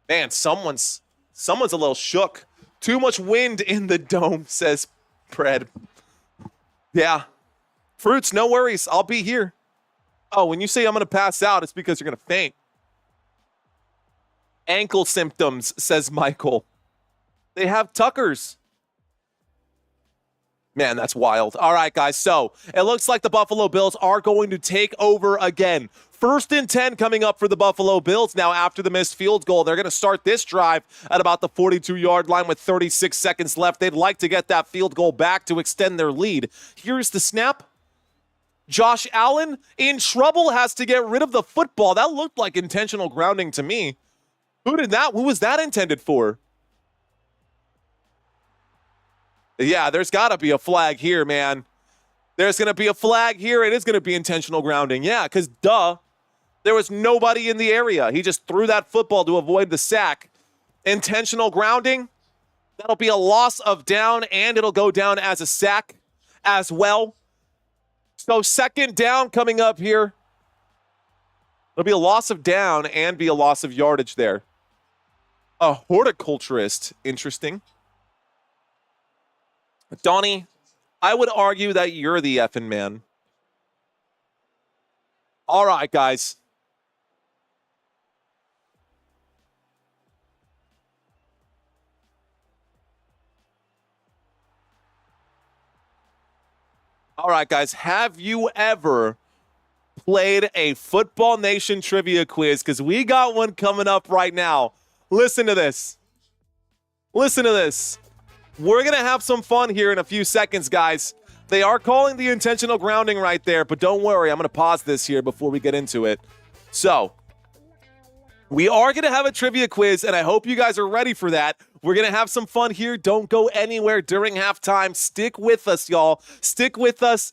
Man, someone's a little shook. Too much wind in the dome, says Fred. Yeah. Fruits, no worries. I'll be here. Oh, when you say I'm going to pass out, it's because you're going to faint. Ankle symptoms, says Michael. They have Tuckers. Man, that's wild. All right, guys. So it looks like the Buffalo Bills are going to take over again. 1st and 10 coming up for the Buffalo Bills. Now, after the missed field goal, they're going to start this drive at about the 42-yard line with 36 seconds left. They'd like to get that field goal back to extend their lead. Here's the snap. Josh Allen in trouble, has to get rid of the football. That looked like intentional grounding to me. Who was that intended for? Yeah, there's got to be a flag here, man. There's going to be a flag here. It is going to be intentional grounding. Yeah, because there was nobody in the area. He just threw that football to avoid the sack. Intentional grounding, that'll be a loss of down, and it'll go down as a sack as well. So 2nd down coming up here. It'll be a loss of down and be a loss of yardage there. A horticulturist, interesting. Donnie, I would argue that you're the effing man. All right, guys. All right, guys. Have you ever played a Football Nation trivia quiz? Because we got one coming up right now. Listen to this. Listen to this. We're going to have some fun here in a few seconds, guys. They are calling the intentional grounding right there, but don't worry. I'm going to pause this here before we get into it. So, we are going to have a trivia quiz, and I hope you guys are ready for that. We're going to have some fun here. Don't go anywhere during halftime. Stick with us, y'all. Stick with us.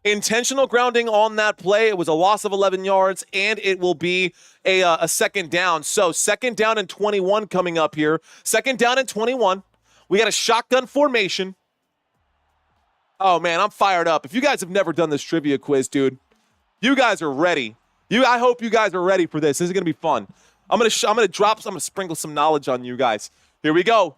Intentional grounding on that play. It was a loss of 11 yards, and it will be a 2nd down. So, 2nd down and 21 coming up here. 2nd down and 21. We got a shotgun formation. Oh, man, I'm fired up. If you guys have never done this trivia quiz, dude, you guys are ready. I hope you guys are ready for this. This is going to be fun. I'm going to sprinkle some knowledge on you guys. Here we go.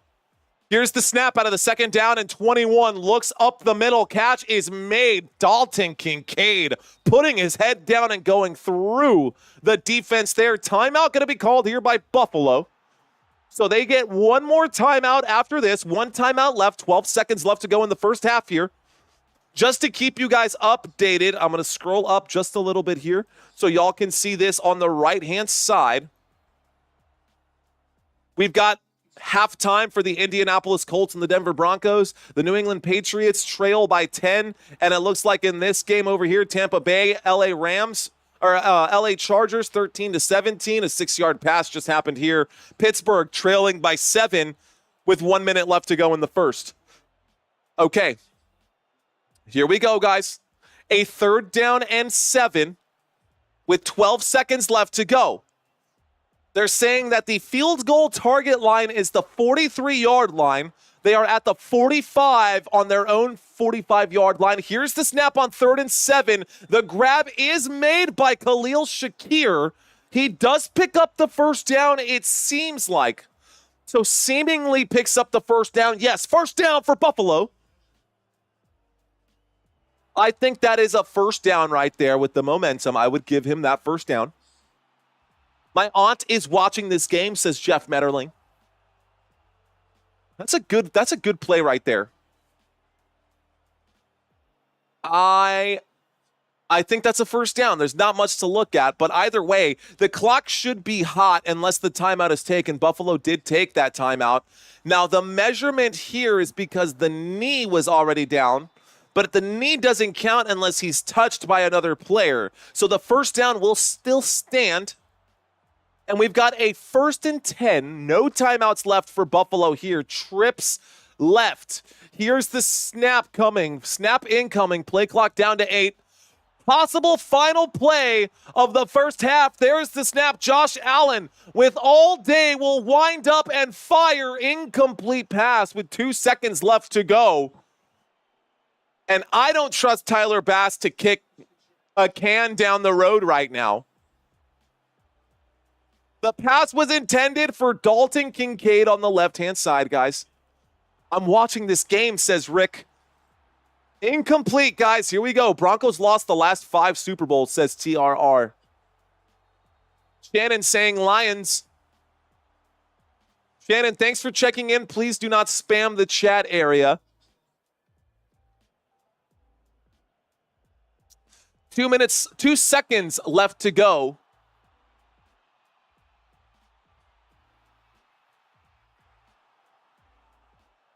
Here's the snap out of the 2nd down and 21. Looks up the middle. Catch is made. Dalton Kincaid putting his head down and going through the defense there. Timeout going to be called here by Buffalo. So they get one more timeout after this. 1 timeout left. 12 seconds left to go in the first half here. Just to keep you guys updated, I'm going to scroll up just a little bit here so y'all can see this on the right-hand side. We've got halftime for the Indianapolis Colts and the Denver Broncos. The New England Patriots trail by 10, and it looks like in this game over here, Tampa Bay, LA Chargers 13-17. A 6-yard pass just happened here. Pittsburgh trailing by 7 with 1 minute left to go in the first. Okay. Here we go, guys. A 3rd down and 7 with 12 seconds left to go. They're saying that the field goal target line is the 43-yard line. They are at the 45 on their own 45-yard line. Here's the snap on 3rd and 7. The grab is made by Khalil Shakir. He does pick up the first down, it seems like. So seemingly picks up the first down. Yes, first down for Buffalo. I think that is a first down right there with the momentum. I would give him that first down. My aunt is watching this game, says Jeff Metterling. That's a good play right there. I think that's a first down. There's not much to look at, but either way, the clock should be hot unless the timeout is taken. Buffalo did take that timeout. Now, the measurement here is because the knee was already down, but the knee doesn't count unless he's touched by another player. So the first down will still stand. And we've got a 1st and 10. No timeouts left for Buffalo here. Trips left. Here's the snap coming. Snap incoming. Play clock down to 8. Possible final play of the first half. There's the snap. Josh Allen with all day will wind up and fire. Incomplete pass with 2 seconds left to go. And I don't trust Tyler Bass to kick a can down the road right now. The pass was intended for Dalton Kincaid on the left-hand side, guys. I'm watching this game, says Rick. Incomplete, guys. Here we go. Broncos lost the last 5 Super Bowls, says TRR. Shannon saying Lions. Shannon, thanks for checking in. Please do not spam the chat area. 2 seconds left to go.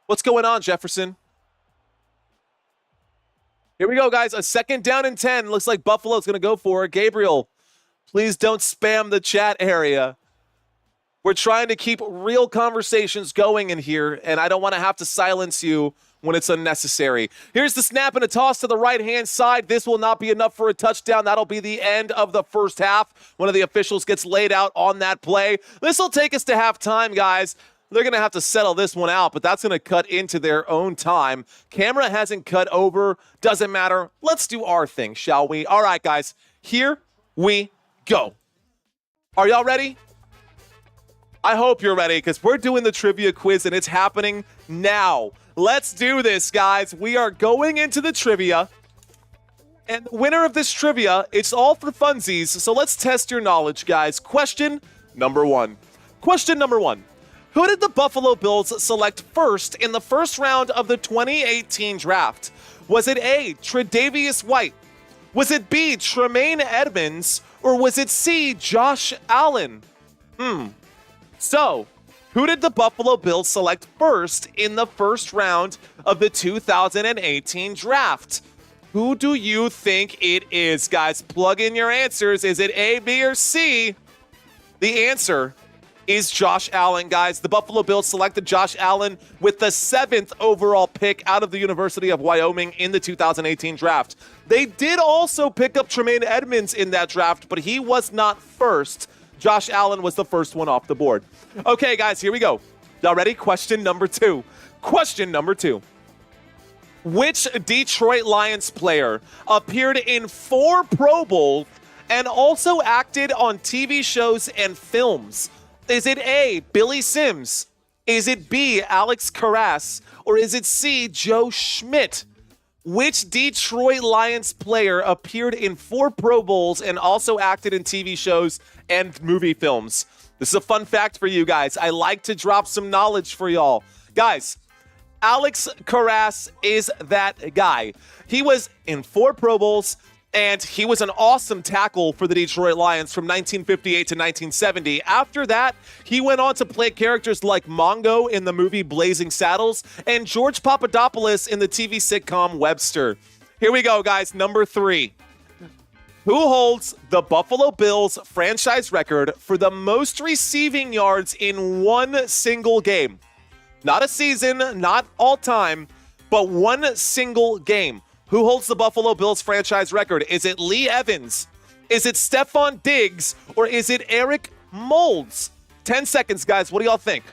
What's going on, Jefferson? Here we go, guys. A second down and 10. Looks like Buffalo's going to go for it. Gabriel, please don't spam the chat area. We're trying to keep real conversations going in here, and I don't want to have to silence you when it's unnecessary. Here's the snap and a toss to the right-hand side. This will not be enough for a touchdown. That'll be the end of the first half. One of the officials gets laid out on that play. This will take us to halftime, guys. They're going to have to settle this one out, but that's going to cut into their own time. Camera hasn't cut over. Doesn't matter. Let's do our thing, shall we? All right, guys. Here we go. Are y'all ready? I hope you're ready because we're doing the trivia quiz and it's happening now. Let's do this, guys. We are going into the trivia. And the winner of this trivia, it's all for funsies. So let's test your knowledge, guys. Question number one. Question number one. Who did the Buffalo Bills select first in the first round of the 2018 draft? Was it A, Tre'Davious White? Was it B, Tremaine Edmonds? Or was it C, Josh Allen? So, who did the Buffalo Bills select first in the first round of the 2018 draft? Who do you think it is, guys? Plug in your answers. Is it A, B, or C? The answer is Josh Allen, guys. The Buffalo Bills selected Josh Allen with the 7th overall pick out of the University of Wyoming in the 2018 draft. They did also pick up Tremaine Edmonds in that draft, but he was not first. Josh Allen was the first one off the board. Okay, guys, here we go. Y'all ready? Question number two. Question number two. Which Detroit Lions player appeared in 4 Pro Bowls and also acted on TV shows and films? Is it A, Billy Sims? Is it B, Alex Karras? Or is it C, Joe Schmidt? Which Detroit Lions player appeared in 4 Pro Bowls and also acted in TV shows and movie films? This is a fun fact for you guys. I like to drop some knowledge for y'all. Guys, Alex Karras is that guy. He was in 4 Pro Bowls, and he was an awesome tackle for the Detroit Lions from 1958 to 1970. After that, he went on to play characters like Mongo in the movie Blazing Saddles and George Papadopoulos in the TV sitcom Webster. Here we go, guys. Number 3. Who holds the Buffalo Bills franchise record for the most receiving yards in one single game? Not a season, not all time, but one single game. Who holds the Buffalo Bills franchise record? Is it Lee Evans? Is it Stephon Diggs? Or is it Eric Moulds? 10 seconds, guys. What do y'all think?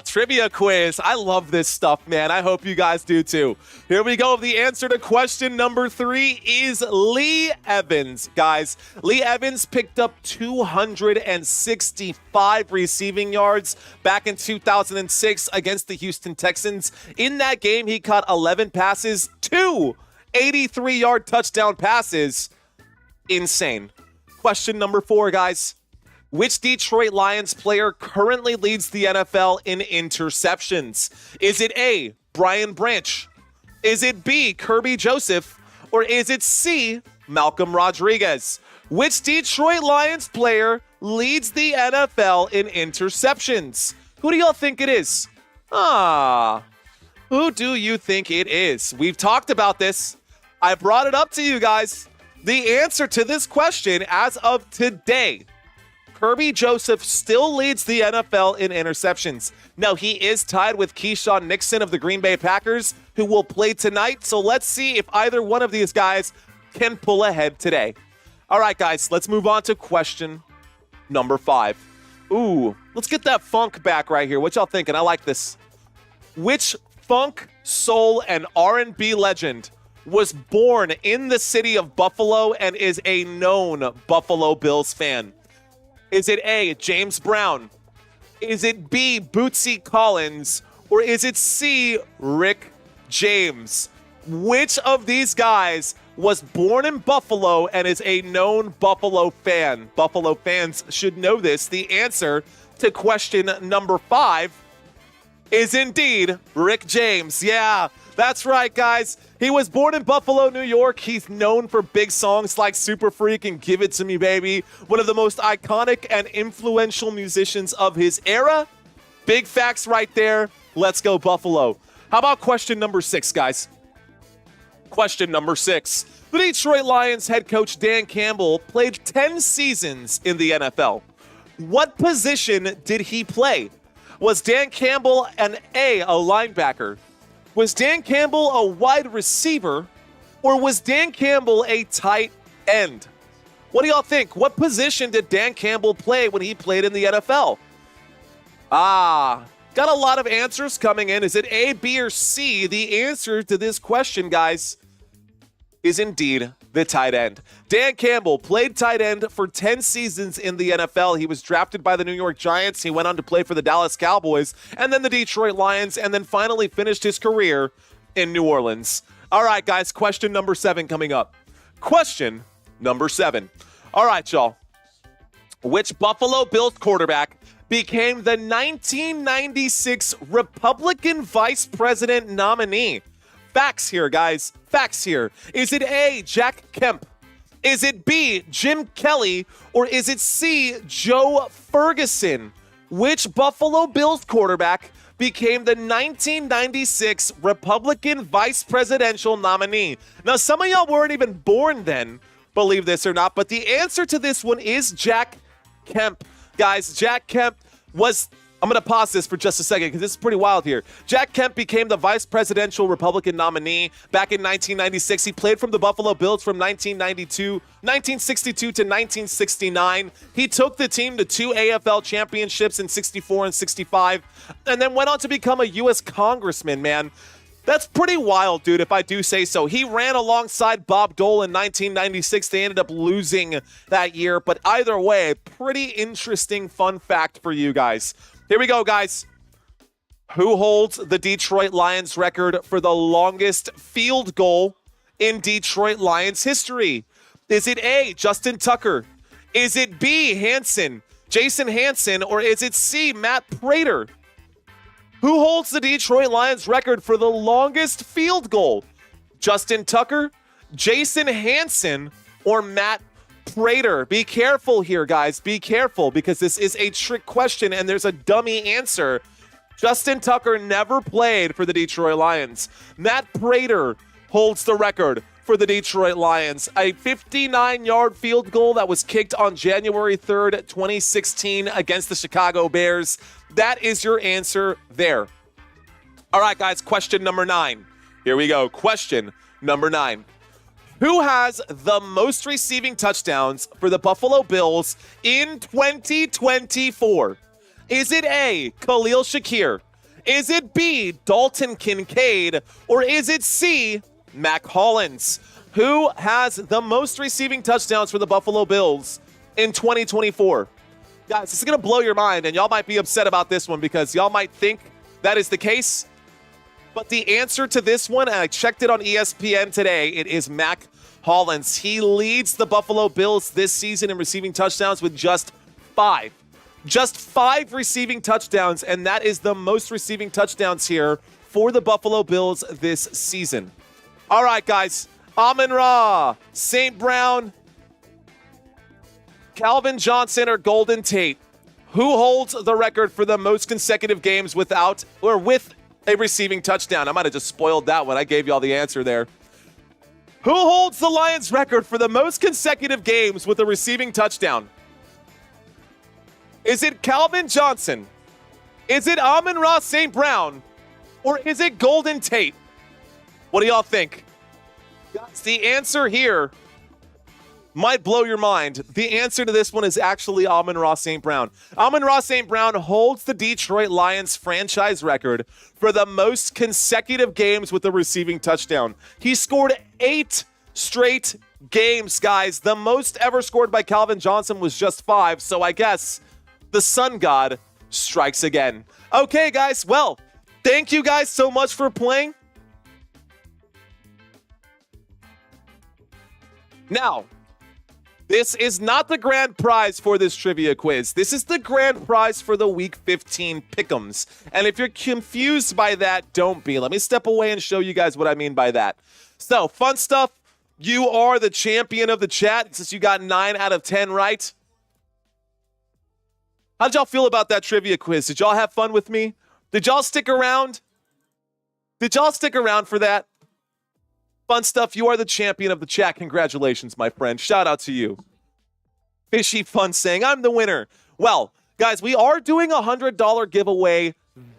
Trivia quiz. I love this stuff, man. I hope you guys do too. Here we go. The answer to question number 3 is Lee Evans, guys. Lee Evans picked up 265 receiving yards back in 2006 against the Houston Texans. In that game, he caught 11 passes, 2 83-yard touchdown passes. Insane. Question number 4, guys. Which Detroit Lions player currently leads the NFL in interceptions? Is it A, Brian Branch? Is it B, Kirby Joseph? Or is it C, Malcolm Rodriguez? Which Detroit Lions player leads the NFL in interceptions? Who do y'all think it is? Who do you think it is? We've talked about this. I brought it up to you guys. The answer to this question as of today, Kirby Joseph still leads the NFL in interceptions. Now, he is tied with Keyshawn Nixon of the Green Bay Packers, who will play tonight. So let's see if either one of these guys can pull ahead today. All right, guys, let's move on to question number 5. Ooh, let's get that funk back right here. What y'all thinking? I like this. Which funk, soul, and R&B legend was born in the city of Buffalo and is a known Buffalo Bills fan? Is it A, James Brown? Is it B, Bootsy Collins? Or is it C, Rick James? Which of these guys was born in Buffalo and is a known Buffalo fan? Buffalo fans should know this. The answer to question number 5 is indeed Rick James. Yeah, that's right, guys. He was born in Buffalo, New York. He's known for big songs like Super Freak and Give It To Me, Baby. One of the most iconic and influential musicians of his era. Big facts right there. Let's go Buffalo. How about question number 6, guys? Question number 6. The Detroit Lions head coach Dan Campbell played 10 seasons in the NFL. What position did he play? Was Dan Campbell a linebacker? Was Dan Campbell a wide receiver? Or was Dan Campbell a tight end? What do y'all think? What position did Dan Campbell play when he played in the NFL? Got a lot of answers coming in. Is it A, B, or C? The answer to this question, guys, is indeed the tight end. Dan Campbell played tight end for 10 seasons in the NFL. He was drafted by the New York Giants. He went on to play for the Dallas Cowboys and then the Detroit Lions, and then finally finished his career in New Orleans. All right, guys, question number 7 coming up. Question number 7. All right, y'all. Which Buffalo Bills quarterback became the 1996 Republican vice president nominee? Facts here, guys. Facts here. Is it A, Jack Kemp? Is it B, Jim Kelly? Or is it C, Joe Ferguson? Which Buffalo Bills quarterback became the 1996 Republican vice presidential nominee? Now, some of y'all weren't even born then, believe this or not, but the answer to this one is Jack Kemp. Guys, Jack Kemp was... I'm going to pause this for just a second because this is pretty wild here. Jack Kemp became the vice presidential Republican nominee back in 1996. He played from the Buffalo Bills from 1962 to 1969. He took the team to 2 AFL championships in 64 and 65, and then went on to become a U.S. congressman, man. That's pretty wild, dude, if I do say so. He ran alongside Bob Dole in 1996. They ended up losing that year, but either way, pretty interesting fun fact for you guys. Here we go, guys. Who holds the Detroit Lions record for the longest field goal in Detroit Lions history? Is it A, Justin Tucker? Is it B, Jason Hansen? Or is it C, Matt Prater? Who holds the Detroit Lions record for the longest field goal? Justin Tucker, Jason Hansen, or Matt Prater? Be careful here, guys. Be careful, because this is a trick question and there's a dummy answer. Justin Tucker never played for the Detroit Lions. Matt Prater holds the record for the Detroit Lions. A 59-yard field goal that was kicked on January 3rd, 2016 against the Chicago Bears. That is your answer there. All right, guys, question number 9. Here we go. Question number 9. Who has the most receiving touchdowns for the Buffalo Bills in 2024? Is it A, Khalil Shakir? Is it B, Dalton Kincaid? Or is it C, Mac Hollins? Who has the most receiving touchdowns for the Buffalo Bills in 2024? Guys, this is going to blow your mind, and y'all might be upset about this one because y'all might think that is the case. But the answer to this one, and I checked it on ESPN today, it is Mac Hollins. He leads the Buffalo Bills this season in receiving touchdowns with just 5. Just 5 receiving touchdowns, and that is the most receiving touchdowns here for the Buffalo Bills this season. All right, guys. Amon-Ra, St. Brown, Calvin Johnson, or Golden Tate. Who holds the record for the most consecutive games with a receiving touchdown? I might have just spoiled that one. I gave y'all the answer there. Who holds the Lions record for the most consecutive games with a receiving touchdown? Is it Calvin Johnson? Is it Amon-Ra St. Brown? Or is it Golden Tate? What do y'all think? Guys, the answer here might blow your mind. The answer to this one is actually Amon-Ra St. Brown. Amon-Ra St. Brown holds the Detroit Lions franchise record for the most consecutive games with a receiving touchdown. He scored 8 straight games, guys. The most ever scored by Calvin Johnson was just 5, so I guess the sun god strikes again. Okay, guys, well, thank you guys so much for playing. Now, this is not the grand prize for this trivia quiz. This is the grand prize for the Week 15 Pick'ems. And if you're confused by that, don't be. Let me step away and show you guys what I mean by that. So, fun stuff. You are the champion of the chat since you got 9 out of 10 right. How did y'all feel about that trivia quiz? Did y'all have fun with me? Did y'all stick around? Did y'all stick around for that? Fun stuff. You are the champion of the chat. Congratulations, my friend. Shout out to you. Fishy Fun saying, I'm the winner. Well, guys, we are doing a $100 giveaway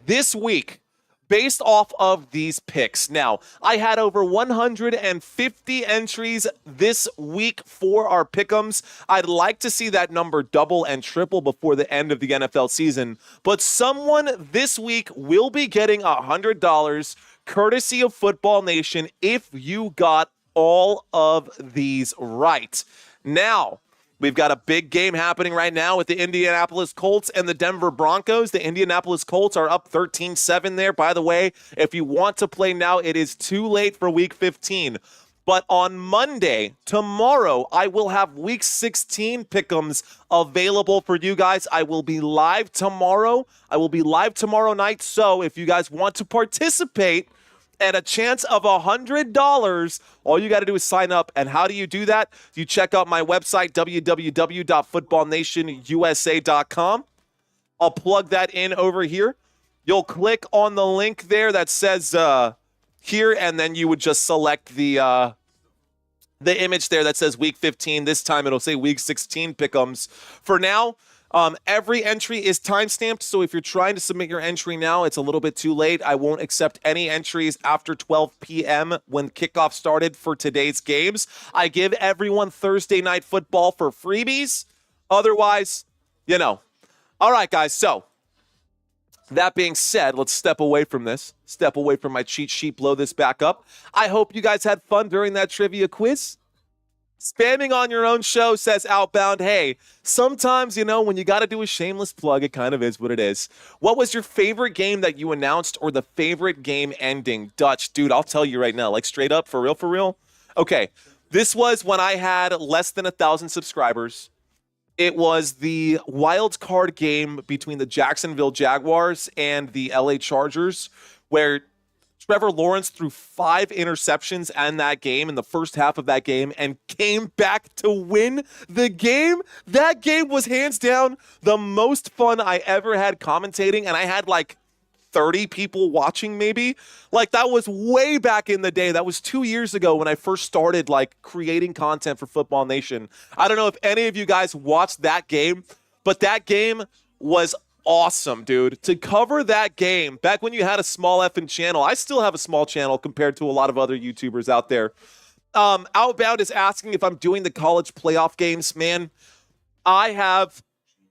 this week based off of these picks. Now, I had over 150 entries this week for our pick'ems. I'd like to see that number double and triple before the end of the NFL season, but someone this week will be getting $100 courtesy of Football Nation if you got all of these right. Now, we've got a big game happening right now with the Indianapolis Colts and the Denver Broncos. The Indianapolis Colts are up 13-7 there. By the way, if you want to play now, it is too late for Week 15. But on Monday, tomorrow, I will have Week 16 pick'ems available for you guys. I will be live tomorrow. I will be live tomorrow night. So if you guys want to participate and a chance of $100, all you got to do is sign up. And how do you do that? You check out my website, www.footballnationusa.com. I'll plug that in over here. You'll click on the link there that says here, and then you would just select the image there that says Week 15. This time it'll say Week 16 pick'ems. For now, every entry is timestamped, so if you're trying to submit your entry now, it's a little bit too late. I won't accept any entries after 12 p.m. when kickoff started for today's games. I give everyone Thursday Night Football for freebies. Otherwise, you know. All right, guys, so that being said, let's step away from this. Step away from my cheat sheet, blow this back up. I hope you guys had fun during that trivia quiz. Spamming on your own show, says Outbound. Hey, sometimes, you know, when you got to do a shameless plug, it kind of is what it is. What was your favorite game that you announced or the favorite game ending? Dutch, dude, I'll tell you right now, like straight up, for real, for real. Okay, this was when I had less than 1,000 subscribers. It was the wild card game between the Jacksonville Jaguars and the LA Chargers, where Trevor Lawrence threw 5 interceptions in that game, in the first half of that game, and came back to win the game. That game was hands down the most fun I ever had commentating, and I had like 30 people watching maybe. Like, that was way back in the day. That was 2 years ago when I first started like creating content for Football Nation. I don't know if any of you guys watched that game, but that game was awesome, dude. To cover that game back when you had a small effing channel. I still have a small channel compared to a lot of other YouTubers out there. Outbound is asking if I'm doing the college playoff games. Man, I have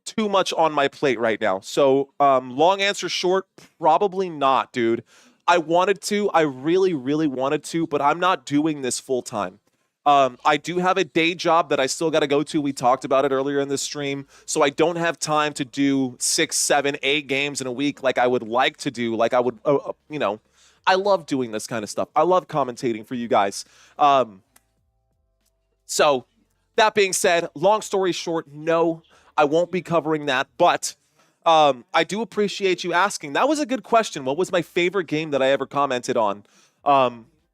too much on my plate right now. So long answer short, probably not, dude. I wanted to. I really, really wanted to, but I'm not doing this full time. I do have a day job that I still got to go to. We talked about it earlier in the stream. So I don't have time to do 6, 7, 8 games in a week like I would like to do. Like I would, you know, I love doing this kind of stuff. I love commentating for you guys. So that being said, long story short, no, I won't be covering that. But I do appreciate you asking. That was a good question. What was my favorite game that I ever commented on?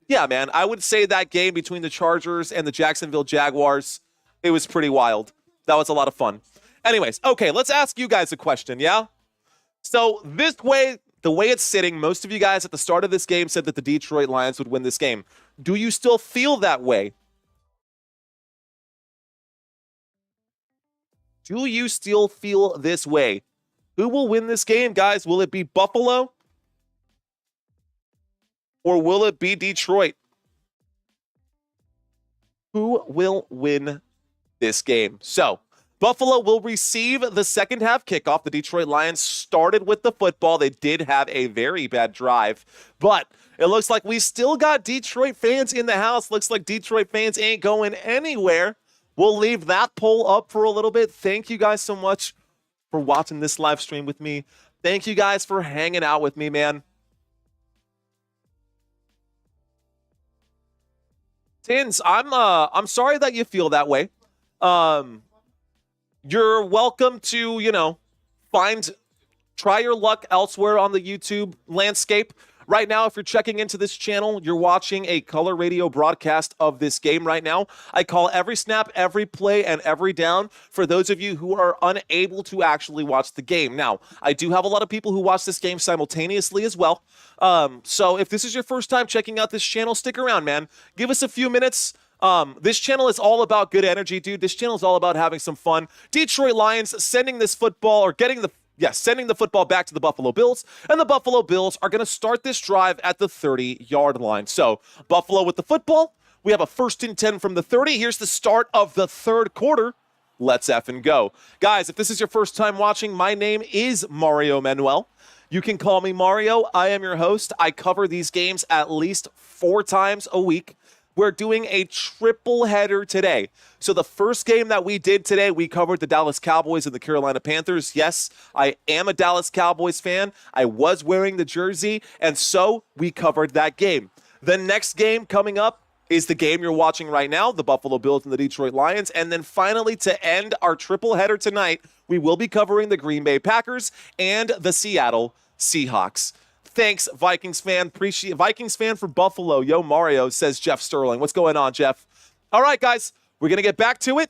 Yeah, man, I would say that game between the Chargers and the Jacksonville Jaguars, it was pretty wild. That was a lot of fun. Anyways, okay, let's ask you guys a question, yeah? So this way, the way it's sitting, most of you guys at the start of this game said that the Detroit Lions would win this game. Do you still feel that way? Do you still feel this way? Who will win this game, guys? Will it be Buffalo? Or will it be Detroit? Who will win this game? So, Buffalo will receive the second half kickoff. The Detroit Lions started with the football. They did have a very bad drive, but it looks like we still got Detroit fans in the house. Looks like Detroit fans ain't going anywhere. We'll leave that poll up for a little bit. Thank you guys so much for watching this live stream with me. Thank you guys for hanging out with me, man. Tins, I'm sorry that you feel that way. You're welcome to, you know, try your luck elsewhere on the YouTube landscape. Right now, if you're checking into this channel, you're watching a color radio broadcast of this game right now. I call every snap, every play, and every down for those of you who are unable to actually watch the game. Now, I do have a lot of people who watch this game simultaneously as well. So if this is your first time checking out this channel, stick around, man. Give us a few minutes. This channel is all about good energy, dude. This channel is all about having some fun. Detroit Lions sending this football, or sending the football back to the Buffalo Bills, and the Buffalo Bills are going to start this drive at the 30-yard line. So, Buffalo with the football. We have a 1st and 10 from the 30. Here's the start of the third quarter. Let's effing go. Guys, if this is your first time watching, my name is Mario Manuel. You can call me Mario. I am your host. I cover these games at least 4 times a week. We're doing a triple header today. So the first game that we did today, we covered the Dallas Cowboys and the Carolina Panthers. Yes, I am a Dallas Cowboys fan. I was wearing the jersey, and so we covered that game. The next game coming up is the game you're watching right now, the Buffalo Bills and the Detroit Lions. And then finally, to end our triple header tonight, we will be covering the Green Bay Packers and the Seattle Seahawks. Thanks, Vikings fan. Appreciate Vikings fan for Buffalo. Yo, Mario, says Jeff Sterling. What's going on, Jeff? All right, guys, we're going to get back to it,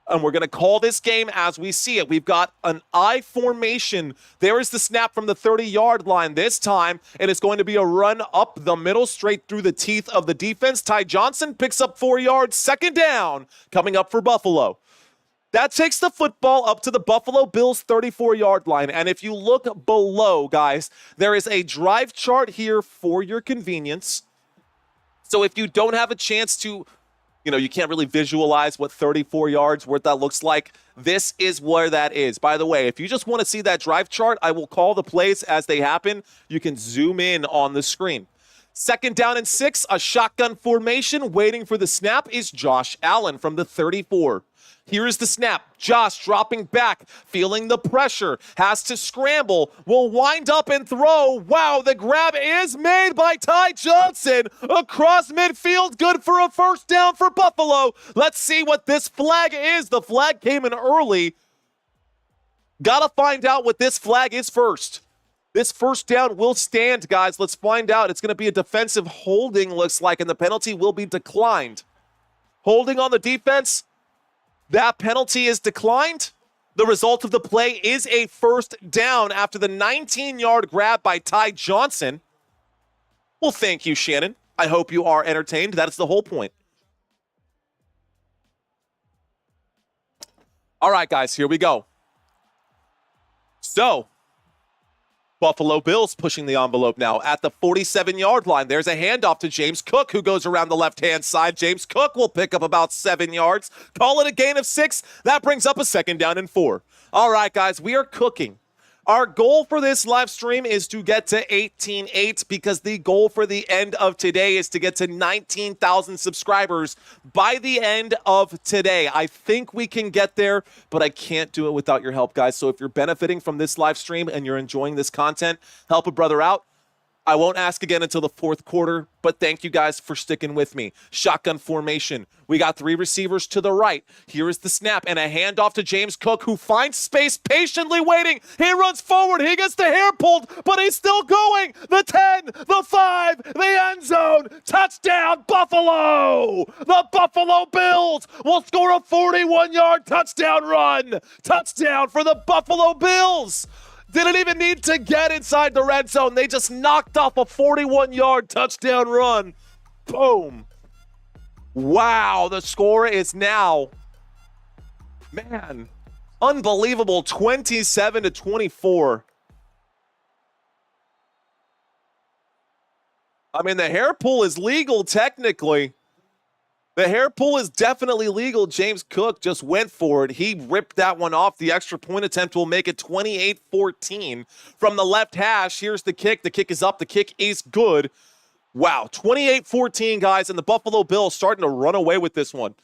and we're going to call this game as we see it. We've got an I formation. There is the snap from the 30-yard line this time, and it's going to be a run up the middle, straight through the teeth of the defense. Ty Johnson picks up 4 yards, 2nd down, coming up for Buffalo. That takes the football up to the Buffalo Bills 34-yard line. And if you look below, guys, there is a drive chart here for your convenience. So if you don't have a chance to, you can't really visualize what 34 yards, what that looks like, this is where that is. By the way, if you just want to see that drive chart, I will call the plays as they happen. You can zoom in on the screen. 2nd down and 6, a shotgun formation. Waiting for the snap is Josh Allen from the 34. Here is the snap. Josh dropping back, feeling the pressure, has to scramble, will wind up and throw. Wow, the grab is made by Ty Johnson across midfield. Good for a 1st down for Buffalo. Let's see what this flag is. The flag came in early. Gotta find out what this flag is first. This 1st down will stand, guys. Let's find out. It's going to be a defensive holding, looks like, and the penalty will be declined. Holding on the defense. That penalty is declined. The result of the play is a 1st down after the 19-yard grab by Ty Johnson. Well, thank you, Shannon. I hope you are entertained. That is the whole point. All right, guys, here we go. So, Buffalo Bills pushing the envelope now at the 47-yard line. There's a handoff to James Cook, who goes around the left-hand side. James Cook will pick up about 7 yards. Call it a gain of 6. That brings up a 2nd down and 4. All right, guys, we are cooking. Our goal for this live stream is to get to 18.8 because the goal for the end of today is to get to 19,000 subscribers by the end of today. I think we can get there, but I can't do it without your help, guys. So if you're benefiting from this live stream and you're enjoying this content, help a brother out. I won't ask again until the 4th quarter, but thank you guys for sticking with me. Shotgun formation. We got 3 receivers to the right. Here is the snap and a handoff to James Cook, who finds space, patiently waiting. He runs forward. He gets the hair pulled, but he's still going. The 10, the 5, the end zone. Touchdown, Buffalo! The Buffalo Bills will score a 41-yard touchdown run. Touchdown for the Buffalo Bills. Didn't even need to get inside the red zone. They just knocked off a 41-yard touchdown run. Boom. Wow, the score is now, man, unbelievable, 27-24. I mean, the hair pull is legal technically. The hair pull is definitely legal. James Cook just went for it. He ripped that one off. The extra point attempt will make it 28-14 from the left hash. Here's the kick. The kick is up. The kick is good. Wow, 28-14, guys, and the Buffalo Bills starting to run away with this one.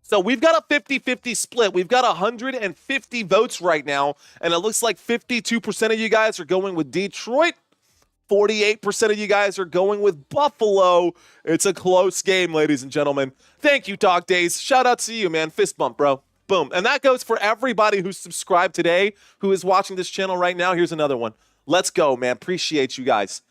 So we've got a 50-50 split. We've got 150 votes right now, and it looks like 52% of you guys are going with Detroit. 48% of you guys are going with Buffalo. It's a close game, ladies and gentlemen. Thank you, Dog Days. Shout out to you, man. Fist bump, bro. Boom. And that goes for everybody who's subscribed today, who is watching this channel right now. Here's another one. Let's go, man. Appreciate you guys.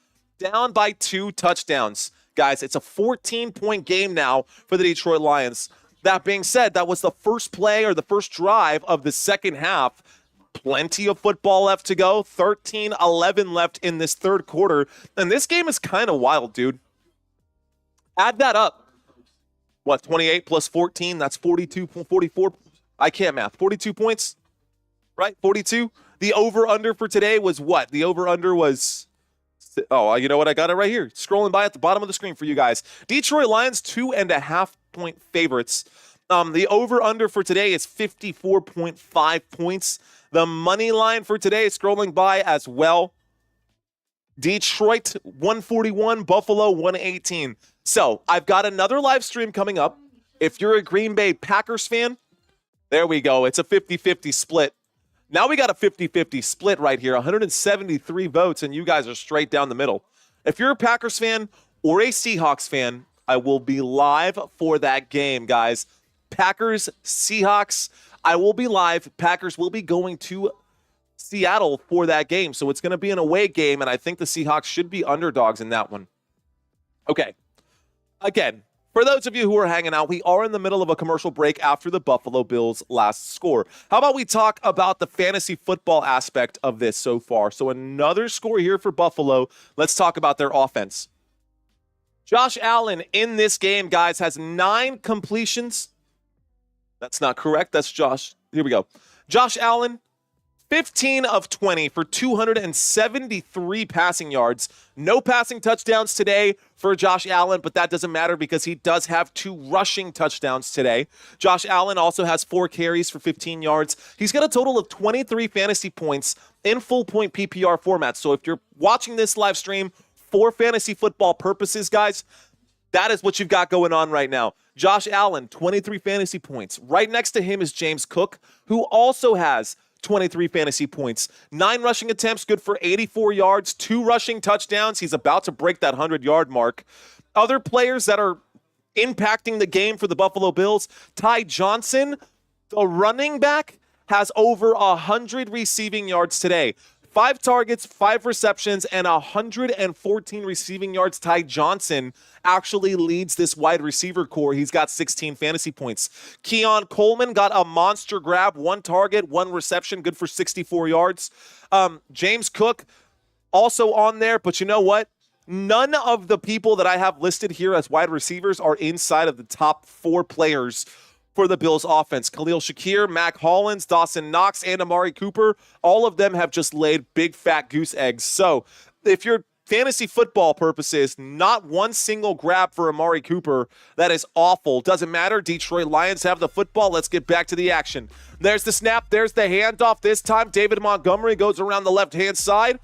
down by 2 touchdowns. Guys, it's a 14-point game now for the Detroit Lions. That being said, that was the first play or the first drive of the second half. Plenty of football left to go. 13-11 left in this third quarter. And this game is kind of wild, dude. Add that up. What, 28 plus 14? That's 42, 44. I can't math. 42 points, right? 42. The over-under for today was what? The over-under was... Oh, you know what? I got it right here. Scrolling by at the bottom of the screen for you guys. Detroit Lions, 2.5-point favorites. The over-under for today is 54.5 points. The money line for today is scrolling by as well. Detroit, 141. Buffalo, 118. So, I've got another live stream coming up. If you're a Green Bay Packers fan, there we go. It's a 50-50 split. Now we got a 50-50 split right here, 173 votes, and you guys are straight down the middle. If you're a Packers fan or a Seahawks fan, I will be live for that game, guys. Packers, Seahawks, I will be live. Packers will be going to Seattle for that game, so it's going to be an away game, and I think the Seahawks should be underdogs in that one. Okay, again, for those of you who are hanging out, we are in the middle of a commercial break after the Buffalo Bills' last score. How about we talk about the fantasy football aspect of this so far? So another score here for Buffalo. Let's talk about their offense. Josh Allen in this game, guys, has 9 completions. That's not correct. That's Josh. Here we go. Josh Allen, 15 of 20 for 273 passing yards. No passing touchdowns today for Josh Allen, but that doesn't matter because he does have 2 rushing touchdowns today. Josh Allen also has 4 carries for 15 yards. He's got a total of 23 fantasy points in full point PPR format. So if you're watching this live stream for fantasy football purposes, guys, that is what you've got going on right now. Josh Allen, 23 fantasy points. Right next to him is James Cook, who also has 23 fantasy points. 9 rushing attempts, good for 84 yards, 2 rushing touchdowns. He's about to break that 100-yard mark. Other players that are impacting the game for the Buffalo Bills, Ty Johnson, the running back, has over 100 receiving yards today. 5 targets, 5 receptions, and 114 receiving yards. Ty Johnson actually leads this wide receiver core. He's got 16 fantasy points. Keon Coleman got a monster grab, 1 target, 1 reception, good for 64 yards. James Cook also on there, but you know what? None of the people that I have listed here as wide receivers are inside of the top 4 players for the Bills offense. Khalil Shakir, Mac Hollins, Dawson Knox, and Amari Cooper, all of them have just laid big fat goose eggs. So if you're fantasy football purposes, not one single grab for Amari Cooper, that is awful. Doesn't matter. Detroit Lions have the football. Let's get back to the action. There's the snap. There's the handoff. This time, David Montgomery goes around the left-hand side.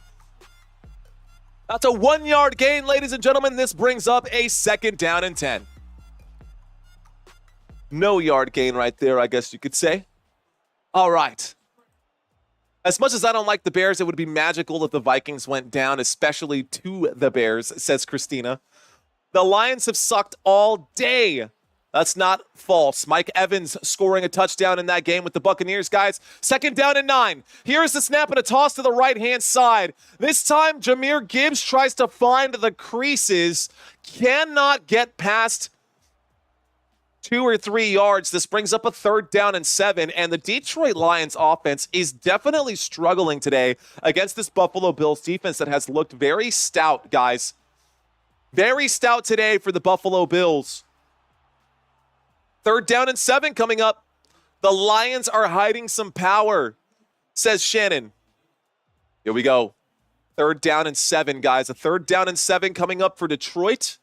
That's a 1-yard gain, ladies and gentlemen. This brings up a 2nd down and 10. No yard gain right there, I guess you could say. All right. As much as I don't like the Bears, it would be magical if the Vikings went down, especially to the Bears, says Christina. The Lions have sucked all day. That's not false. Mike Evans scoring a touchdown in that game with the Buccaneers, guys. 2nd down and 9. Here's the snap and a toss to the right-hand side. This time, Jahmyr Gibbs tries to find the creases. Cannot get past 2 or 3 yards. This brings up a 3rd down and 7, and the Detroit Lions offense is definitely struggling today against this Buffalo Bills defense that has looked very stout, guys. Very stout today for the Buffalo Bills. 3rd down and 7 coming up. The Lions are hiding some power, says Shannon. Here we go. 3rd down and 7, guys. A 3rd down and 7 coming up for Detroit.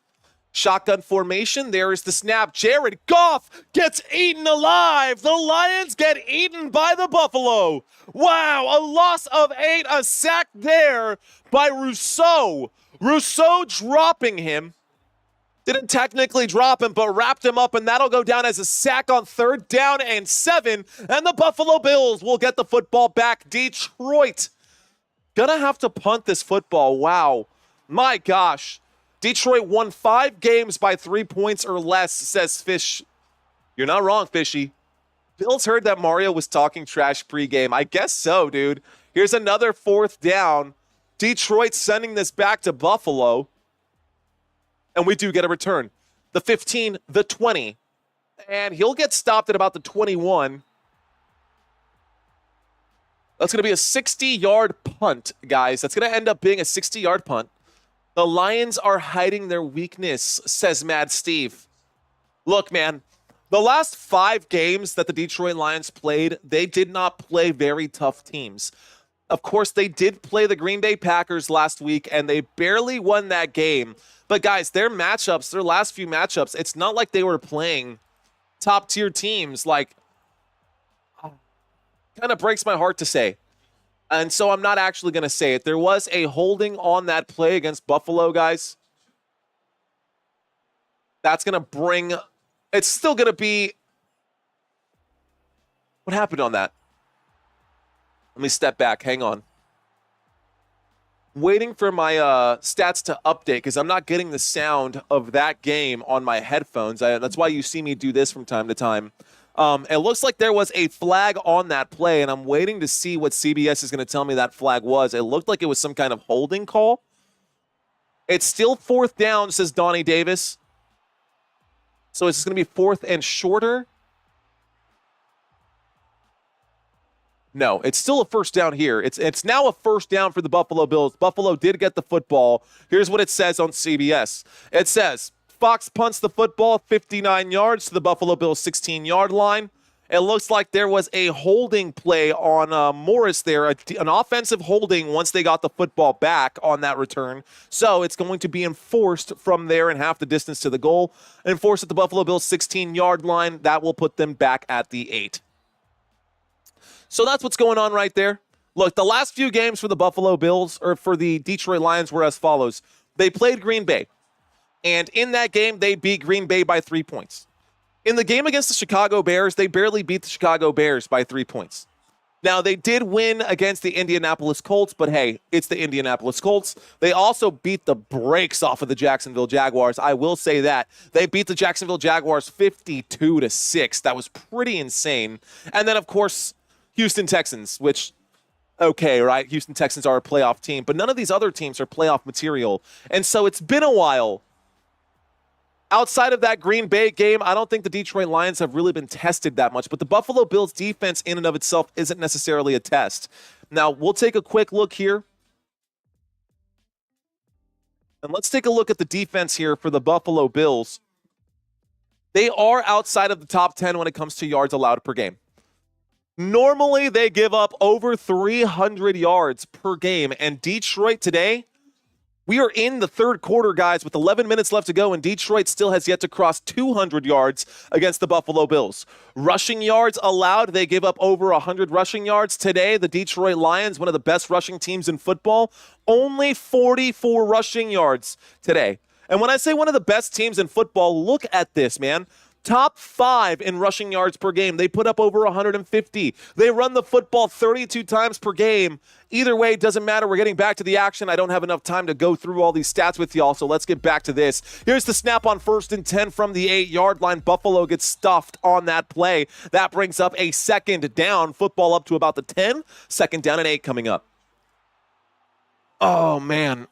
Shotgun formation. There is the snap. Jared Goff gets eaten alive. The Lions get eaten by the Buffalo. Wow, a loss of 8. A sack there by Rousseau. Rousseau dropping him. Didn't technically drop him, but wrapped him up, and that'll go down as a sack on 3rd down and 7. And the Buffalo Bills will get the football back. Detroit gonna have to punt this football. Wow. My gosh. Detroit won 5 games by 3 points or less, says Fish. You're not wrong, Fishy. Bills heard that Mario was talking trash pregame. I guess so, dude. Here's another 4th down. Detroit sending this back to Buffalo. and we do get a return. The 15, the 20, and he'll get stopped at about the 21. That's going to be a 60-yard punt, guys. That's going to end up being a 60-yard punt. The Lions are hiding their weakness, says Mad Steve. Look, man, the last 5 games that the Detroit Lions played, they did not play very tough teams. Of course, they did play the Green Bay Packers last week, and they barely won that game. But, guys, their matchups, their last few matchups, it's not like they were playing top-tier teams. Like, kind of breaks my heart to say. And so I'm not actually going to say it. There was a holding on that play against Buffalo, guys. That's going to bring... It's still going to be... What happened on that? Let me step back. Hang on. Waiting for my stats to update because I'm not getting the sound of that game on my headphones. That's why you see me do this from time to time. It looks like there was a flag on that play, and I'm waiting to see what CBS is going to tell me that flag was. It looked like it was some kind of holding call. It's still 4th down, says Donnie Davis. So it's going to be 4th and shorter. No, it's still a first down here. It's now a first down for the Buffalo Bills. Buffalo did get the football. Here's what it says on CBS. It says, Fox punts the football 59 yards to the Buffalo Bills 16-yard line. It looks like there was a holding play on Morris there, an offensive holding once they got the football back on that return. So it's going to be enforced from there in half the distance to the goal. Enforced at the Buffalo Bills 16-yard line. That will put them back at the 8. So that's what's going on right there. Look, the last few games for the Buffalo Bills, or for the Detroit Lions, were as follows. They played Green Bay. And in that game, they beat Green Bay by 3 points. In the game against the Chicago Bears, they barely beat the Chicago Bears by 3 points. Now, they did win against the Indianapolis Colts, but hey, it's the Indianapolis Colts. They also beat the brakes off of the Jacksonville Jaguars. I will say that. They beat the Jacksonville Jaguars 52-6. That was pretty insane. And then, of course, Houston Texans, which... Okay, right? Houston Texans are a playoff team, but none of these other teams are playoff material. And so it's been a while. Outside of that Green Bay game, I don't think the Detroit Lions have really been tested that much, but the Buffalo Bills defense in and of itself isn't necessarily a test. Now, we'll take a quick look here. And let's take a look at the defense here for the Buffalo Bills. They are outside of the top 10 when it comes to yards allowed per game. Normally, they give up over 300 yards per game, and Detroit today, we are in the third quarter, guys, with 11 minutes left to go, and Detroit still has yet to cross 200 yards against the Buffalo Bills. Rushing yards allowed, they give up over 100 rushing yards. Today, the Detroit Lions, one of the best rushing teams in football, only 44 rushing yards today. And when I say one of the best teams in football, look at this, man. Top 5 in rushing yards per game. They put up over 150. They run the football 32 times per game. Either way, it doesn't matter. We're getting back to the action. I don't have enough time to go through all these stats with y'all, so let's get back to this. Here's the snap on 1st and 10 from the 8-yard line. Buffalo gets stuffed on that play. That brings up a 2nd down. Football up to about the 10. 2nd down and 8 coming up. Oh, man.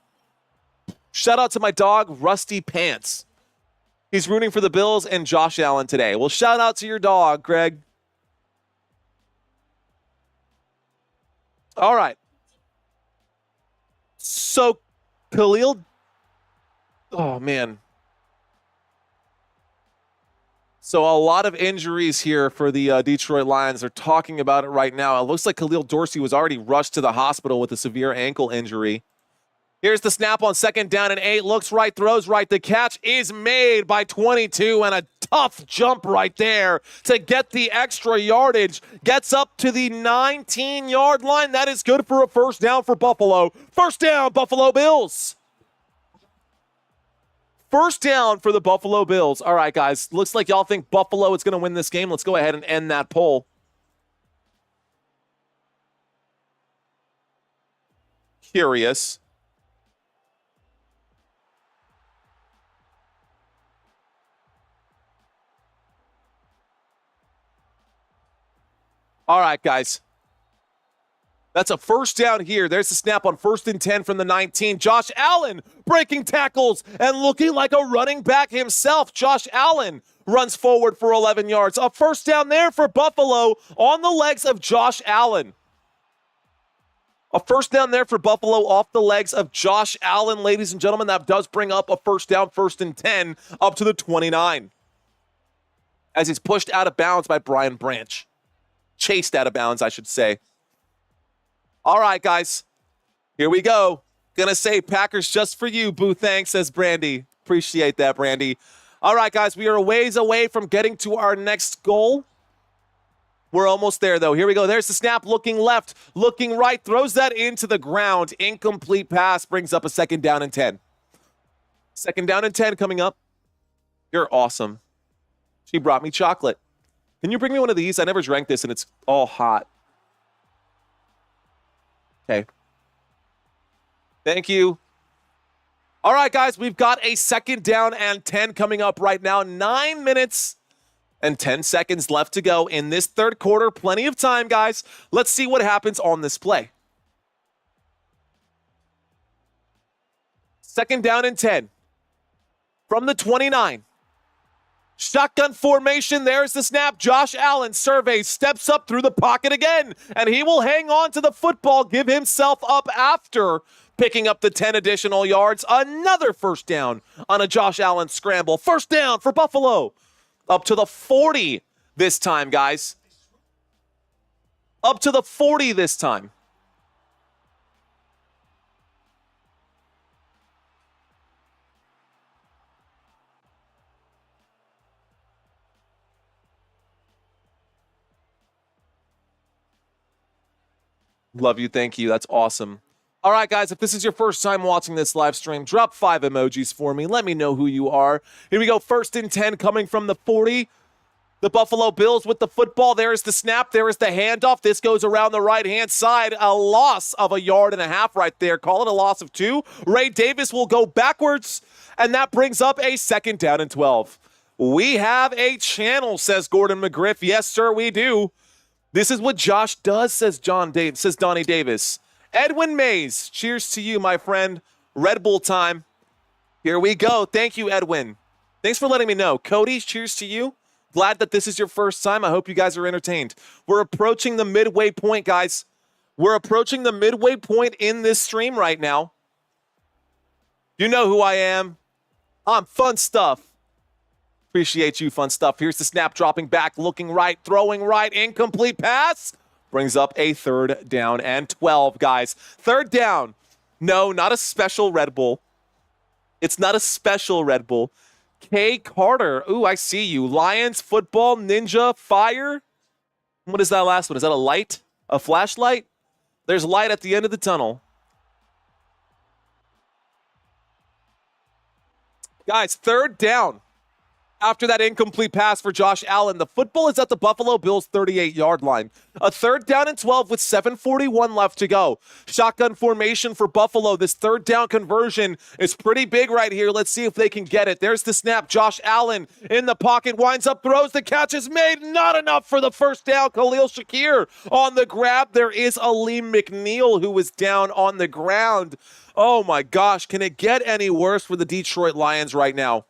Shout out to my dog, Rusty Pants. He's rooting for the Bills and Josh Allen today. Well, shout out to your dog, Greg. All right. So, Khalil. Oh, man. So, a lot of injuries here for the Detroit Lions. They're talking about it right now. It looks like Khalil Dorsey was already rushed to the hospital with a severe ankle injury. Here's the snap on 2nd down and 8. Looks right, throws right. The catch is made by 22, and a tough jump right there to get the extra yardage. Gets up to the 19-yard line. That is good for a 1st down for Buffalo. 1st down, Buffalo Bills. 1st down for the Buffalo Bills. All right, guys. Looks like y'all think Buffalo is going to win this game. Let's go ahead and end that poll. Curious. All right, guys. That's a first down here. There's the snap on 1st and 10 from the 19. Josh Allen breaking tackles and looking like a running back himself. Josh Allen runs forward for 11 yards. A first down there for Buffalo on the legs of Josh Allen. A first down there for Buffalo off the legs of Josh Allen, ladies and gentlemen. That does bring up a first down, 1st and 10, up to the 29. As he's pushed out of bounds by Brian Branch. Chased out of bounds, I should say. All right, guys. Here we go. Gonna say Packers just for you, boo. Thanks, says Brandy. Appreciate that, Brandy. All right, guys. We are a ways away from getting to our next goal. We're almost there, though. Here we go. There's the snap. Looking left, looking right. Throws that into the ground. Incomplete pass brings up a 2nd down and 10. 2nd down and 10 coming up. You're awesome. She brought me chocolate. Can you bring me one of these? I never drank this, and it's all hot. Okay. Thank you. All right, guys, we've got a 2nd down and 10 coming up right now. 9 minutes and 10 seconds left to go in this 3rd quarter. Plenty of time, guys. Let's see what happens on this play. 2nd down and 10 from the 29. Shotgun formation, there's the snap. Josh Allen surveys, steps up through the pocket again, and he will hang on to the football, give himself up after picking up the 10 additional yards. Another first down on a Josh Allen scramble. First down for Buffalo. Up to the 40 this time, guys. Up to the 40 this time. Love you. Thank you. That's awesome. All right, guys, if this is your first time watching this live stream, drop 5 emojis for me. Let me know who you are. Here we go. 1st and 10 coming from the 40. The Buffalo Bills with the football. There is the snap. There is the handoff. This goes around the right-hand side. A loss of 1.5 yards right there. Call it a loss of 2. Ray Davis will go backwards, and that brings up a 2nd down and 12. We have a channel, says Gordon McGriff. Yes, sir, we do. This is what Josh does, says Donnie Davis. Edwin Mays, cheers to you, my friend. Red Bull time. Here we go. Thank you, Edwin. Thanks for letting me know. Cody, cheers to you. Glad that this is your first time. I hope you guys are entertained. We're approaching the midway point, guys. We're approaching the midway point in this stream right now. You know who I am. I'm Fun Stuff. Appreciate you, Fun Stuff. Here's the snap, dropping back, looking right, throwing right, incomplete pass. Brings up a 3rd down and 12, guys. 3rd down. No, not a special Red Bull. It's not a special Red Bull. K. Carter. Ooh, I see you. Lions, football, ninja, fire. What is that last one? Is that a light? A flashlight? There's light at the end of the tunnel. Guys, 3rd down. After that incomplete pass for Josh Allen, the football is at the Buffalo Bills' 38-yard line. A 3rd down and 12 with 7:41 left to go. Shotgun formation for Buffalo. This 3rd down conversion is pretty big right here. Let's see if they can get it. There's the snap. Josh Allen in the pocket, winds up, throws. The catch is made. Not enough for the first down. Khalil Shakir on the grab. There is Aleem McNeil who is down on the ground. Oh my gosh, can it get any worse for the Detroit Lions right now?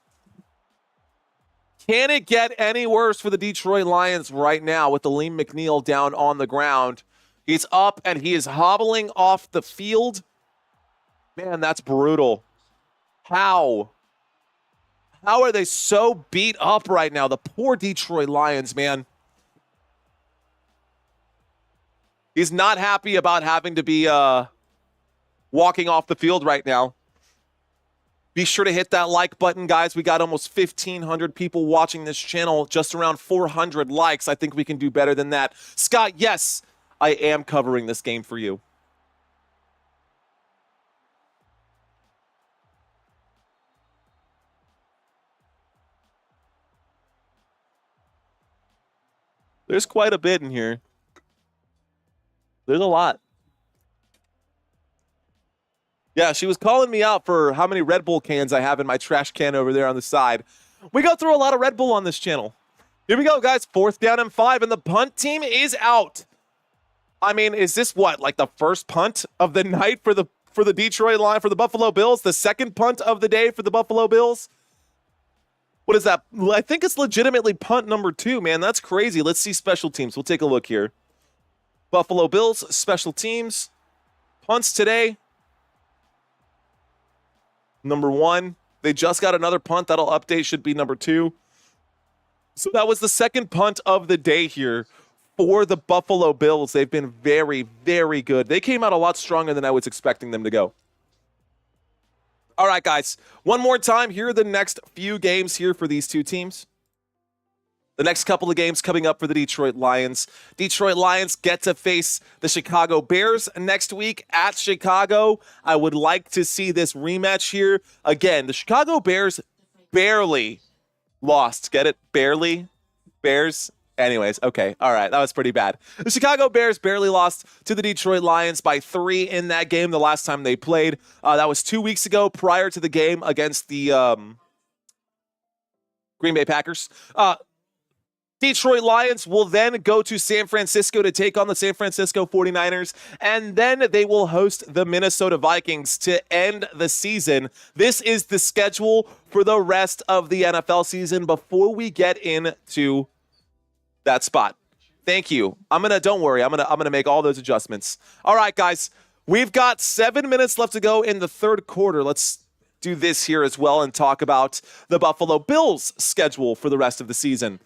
Can it get any worse for the Detroit Lions right now with Aleem McNeil down on the ground? He's up and he is hobbling off the field. Man, that's brutal. How? How are they so beat up right now? The poor Detroit Lions, man. He's not happy about having to be walking off the field right now. Be sure to hit that like button, guys. We got almost 1,500 people watching this channel, just around 400 likes. I think we can do better than that. Scott, yes, I am covering this game for you. There's quite a bit in here. There's a lot. Yeah, she was calling me out for how many Red Bull cans I have in my trash can over there on the side. We go through a lot of Red Bull on this channel. Here we go, guys. 4th down and 5, and the punt team is out. I mean, is this what, like the first punt of the night for the Detroit line, for the Buffalo Bills? The second punt of the day for the Buffalo Bills? What is that? I think it's legitimately punt number 2, man. That's crazy. Let's see special teams. We'll take a look here. Buffalo Bills, special teams. Punts today. Number 1. They just got another punt. That'll update. Should be number 2. So that was the second punt of the day here for the Buffalo Bills. They've been very, very good. They came out a lot stronger than I was expecting them to go. All right, guys. One more time. Here are the next few games here for these two teams. The next couple of games coming up for the Detroit Lions. Detroit Lions get to face the Chicago Bears next week at Chicago. I would like to see this rematch here. Again, the Chicago Bears barely lost. Get it? Barely? Bears? Anyways, okay. All right. That was pretty bad. The Chicago Bears barely lost to the Detroit Lions by 3 in that game the last time they played. That was 2 weeks ago prior to the game against the Green Bay Packers. Detroit Lions will then go to San Francisco to take on the San Francisco 49ers, and then they will host the Minnesota Vikings to end the season. This is the schedule for the rest of the NFL season before we get into that spot. Thank you. Don't worry. I'm gonna make all those adjustments. All right, guys. We've got 7 minutes left to go in the third quarter. Let's do this here as well and talk about the Buffalo Bills schedule for the rest of the season.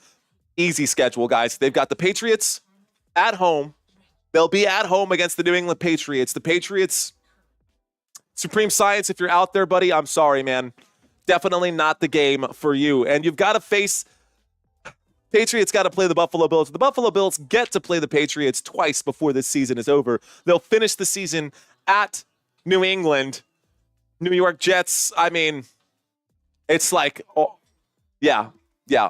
Easy schedule, guys. They've got the Patriots at home. They'll be at home against the New England Patriots. The Patriots, Supreme Science, if you're out there, buddy, I'm sorry, man. Definitely not the game for you. And you've got to face Patriots got to play the Buffalo Bills. The Buffalo Bills get to play the Patriots twice before this season is over. They'll finish the season at New England. New York Jets, I mean, it's like, oh, yeah,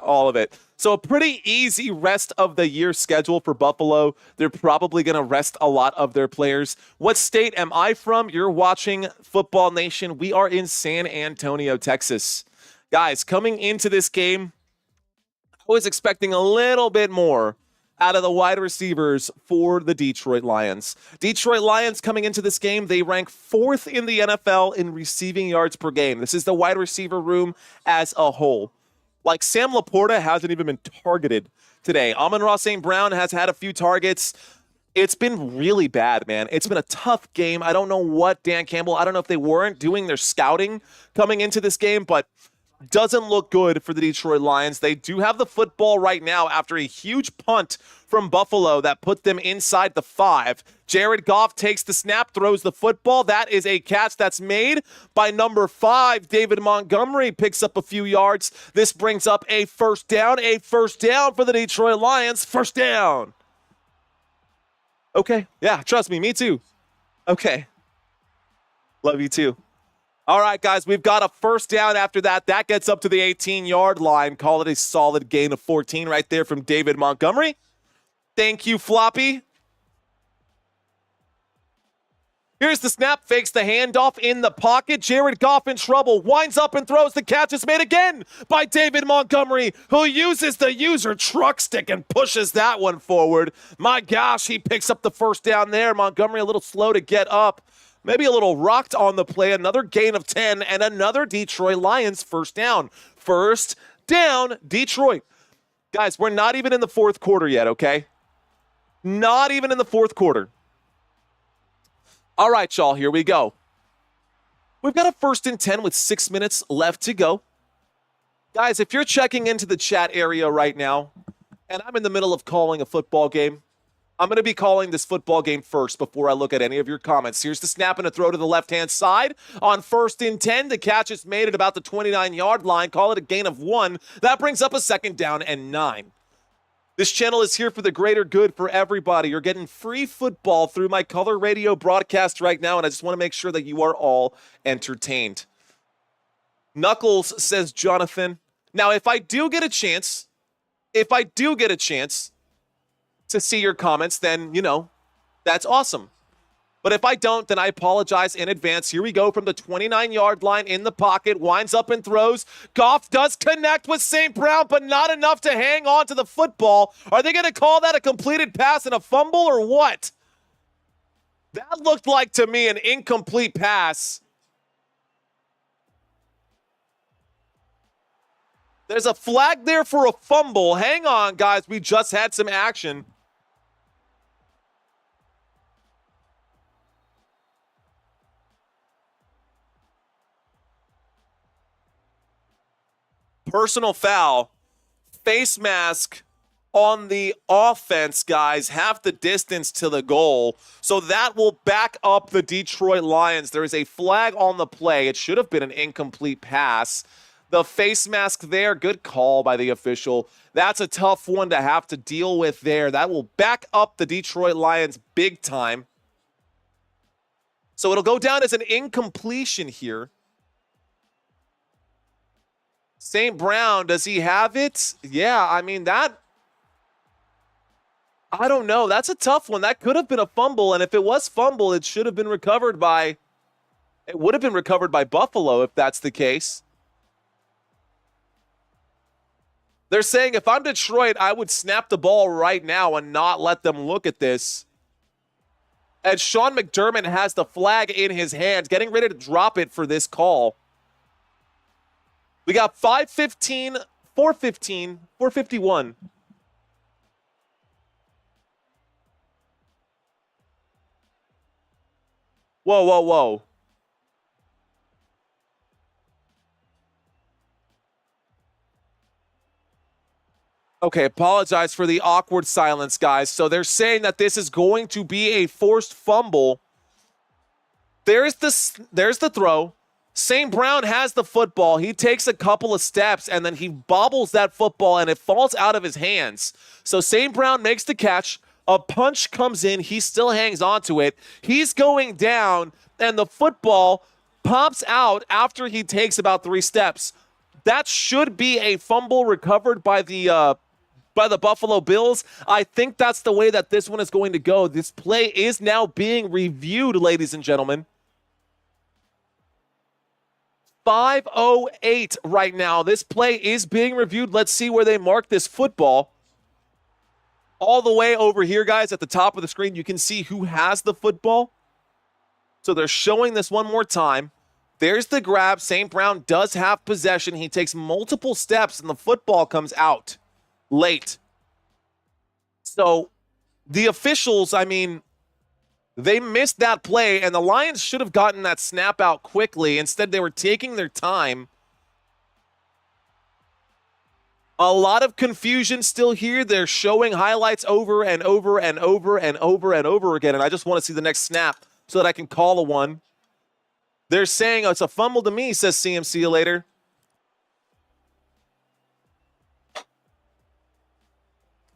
all of it. So a pretty easy rest of the year schedule for Buffalo. They're probably going to rest a lot of their players. What state am I from? You're watching Football Nation. We are in San Antonio, Texas. Guys, coming into this game, I was expecting a little bit more out of the wide receivers for the Detroit Lions. Detroit Lions coming into this game, they rank 4th in the NFL in receiving yards per game. This is the wide receiver room as a whole. Like, Sam Laporta hasn't even been targeted today. Amon-Ra St. Brown has had a few targets. It's been really bad, man. It's been a tough game. I don't know what Dan Campbell, I don't know if they weren't doing their scouting coming into this game, but doesn't look good for the Detroit Lions. They do have the football right now after a huge punt from Buffalo that put them inside the 5. Jared Goff takes the snap, throws the football. That is a catch that's made by number 5. David Montgomery picks up a few yards. This brings up a first down for the Detroit Lions. First down. Okay. Yeah, trust me too. Okay. Love you too. All right, guys, we've got a first down after that. That gets up to the 18-yard line. Call it a solid gain of 14 right there from David Montgomery. Thank you, Floppy. Here's the snap, fakes the handoff in the pocket. Jared Goff in trouble, winds up and throws. The catch is made again by David Montgomery, who uses the user truck stick and pushes that one forward. My gosh, he picks up the first down there. Montgomery a little slow to get up. Maybe a little rocked on the play. Another gain of 10 and another Detroit Lions first down. First down, Detroit. Guys, we're not even in the fourth quarter yet, okay? Not even in the fourth quarter. All right, y'all, here we go. We've got a 1st and 10 with 6 minutes left to go. Guys, if you're checking into the chat area right now, and I'm in the middle of calling a football game, I'm going to be calling this football game first before I look at any of your comments. Here's the snap and a throw to the left-hand side. On 1st and 10, the catch is made at about the 29-yard line. Call it a gain of 1. That brings up a 2nd down and 9. This channel is here for the greater good for everybody. You're getting free football through my color radio broadcast right now, and I just want to make sure that you are all entertained. Knuckles, says Jonathan. Now, if I do get a chance to see your comments, then, that's awesome. But if I don't, then I apologize in advance. Here we go from the 29-yard line in the pocket, winds up and throws. Goff does connect with St. Brown, but not enough to hang on to the football. Are they going to call that a completed pass and a fumble or what? That looked like to me an incomplete pass. There's a flag there for a fumble. Hang on, guys. We just had some action. Personal foul. Face mask on the offense, guys. Half the distance to the goal. So that will back up the Detroit Lions. There is a flag on the play. It should have been an incomplete pass. The face mask there, good call by the official. That's a tough one to have to deal with there. That will back up the Detroit Lions big time. So it'll go down as an incompletion here. St. Brown, does he have it? Yeah, I mean, I don't know. That's a tough one. That could have been a fumble, and if it was fumble, it should have been recovered by, it would have been recovered by Buffalo if that's the case. They're saying if I'm Detroit, I would snap the ball right now and not let them look at this. And Sean McDermott has the flag in his hands, getting ready to drop it for this call. We got 5:15, 4:15, 4:51. Whoa, whoa, whoa. Okay, apologize for the awkward silence, guys. So they're saying that this is going to be a forced fumble. There's the throw. St. Brown has the football. He takes a couple of steps, and then he bobbles that football, and it falls out of his hands. So St. Brown makes the catch. A punch comes in. He still hangs on to it. He's going down, and the football pops out after he takes about 3 steps. That should be a fumble recovered by the Buffalo Bills. I think that's the way that this one is going to go. This play is now being reviewed, ladies and gentlemen. 5:08 right now. This play is being reviewed. Let's see where they mark this football. All the way over here, guys, at the top of the screen, you can see who has the football. So they're showing this one more time. There's the grab. St. Brown does have possession. He takes multiple steps, and the football comes out late. So the officials, I mean, they missed that play, and the Lions should have gotten that snap out quickly. Instead, they were taking their time. A lot of confusion still here. They're showing highlights over and over and over and over and over again, and I just want to see the next snap so that I can call a one. They're saying, oh, it's a fumble to me, says CM. See you later.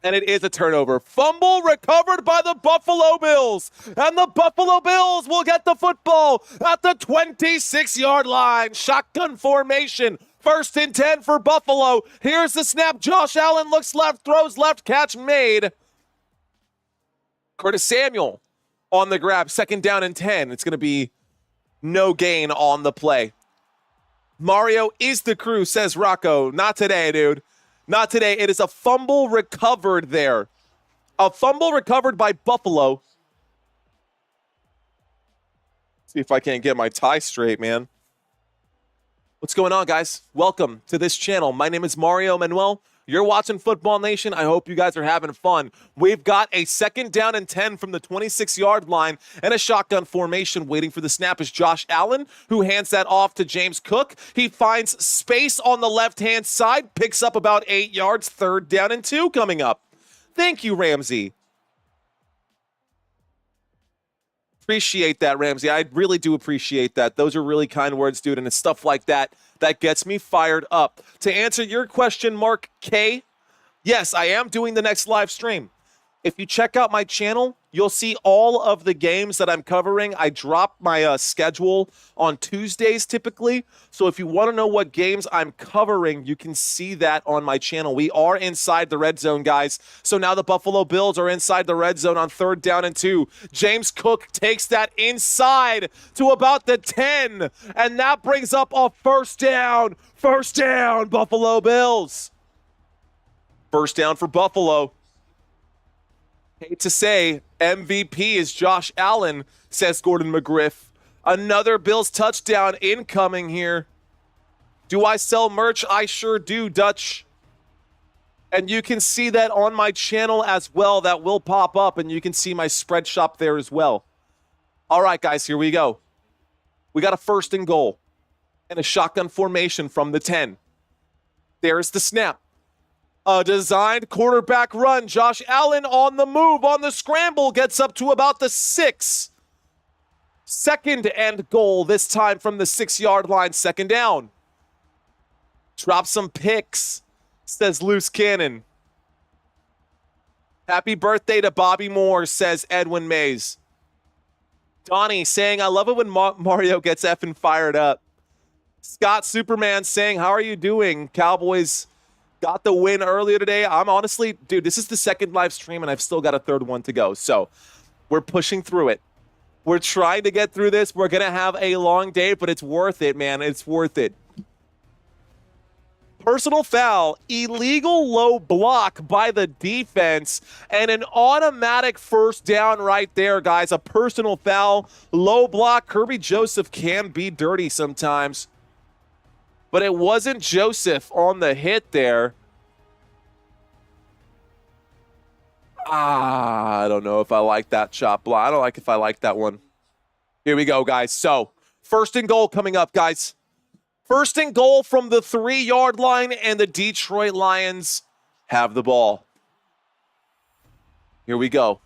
And it is a turnover. Fumble recovered by the Buffalo Bills. And the Buffalo Bills will get the football at the 26-yard line. Shotgun formation. 1st and 10 for Buffalo. Here's the snap. Josh Allen looks left, throws left, catch made. Curtis Samuel on the grab. 2nd down and 10. It's going to be no gain on the play. Mario is the crew, says Rocco. Not today, dude. Not today. It is a fumble recovered there. A fumble recovered by Buffalo. See if I can't get my tie straight, man. What's going on, guys? Welcome to this channel. My name is Mario Manuel. You're watching Football Nation. I hope you guys are having fun. We've got a 2nd down and 10 from the 26-yard line and a shotgun formation. Waiting for the snap is Josh Allen, who hands that off to James Cook. He finds space on the left-hand side, picks up about 8 yards. 3rd down and 2 coming up. Thank you, Ramsey. Appreciate that, Ramsey. I really do appreciate that. Those are really kind words, dude, and it's stuff like that that gets me fired up. To answer your question, Mark K, yes, I am doing the next live stream. If you check out my channel, you'll see all of the games that I'm covering. I drop my schedule on Tuesdays typically. So if you want to know what games I'm covering, you can see that on my channel. We are inside the red zone, guys. So now the Buffalo Bills are inside the red zone on 3rd down and 2. James Cook takes that inside to about the 10. And that brings up a 1st down. 1st down, Buffalo Bills. 1st down for Buffalo. Hate to say, MVP is Josh Allen, says Gordon McGriff. Another Bills touchdown incoming here. Do I sell merch? I sure do, Dutch. And you can see that on my channel as well. That will pop up, and you can see my spread shop there as well. All right, guys, here we go. We got a 1st and goal and a shotgun formation from the 10. There's the snap. A designed quarterback run. Josh Allen on the move, on the scramble, gets up to about the 6. 2nd and goal, this time from the 6-yard line, 2nd down. Drop some picks, says Loose Cannon. Happy birthday to Bobby Moore, says Edwin Mays. Donnie saying, I love it when Mario gets effing fired up. Scott Superman saying, how are you doing? Cowboys got the win earlier today. I'm honestly, dude, this is the 2nd live stream, and I've still got a 3rd one to go. So we're pushing through it. We're trying to get through this. We're going to have a long day, but it's worth it, man. It's worth it. Personal foul, illegal low block by the defense, and an automatic 1st down right there, guys. A personal foul, low block. Kirby Joseph can be dirty sometimes, but it wasn't Joseph on the hit there. I don't know if I like that shot block. I don't like if I like that one. Here we go, guys. So, 1st and goal coming up, guys. 1st and goal from the 3-yard line, and the Detroit Lions have the ball. Here we go.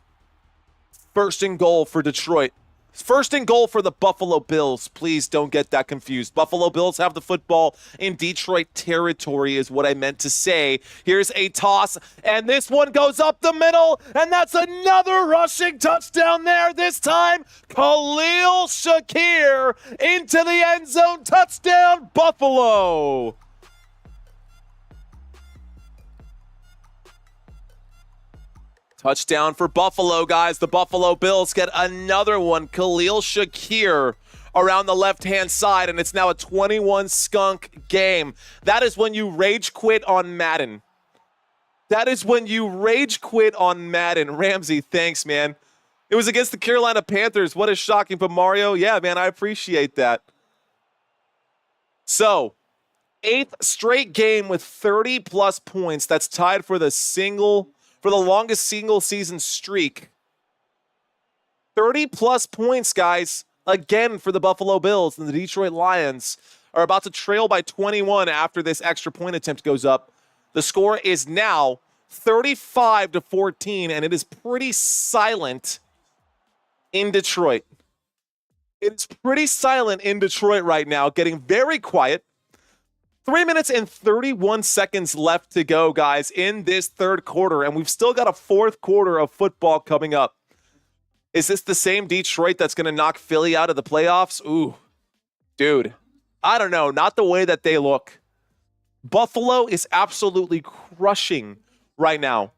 1st and goal for Detroit. 1st and goal for the Buffalo Bills. Please don't get that confused. Buffalo Bills have the football in Detroit territory is what I meant to say. Here's a toss, and this one goes up the middle, and that's another rushing touchdown there. This time, Khalil Shakir into the end zone. Touchdown, Buffalo. Touchdown for Buffalo, guys. The Buffalo Bills get another one. Khalil Shakir around the left-hand side, and it's now a 21 skunk game. That is when you rage quit on Madden. That is when you rage quit on Madden. Ramsey, thanks, man. It was against the Carolina Panthers. What is shocking, but Mario, yeah, man, I appreciate that. So, 8th straight game with 30-plus points. That's tied for the longest single season streak. 30-plus points, guys, again for the Buffalo Bills, and the Detroit Lions are about to trail by 21 after this extra point attempt goes up. The score is now 35-14, and it is pretty silent in Detroit. It's pretty silent in Detroit right now, getting very quiet. 3 minutes and 31 seconds left to go, guys, in this 3rd quarter, and we've still got a 4th quarter of football coming up. Is this the same Detroit that's going to knock Philly out of the playoffs? Ooh, dude, I don't know. Not the way that they look. Buffalo is absolutely crushing right now.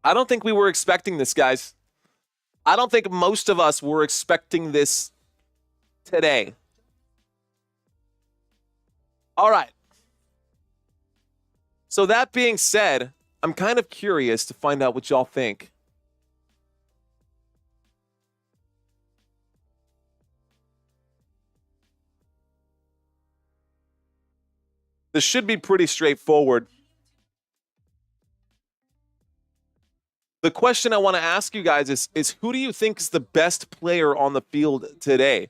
I don't think we were expecting this, guys. I don't think most of us were expecting this today. All right. So that being said, I'm kind of curious to find out what y'all think. This should be pretty straightforward. The question I want to ask you guys is who do you think is the best player on the field today?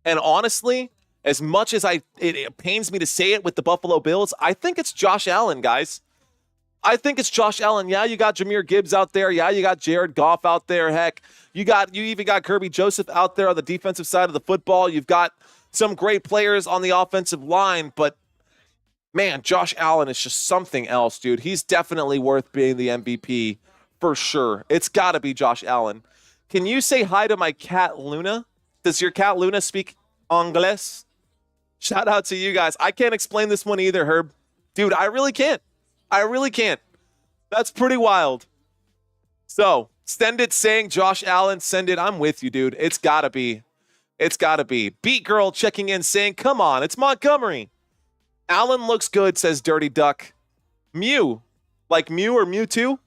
And honestly, as much as it pains me to say it with the Buffalo Bills, I think it's Josh Allen, guys. I think it's Josh Allen. Yeah, you got Jahmyr Gibbs out there. Yeah, you got Jared Goff out there. Heck, you even got Kirby Joseph out there on the defensive side of the football. You've got some great players on the offensive line, but man, Josh Allen is just something else, dude. He's definitely worth being the MVP for sure. It's got to be Josh Allen. Can you say hi to my cat, Luna? Does your cat, Luna, speak English? Shout out to you guys. I can't explain this one either, Herb. Dude, I really can't. I really can't. That's pretty wild. So, send it saying Josh Allen. Send it. I'm with you, dude. It's got to be. It's got to be. Beat Girl checking in saying, come on, it's Montgomery. Allen looks good, says Dirty Duck. Mew. Like Mew or Mewtwo?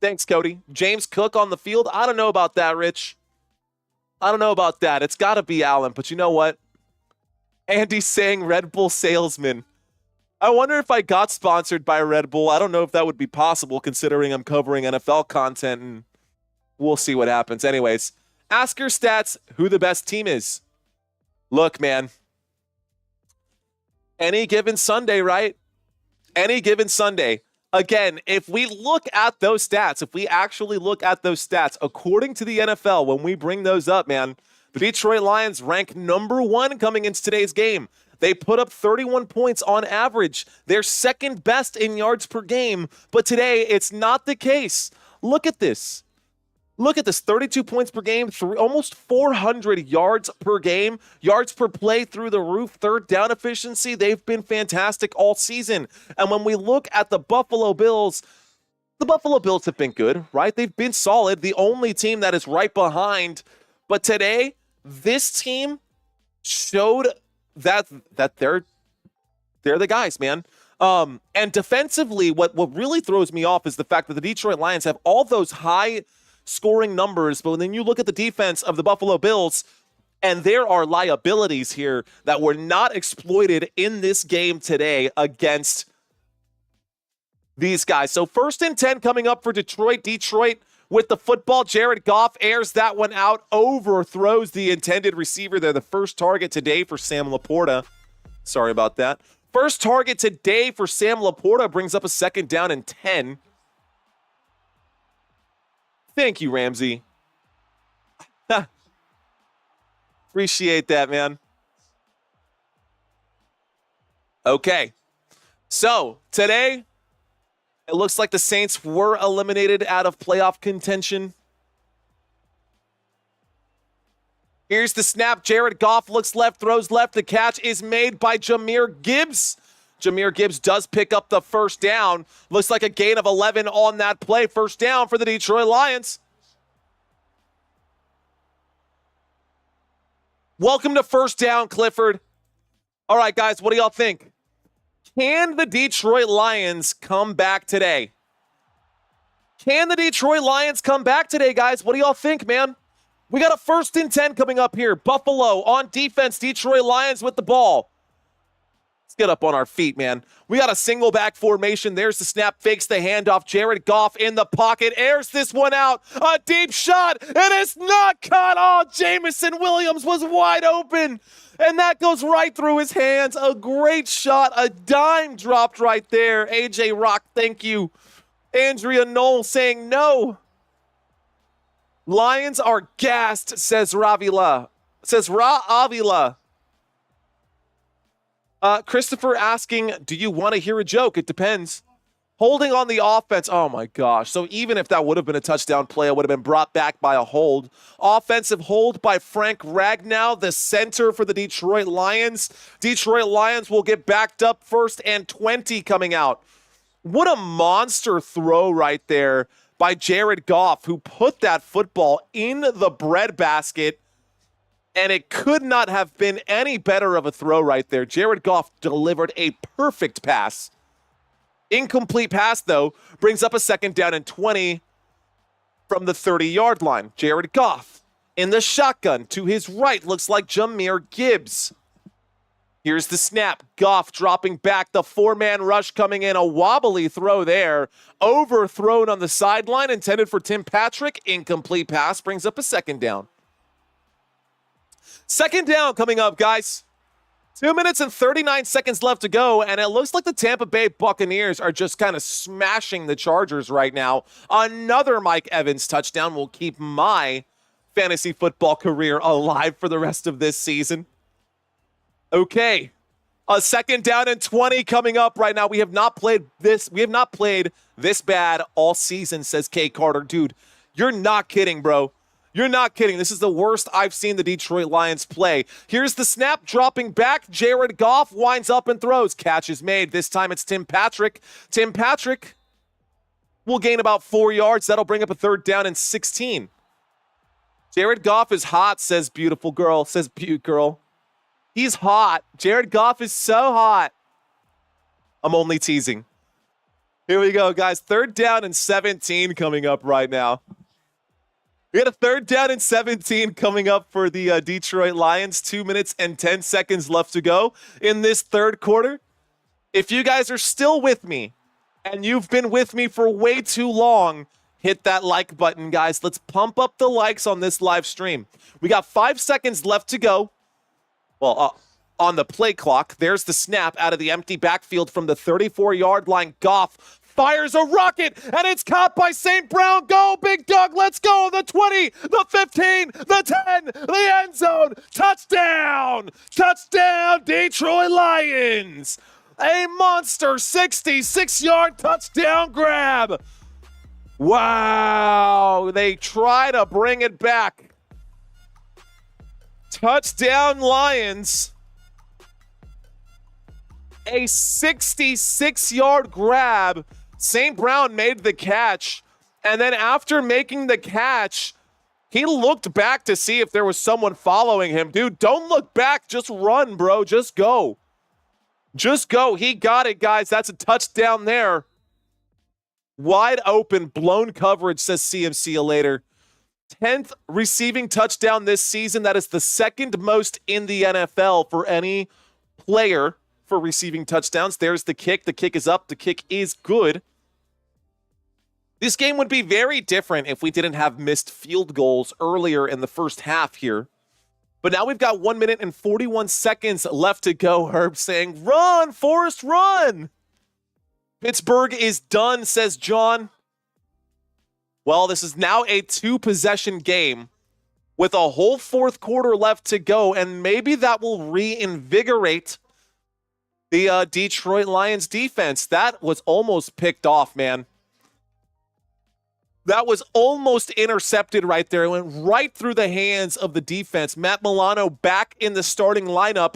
Thanks, Cody. James Cook on the field. I don't know about that, Rich. I don't know about that. It's got to be Allen, but you know what? Andy's saying Red Bull salesman. I wonder if I got sponsored by Red Bull. I don't know if that would be possible considering I'm covering NFL content, and we'll see what happens. Anyways, ask your stats who the best team is. Look, man. Any given Sunday, right? Any given Sunday. Again, if we look at those stats, if we actually look at those stats, according to the NFL, when we bring those up, man, the Detroit Lions rank number 1 coming into today's game. They put up 31 points on average. They're second best in yards per game, but today it's not the case. Look at this. Look at this, 32 points per game, almost 400 yards per game, yards per play through the roof, third down efficiency. They've been fantastic all season. And when we look at the Buffalo Bills have been good, right? They've been solid, the only team that is right behind. But today, this team showed that they're the guys, man. And defensively, what really throws me off is the fact that the Detroit Lions have all those high scoring numbers, but then you look at the defense of the Buffalo Bills, and there are liabilities here that were not exploited in this game today against these guys. So 1st and 10 coming up for Detroit. Detroit with the football. Jared Goff airs that one out, overthrows the intended receiver. They're the first target today for Sam Laporta. Sorry about that. First target today for Sam Laporta brings up a 2nd down and 10. Thank you, Ramsey. Appreciate that, man. Okay. So, today, it looks like the Saints were eliminated out of playoff contention. Here's the snap. Jared Goff looks left, throws left. The catch is made by Jahmyr Gibbs. Jahmyr Gibbs does pick up the first down. Looks like a gain of 11 on that play. First down for the Detroit Lions. Welcome to First Down, Clifford. All right, guys, what do y'all think? Can the Detroit Lions come back today? Can the Detroit Lions come back today, guys? What do y'all think, man? We got a 1st and 10 coming up here. Buffalo on defense. Detroit Lions with the ball. Let's get up on our feet, man. We got a single back formation. There's the snap, fakes the handoff. Jared Goff in the pocket, airs this one out. A deep shot, and it's not caught. Oh, Jamison Williams was wide open, and that goes right through his hands. A great shot, a dime dropped right there. AJ Rock, thank you. Andrea Knoll saying no. Lions are gassed, says Ravila. Says Ra Avila. Christopher asking, do you want to hear a joke? It depends. Holding on the offense. Oh, my gosh. So even if that would have been a touchdown play, it would have been brought back by a hold. Offensive hold by Frank Ragnow, the center for the Detroit Lions. Detroit Lions will get backed up 1st and 20 coming out. What a monster throw right there by Jared Goff, who put that football in the breadbasket. And it could not have been any better of a throw right there. Jared Goff delivered a perfect pass. Incomplete pass, though, brings up a 2nd down and 20 from the 30-yard line. Jared Goff in the shotgun to his right. Looks like Jahmyr Gibbs. Here's the snap. Goff dropping back. The 4-man rush coming in. A wobbly throw there. Overthrown on the sideline. Intended for Tim Patrick. Incomplete pass brings up a 2nd down. 2nd down coming up, guys. 2 minutes and 39 seconds left to go, and it looks like the Tampa Bay Buccaneers are just kind of smashing the Chargers right now. Another Mike Evans touchdown will keep my fantasy football career alive for the rest of this season. Okay. A 2nd down and 20 coming up right now. We have not played this bad all season, says Kay Carter. Dude, you're not kidding, bro. You're not kidding. This is the worst I've seen the Detroit Lions play. Here's the snap, dropping back. Jared Goff winds up and throws. Catch is made. This time it's Tim Patrick. Tim Patrick will gain about 4 yards. That'll bring up a 3rd down and 16. Jared Goff is hot, says beautiful girl, says Butte girl. He's hot. Jared Goff is so hot. I'm only teasing. Here we go, guys. 3rd down and 17 coming up right now. We got a 3rd down and 17 coming up for the Detroit Lions. 2 minutes and 10 seconds left to go in this 3rd quarter. If you guys are still with me, and you've been with me for way too long, hit that like button, guys. Let's pump up the likes on this live stream. We got 5 seconds left to go. Well, on the play clock, there's the snap out of the empty backfield from the 34-yard line. Goff fires a rocket, and it's caught by St. Brown. Go, Big Doug. Let's go. The 20, the 15, the 10, the end zone. Touchdown. Touchdown, Detroit Lions. A monster 66-yard touchdown grab. Wow. They try to bring it back. Touchdown Lions. A 66-yard grab. St. Brown made the catch. And then after making the catch, he looked back to see if there was someone following him. Dude, don't look back. Just run, bro. Just go. Just go. He got it, guys. That's a touchdown there. Wide open, blown coverage, says CMC later. 10th receiving touchdown this season. That is the 2nd most in the NFL for any player for receiving touchdowns. There's the kick. The kick is up. The kick is good. This game would be very different if we didn't have missed field goals earlier in the first half here. But now we've got 1 minute and 41 seconds left to go. Herb saying, run, Forrest, run. Pittsburgh is done, says John. Well, this is now a 2-possession game with a whole 4th quarter left to go, and maybe that will reinvigorate the Detroit Lions defense. That was almost picked off, man. That was almost intercepted right there. It went right through the hands of the defense. Matt Milano back in the starting lineup.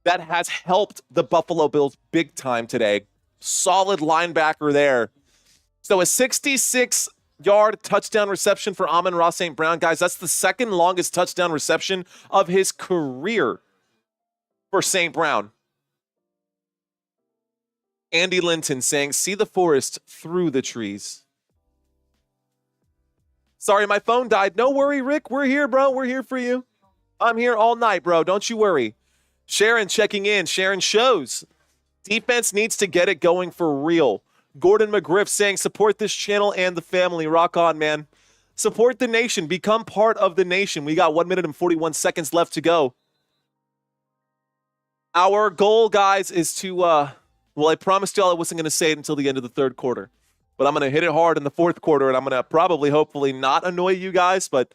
That has helped the Buffalo Bills big time today. Solid linebacker there. So a 66-yard touchdown reception for Amon-Ra St. Brown. Guys, that's the 2nd longest touchdown reception of his career for St. Brown. Andy Linton saying, see the forest through the trees. Sorry, my phone died. No worry, Rick. We're here, bro. We're here for you. I'm here all night, bro. Don't you worry. Sharon checking in. Sharon shows. Defense needs to get it going for real. Gordon McGriff saying, support this channel and the family. Rock on, man. Support the nation. Become part of the nation. We got 1 minute and 41 seconds left to go. Our goal, guys, is to, well, I promised y'all I wasn't going to say it until the end of the 3rd quarter. But I'm going to hit it hard in the 4th quarter, and I'm going to probably, hopefully, not annoy you guys, but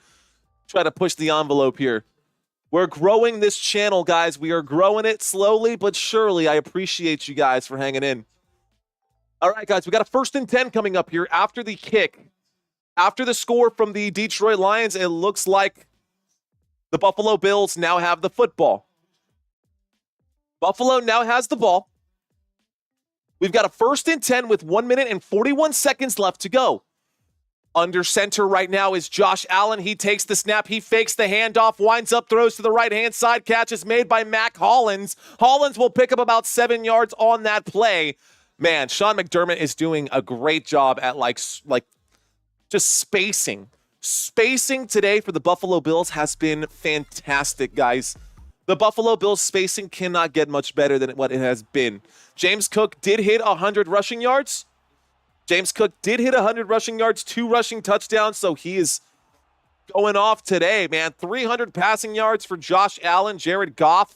try to push the envelope here. We're growing this channel, guys. We are growing it slowly but surely. I appreciate you guys for hanging in. All right, guys, we got a 1st and 10 coming up here after the kick. After the score from the Detroit Lions, it looks like the Buffalo Bills now have the football. Buffalo now has the ball. We've got a 1st and 10 with 1 minute and 41 seconds left to go. Under center right now is Josh Allen. He takes the snap. He fakes the handoff, winds up, throws to the right-hand side. Catch is made by Mac Hollins. Hollins will pick up about 7 yards on that play. Man, Sean McDermott is doing a great job at like just spacing. Spacing today for the Buffalo Bills has been fantastic, guys. The Buffalo Bills spacing cannot get much better than what it has been. James Cook did hit 100 rushing yards. James Cook did hit 100 rushing yards, 2 rushing touchdowns, so he is going off today, man. 300 passing yards for Josh Allen. Jared Goff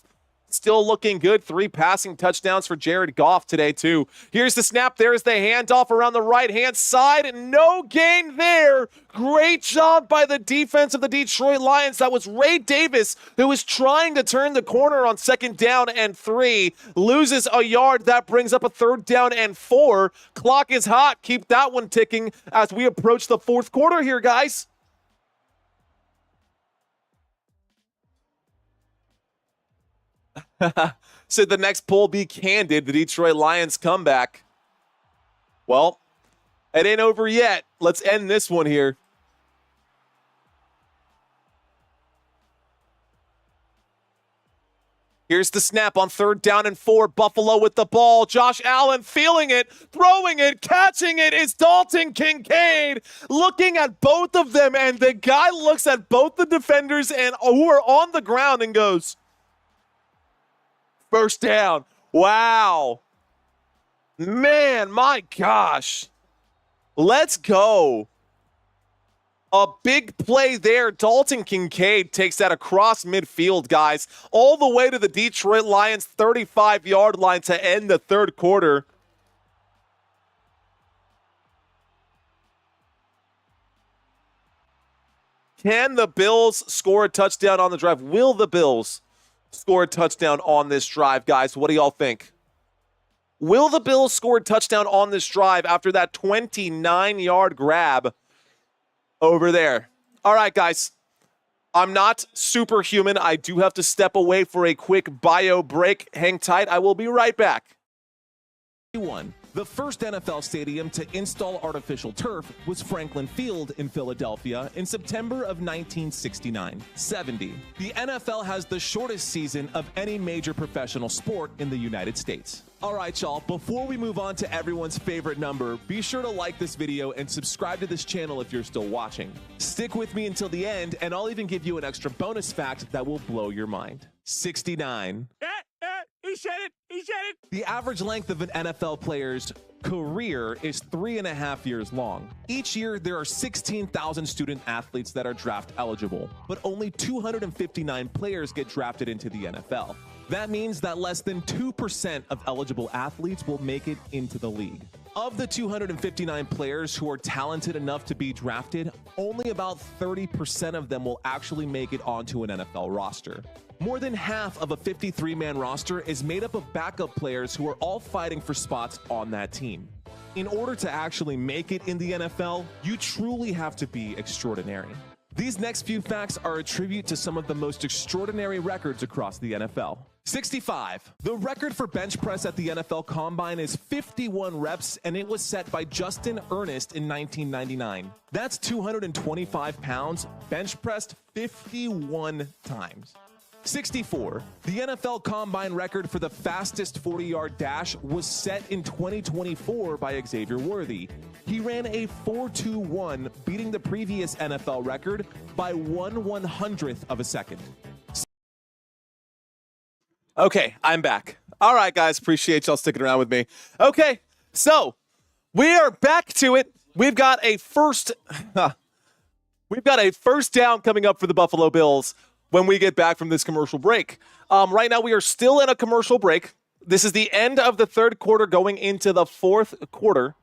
still looking good. 3 passing touchdowns for Jared Goff today, too. Here's the snap. There's the handoff around the right-hand side. No gain there. Great job by the defense of the Detroit Lions. That was Ray Davis, who was trying to turn the corner on 2nd down and 3. Loses a yard. That brings up a 3rd down and 4. Clock is hot. Keep that one ticking as we approach the 4th quarter here, guys. Said the next poll be candid. The Detroit Lions comeback. Well, it ain't over yet. Let's end this one here. Here's the snap on 3rd down and 4. Buffalo with the ball. Josh Allen feeling it, throwing it, catching it is Dalton Kincaid. Looking at both of them, and the guy looks at both the defenders and who are on the ground and goes, first down. Wow. Man, my gosh. Let's go. A big play there. Dalton Kincaid takes that across midfield, guys, all the way to the Detroit Lions 35-yard line to end the 3rd quarter. Can the Bills score a touchdown on the drive? Will the Bills score a touchdown on this drive, guys? What do y'all think? Will the Bills score a touchdown on this drive after that 29-yard grab over there? All right, guys. I'm not superhuman. I do have to step away for a quick bio break. Hang tight. I will be right back. The first NFL stadium to install artificial turf was Franklin Field in Philadelphia in September of 1969. 70. The NFL has the shortest season of any major professional sport in the United States. All right, y'all, before we move on to everyone's favorite number, be sure to like this video and subscribe to this channel if you're still watching. Stick with me until the end, and I'll even give you an extra bonus fact that will blow your mind. 69. He said it. He said it. The average length of an NFL player's career is 3.5 years long. Each year, there are 16,000 student athletes that are draft eligible, but only 259 players get drafted into the NFL. That means that less than 2% of eligible athletes will make it into the league. Of the 259 players who are talented enough to be drafted, only about 30% of them will actually make it onto an NFL roster. More than half of a 53-man roster is made up of backup players who are all fighting for spots on that team. In order to actually make it in the NFL, you truly have to be extraordinary. These next few facts are a tribute to some of the most extraordinary records across the NFL. 65. The record for bench press at the NFL Combine is 51 reps, and it was set by Justin Ernest in 1999. That's 225 pounds bench pressed 51 times. 64. The NFL Combine record for the fastest 40-yard dash was set in 2024 by Xavier Worthy. He ran a 4.21, beating the previous NFL record by 1/100th of a second. Okay, I'm back. All right, guys, appreciate y'all sticking around with me. Okay, so we are back to it. We've got a first down coming up for the Buffalo Bills when we get back from this commercial break. Right now, we are still in a commercial break. This is the end of the 3rd quarter going into the 4th quarter.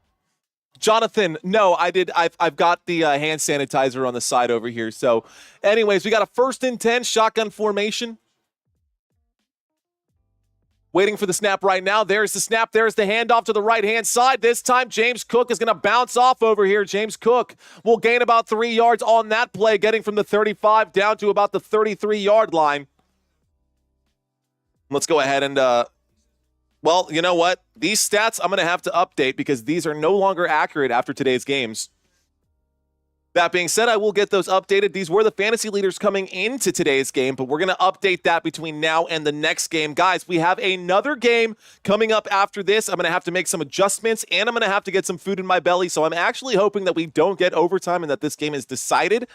Jonathan, no, I've got the hand sanitizer on the side over here. So anyways, we got a 1st and 10 shotgun formation. Waiting for the snap right now. There's the snap. There's the handoff to the right-hand side. This time, James Cook is going to bounce off over here. James Cook will gain about 3 yards on that play, getting from the 35 down to about the 33-yard line. Let's go ahead and, well, you know what? These stats I'm going to have to update because these are no longer accurate after today's games. That being said, I will get those updated. These were the fantasy leaders coming into today's game, but we're going to update that between now and the next game. Guys, we have another game coming up after this. I'm going to have to make some adjustments, and I'm going to have to get some food in my belly, so I'm actually hoping that we don't get overtime and that this game is decided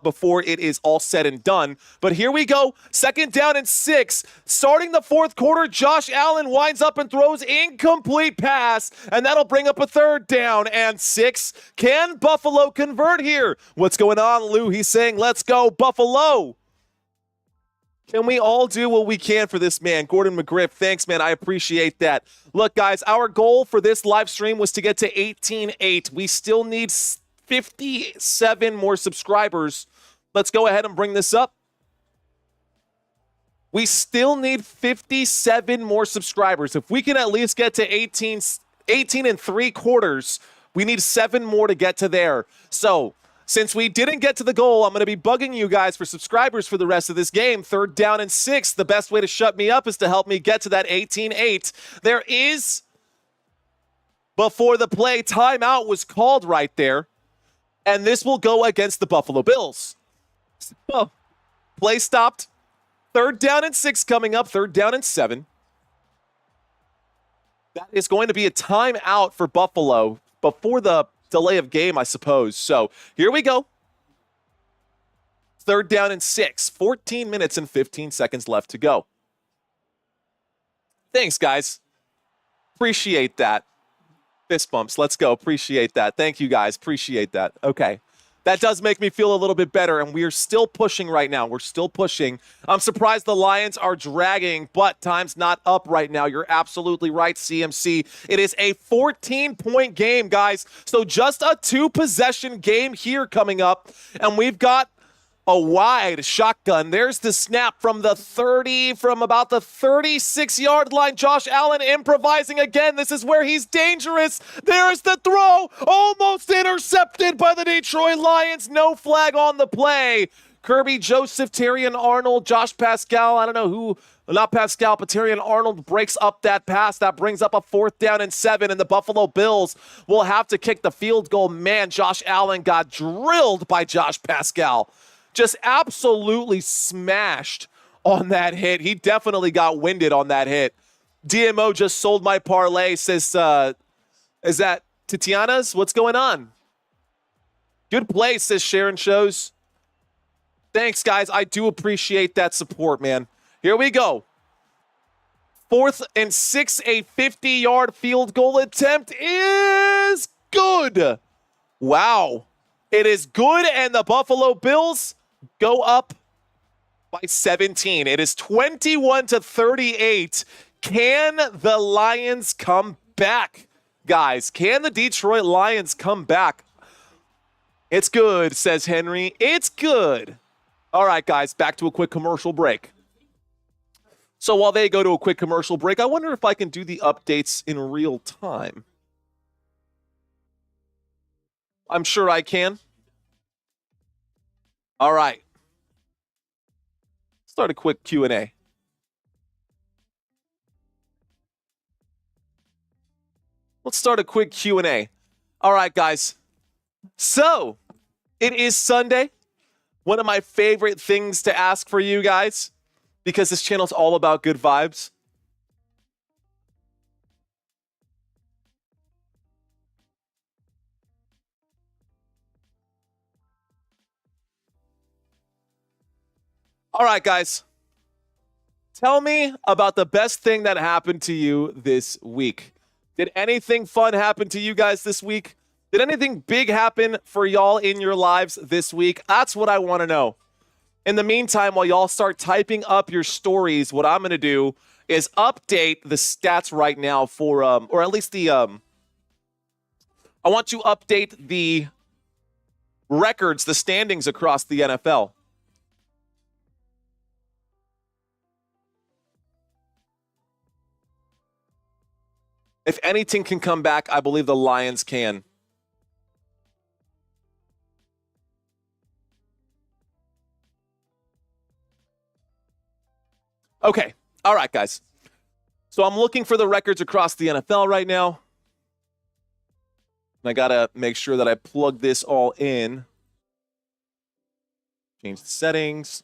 before it is all said and done. But here we go. 2nd down and 6. Starting the 4th quarter, Josh Allen winds up and throws incomplete pass, and that'll bring up a 3rd down and 6. Can Buffalo convert here? What's going on, Lou? He's saying, let's go, Buffalo. Can we all do what we can for this man? Gordon McGriff, thanks, man. I appreciate that. Look, guys, our goal for this live stream was to get to 18.8. We still need 57 more subscribers. Let's go ahead and bring this up. We still need 57 more subscribers. If we can at least get to 18 and 3/4, we need 7 more to get to there. So, since we didn't get to the goal, I'm going to be bugging you guys for subscribers for the rest of this game. 3rd down and 6. The best way to shut me up is to help me get to that 18-8. There is, before the play, timeout was called right there. And this will go against the Buffalo Bills. So, play stopped. 3rd down and 6 coming up, 3rd down and 7. That is going to be a timeout for Buffalo before the delay of game, I suppose. So here we go. 3rd down and 6. 14 minutes and 15 seconds left to go. Thanks, guys. Appreciate that. Fist bumps. Let's go. Appreciate that. Thank you, guys. Appreciate that. Okay. That does make me feel a little bit better, and we are still pushing right now. We're still pushing. I'm surprised the Lions are dragging, but time's not up right now. You're absolutely right, CMC. It is a 14-point game, guys. So just a 2-possession game here coming up, and we've got a wide shotgun. There's the snap from the 30, from about the 36-yard line. Josh Allen improvising again. This is where he's dangerous. There's the throw. Almost intercepted by the Detroit Lions. No flag on the play. Kirby Joseph, Terrion Arnold, Josh Pascal. I don't know who, not Pascal, but Terrion Arnold breaks up that pass. That brings up a 4th down and 7, and the Buffalo Bills will have to kick the field goal. Man, Josh Allen got drilled by Josh Pascal. Just absolutely smashed on that hit. He definitely got winded on that hit. DMO just sold my parlay, says, is that Tatiana's? What's going on? Good play, says Sharon Shows. Thanks, guys. I do appreciate that support, man. Here we go. 4th and 6, a 50-yard field goal attempt is good. Wow. It is good, and the Buffalo Bills go up by 17. It is 21-38. Can the Lions come back, guys? Can the Detroit Lions come back? It's good, says Henry. It's good. All right, guys, back to a quick commercial break. So while they go to a quick commercial break, I wonder if I can do the updates in real time. I'm sure I can. All right. Start a quick Q&A. Let's start a quick Q&A. All right, guys. So, it is Sunday. One of my favorite things to ask for you guys, because this channel is all about good vibes. All right, guys. Tell me about the best thing that happened to you this week. Did anything fun happen to you guys this week? Did anything big happen for y'all in your lives this week? That's what I want to know. In the meantime, while y'all start typing up your stories, what I'm going to do is update the stats right now for, or at least the, I want to update the records, the standings across the NFL. If anything can come back, I believe the Lions can. Okay. All right, guys. So I'm looking for the records across the NFL right now. And I got to make sure that I plug this all in. Change the settings.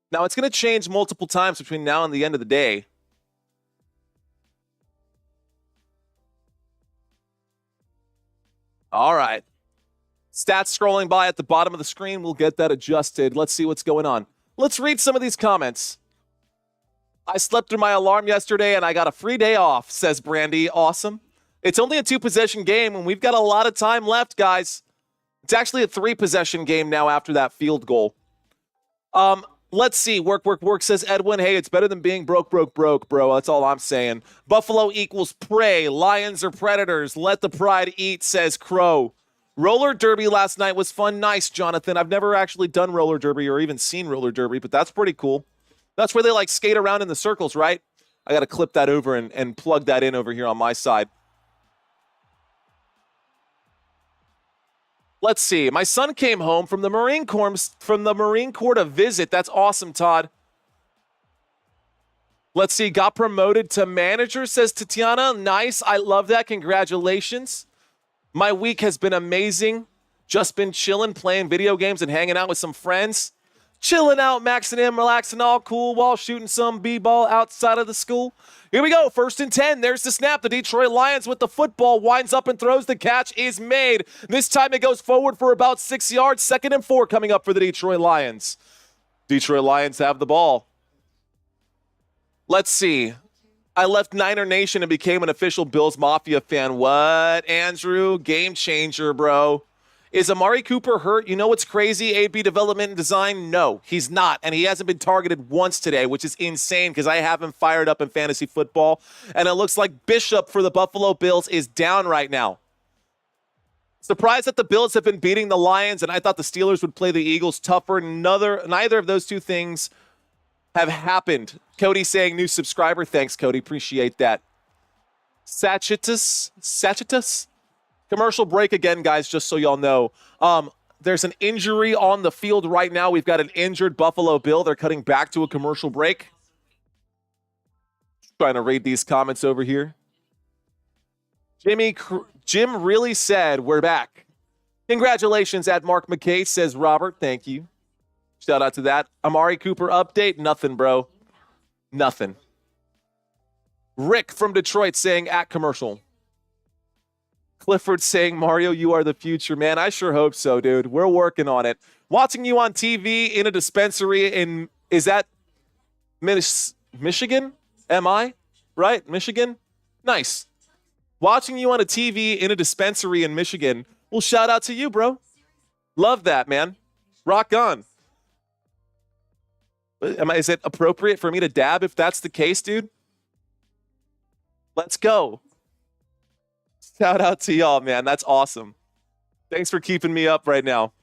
Now, it's going to change multiple times between now and the end of the day. All right. Stats scrolling by at the bottom of the screen. We'll get that adjusted. Let's see what's going on. Let's read some of these comments. I slept through my alarm yesterday and I got a free day off, says Brandy. Awesome. It's only a 2-possession game and we've got a lot of time left, guys. It's actually a 3-possession game now after that field goal. Let's see. Work, says Edwin. Hey, it's better than being broke, bro. That's all I'm saying. Buffalo equals prey. Lions are predators. Let the pride eat, says Crow. Roller derby last night was fun. Nice, Jonathan. I've never actually done roller derby or even seen roller derby, but that's pretty cool. That's where they like skate around in the circles, right? I got to clip that over and plug that in over here on my side. Let's see. My son came home from the Marine Corps to visit. That's awesome, Todd. Let's see. Got promoted to manager, says Tatiana. Nice. I love that. Congratulations. My week has been amazing. Just been chilling, playing video games, and hanging out with some friends. Chilling out, maxing in, relaxing, all cool while shooting some b-ball outside of the school. Here we go, 1st and 10. There's the snap. The Detroit Lions with the football, winds up and throws. The catch is made. This time it goes forward for about 6 yards. 2nd and 4 coming up for the Detroit Lions. Detroit Lions have the ball. Let's see. I left Niner Nation and became an official Bills Mafia fan. What, Andrew? Game changer, bro. Is Amari Cooper hurt? You know what's crazy? AB development and design? No, he's not. And he hasn't been targeted once today, which is insane because I have him fired up in fantasy football. And it looks like Bishop for the Buffalo Bills is down right now. Surprised that the Bills have been beating the Lions, and I thought the Steelers would play the Eagles tougher. Neither of those two things have happened. Cody saying new subscriber. Thanks, Cody. Appreciate that. Sachitus? Commercial break again, guys, just so y'all know. There's an injury on the field right now. We've got an injured Buffalo Bill. They're cutting back to a commercial break. Trying to read these comments over here. Jim really said we're back. Congratulations at Mark McKay, says Robert. Thank you. Shout out to that. Amari Cooper update. Nothing, bro. Nothing. Rick from Detroit saying at commercial. Clifford saying, Mario, you are the future, man. I sure hope so, dude. We're working on it. Watching you on TV in a dispensary in, is that Michigan? Am I? Right? Michigan? Nice. Watching you on a TV in a dispensary in Michigan. Well, shout out to you, bro. Love that, man. Rock on. Is it appropriate for me to dab if that's the case, dude? Let's go. Shout out to y'all, man. That's awesome. Thanks for keeping me up right now.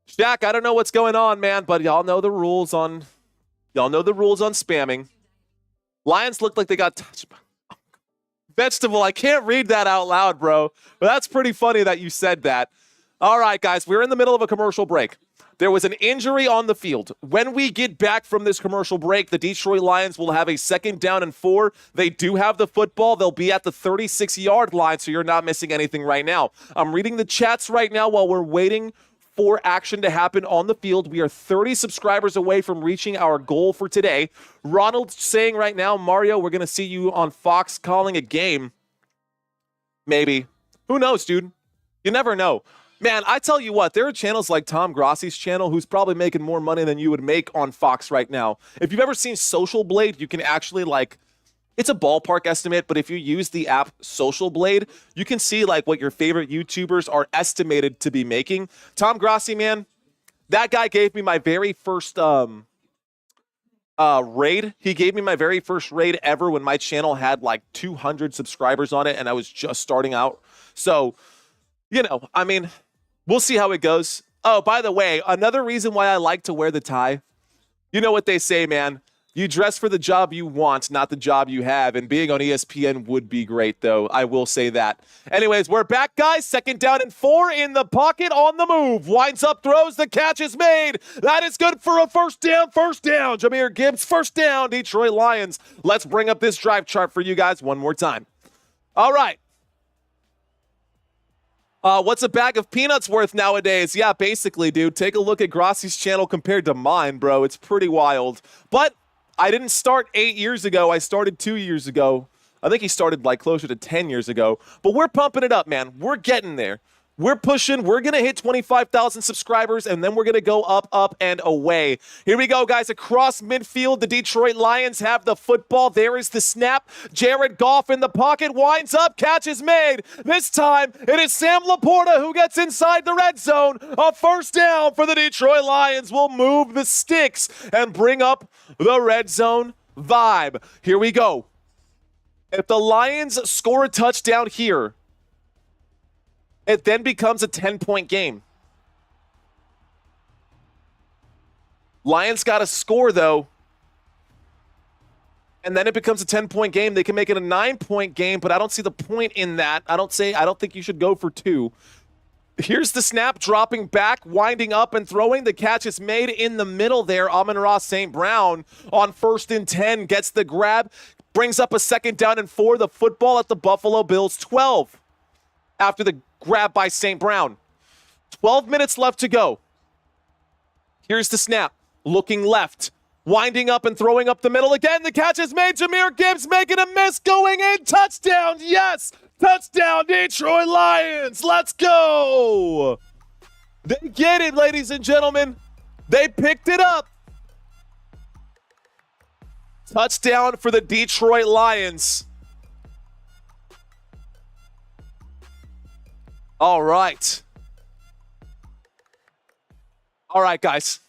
Shaq, I don't know what's going on, man, but y'all know the rules on spamming. Lions look like they got touched by vegetable. I can't read that out loud, bro. But that's pretty funny that you said that. All right, guys, we're in the middle of a commercial break. There was an injury on the field. When we get back from this commercial break, the Detroit Lions will have a 2nd down and 4. They do have the football. They'll be at the 36-yard line, so you're not missing anything right now. I'm reading the chats right now while we're waiting for action to happen on the field. We are 30 subscribers away from reaching our goal for today. Ronald saying right now, Mario, we're going to see you on Fox calling a game. Maybe. Who knows, dude? You never know. Man, I tell you what, there are channels like Tom Grossi's channel who's probably making more money than you would make on Fox right now. If you've ever seen Social Blade, you can actually, like, it's a ballpark estimate, but if you use the app Social Blade, you can see, like, what your favorite YouTubers are estimated to be making. Tom Grossi, man, that guy gave me my very first raid. He gave me my very first raid ever when my channel had, like, 200 subscribers on it, and I was just starting out. So, you know, I mean, we'll see how it goes. Oh, by the way, another reason why I like to wear the tie, you know what they say, man. You dress for the job you want, not the job you have. And being on ESPN would be great, though. I will say that. Anyways, we're back, guys. 2nd down and 4 in the pocket on the move. Winds up, throws. The catch is made. That is good for a first down. Jahmyr Gibbs, 1st down. Detroit Lions. Let's bring up this drive chart for you guys one more time. All right. What's a bag of peanuts worth nowadays? Yeah, basically, dude. Take a look at Grossi's channel compared to mine, bro. It's pretty wild. But I didn't start 8 years ago. I started 2 years ago. I think he started like closer to 10 years ago. But we're pumping it up, man. We're getting there. We're pushing. We're going to hit 25,000 subscribers, and then we're going to go up, up, and away. Here we go, guys. Across midfield, the Detroit Lions have the football. There is the snap. Jared Goff in the pocket. Winds up. Catch is made. This time, it is Sam Laporta who gets inside the red zone. A 1st down for the Detroit Lions. Will move the sticks and bring up the red zone vibe. Here we go. If the Lions score a touchdown here, it then becomes a 10-point game. Lions got to score, though. And then it becomes a 10-point game. They can make it a 9-point game, but I don't see the point in that. I don't think you should go for 2. Here's the snap, dropping back, winding up and throwing. The catch is made in the middle there. Amon-Ra St. Brown on 1st and 10 gets the grab, brings up a 2nd down and 4. The football at the Buffalo Bills 12 after the grab by St. Brown. 12 minutes left to go. Here's the snap. Looking left. Winding up and throwing up the middle again. The catch is made. Jahmyr Gibbs making a miss. Going in. Touchdown. Yes. Touchdown, Detroit Lions. Let's go. They get it, ladies and gentlemen. They picked it up. Touchdown for the Detroit Lions. All right. All right, guys.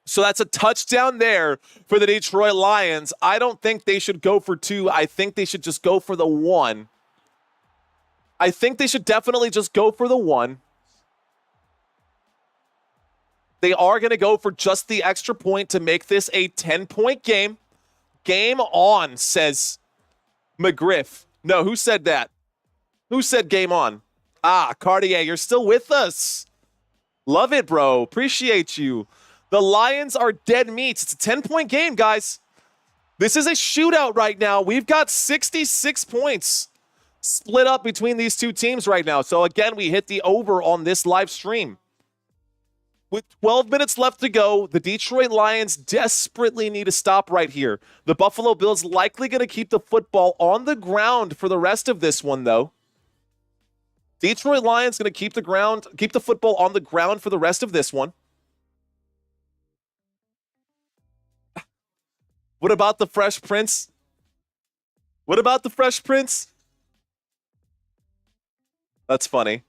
So that's a touchdown there for the Detroit Lions. I don't think they should go for 2. I think they should just go for the 1. I think they should definitely just go for the 1. They are going to go for just the extra point to make this a 10-point game. Game on, says McGriff. No, who said that? Who said game on? Ah, Cartier, you're still with us. Love it, bro. Appreciate you. The Lions are dead meat. It's a 10-point game, guys. This is a shootout right now. We've got 66 points split up between these two teams right now. So, again, we hit the over on this live stream. With 12 minutes left to go, the Detroit Lions desperately need a stop right here. The Buffalo Bills likely going to keep the football on the ground for the rest of this one, though. Detroit Lions going to keep the football on the ground for the rest of this one. What about the Fresh Prince? What about the Fresh Prince? That's funny.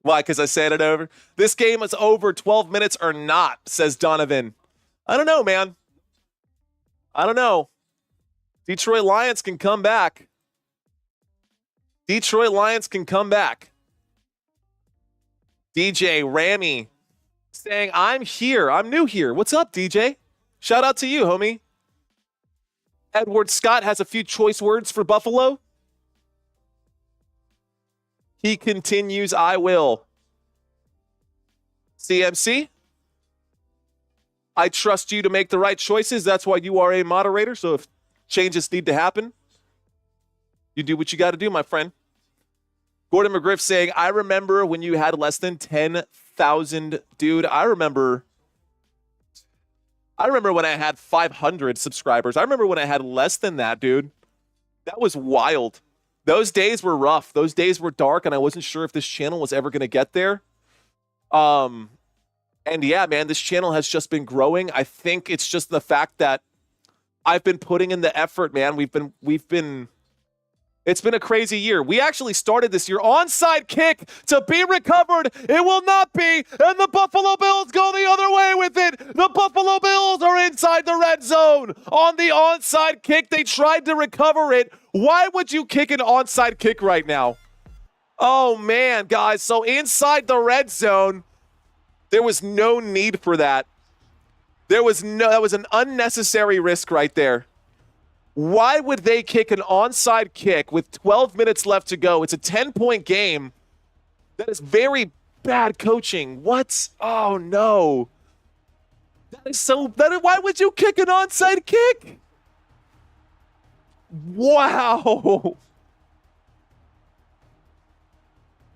Why? Because I said it over? This game is over 12 minutes or not, says Donovan. I don't know, man. I don't know. Detroit Lions can come back. Detroit Lions can come back. DJ Rammy saying, I'm here. I'm new here. What's up, DJ? Shout out to you, homie. Edward Scott has a few choice words for Buffalo. He continues, I will. CMC, I trust you to make the right choices. That's why you are a moderator. So if changes need to happen, you do what you got to do, my friend. Gordon McGriff saying, I remember when you had less than 10,000. Dude, I remember when I had 500 subscribers. I remember when I had less than that, dude. That was wild. Those days were rough. Those days were dark, and I wasn't sure if this channel was ever going to get there. And yeah, man, this channel has just been growing. I think it's just the fact that I've been putting in the effort, man. It's been a crazy year. We actually started this year. Onside kick to be recovered. It will not be. And the Buffalo Bills go the other way with it. The Buffalo Bills are inside the red zone. On the onside kick, they tried to recover it. Why would you kick an onside kick right now? Oh, man, guys. So inside the red zone, there was no need for that. That was an unnecessary risk right there. Why would they kick an onside kick with 12 minutes left to go? It's a 10-point game. That is very bad coaching. What? Oh, no. Why would you kick an onside kick? Wow.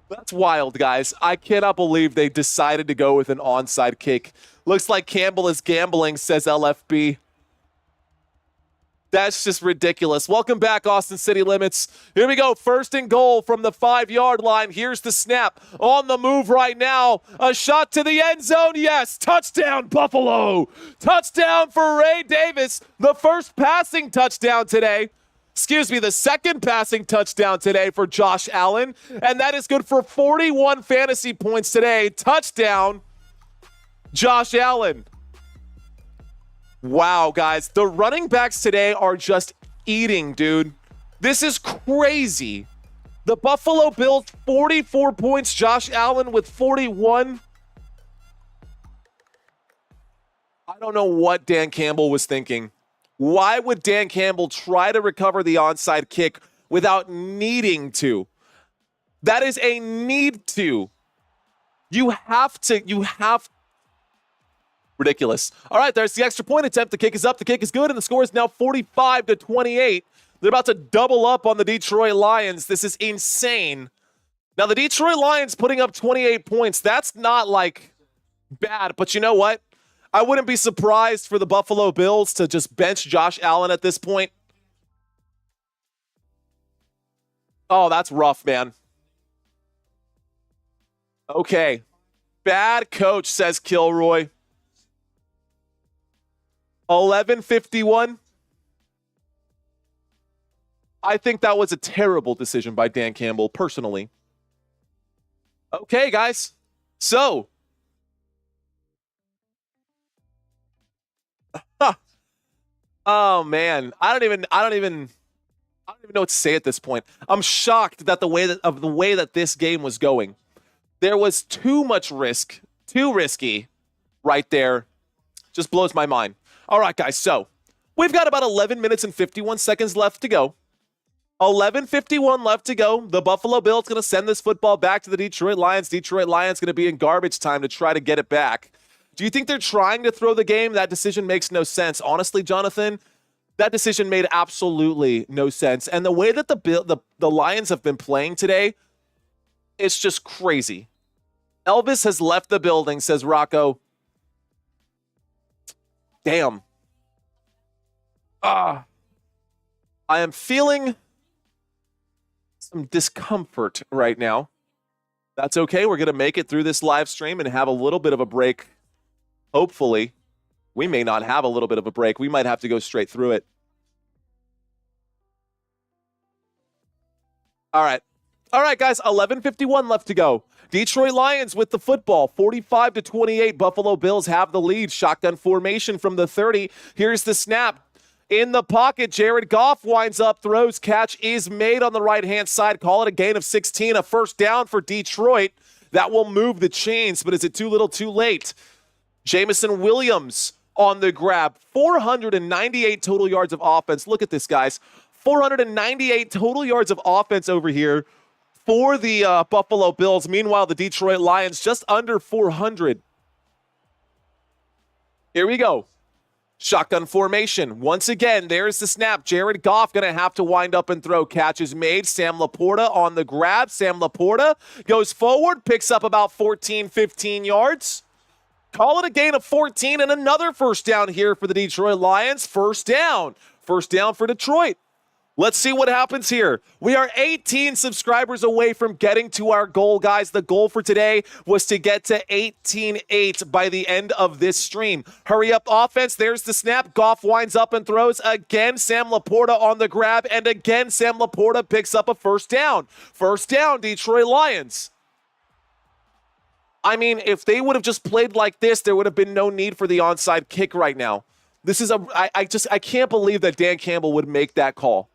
That's wild, guys. I cannot believe they decided to go with an onside kick. Looks like Campbell is gambling, says LFB. That's just ridiculous. Welcome back, Austin City Limits. Here we go. 1st and goal from the 5-yard line. Here's the snap. On the move right now. A shot to the end zone. Yes. Touchdown, Buffalo. Touchdown for Ray Davis. The first passing touchdown today. The second passing touchdown today for Josh Allen. And that is good for 41 fantasy points today. Touchdown, Josh Allen. Wow, guys. The running backs today are just eating, dude. This is crazy. The Buffalo Bills, 44 points. Josh Allen with 41. I don't know what Dan Campbell was thinking. Why would Dan Campbell try to recover the onside kick without needing to? That is a need to. You have ridiculous. All right, there's the extra point attempt. The kick is up. The kick is good, and the score is now 45-28. They're about to double up on the Detroit Lions. This is insane. Now, the Detroit Lions putting up 28 points, that's not like bad, but you know what? I wouldn't be surprised for the Buffalo Bills to just bench Josh Allen at this point. Oh, that's rough, man. Okay. Bad coach, says Kilroy. 11:51. I think that was a terrible decision by Dan Campbell, personally. Okay, guys. So, oh man, I don't even know what to say at this point. I'm shocked that the way that this game was going. There was too much risk, too risky right there. Just blows my mind. All right, guys, so we've got about 11 minutes and 51 seconds left to go. 11:51 left to go. The Buffalo Bills going to send this football back to the Detroit Lions. Detroit Lions going to be in garbage time to try to get it back. Do you think they're trying to throw the game? That decision makes no sense. Honestly, Jonathan, that decision made absolutely no sense. And the way that the Lions have been playing today, it's just crazy. Elvis has left the building, says Rocco. Damn. I am feeling some discomfort right now. That's okay. We're going to make it through this live stream and have a little bit of a break. Hopefully. We may not have a little bit of a break. We might have to go straight through it. All right. All right, guys. 11:51 left to go. Detroit Lions with the football. 45-28. Buffalo Bills have the lead. Shotgun formation from the 30. Here's the snap. In the pocket, Jared Goff winds up, throws, catch is made on the right-hand side. Call it a gain of 16, a first down for Detroit. That will move the chains, but is it too little too late? Jamison Williams on the grab. 498 total yards of offense. Look at this, guys. 498 total yards of offense over here for the Buffalo Bills. Meanwhile, the Detroit Lions just under 400. Here we go. Shotgun formation. Once again, there's the snap. Jared Goff going to have to wind up and throw. Catch is made. Sam Laporta on the grab. Sam Laporta goes forward, picks up about 14, 15 yards. Call it a gain of 14 and another first down here for the Detroit Lions. First down. First down for Detroit. Let's see what happens here. We are 18 subscribers away from getting to our goal, guys. The goal for today was to get to 18-8 by the end of this stream. Hurry up offense. There's the snap. Goff winds up and throws. Again, Sam Laporta on the grab. And again, Sam Laporta picks up a first down. First down, Detroit Lions. I mean, if they would have just played like this, there would have been no need for the onside kick right now. This is I can't believe that Dan Campbell would make that call.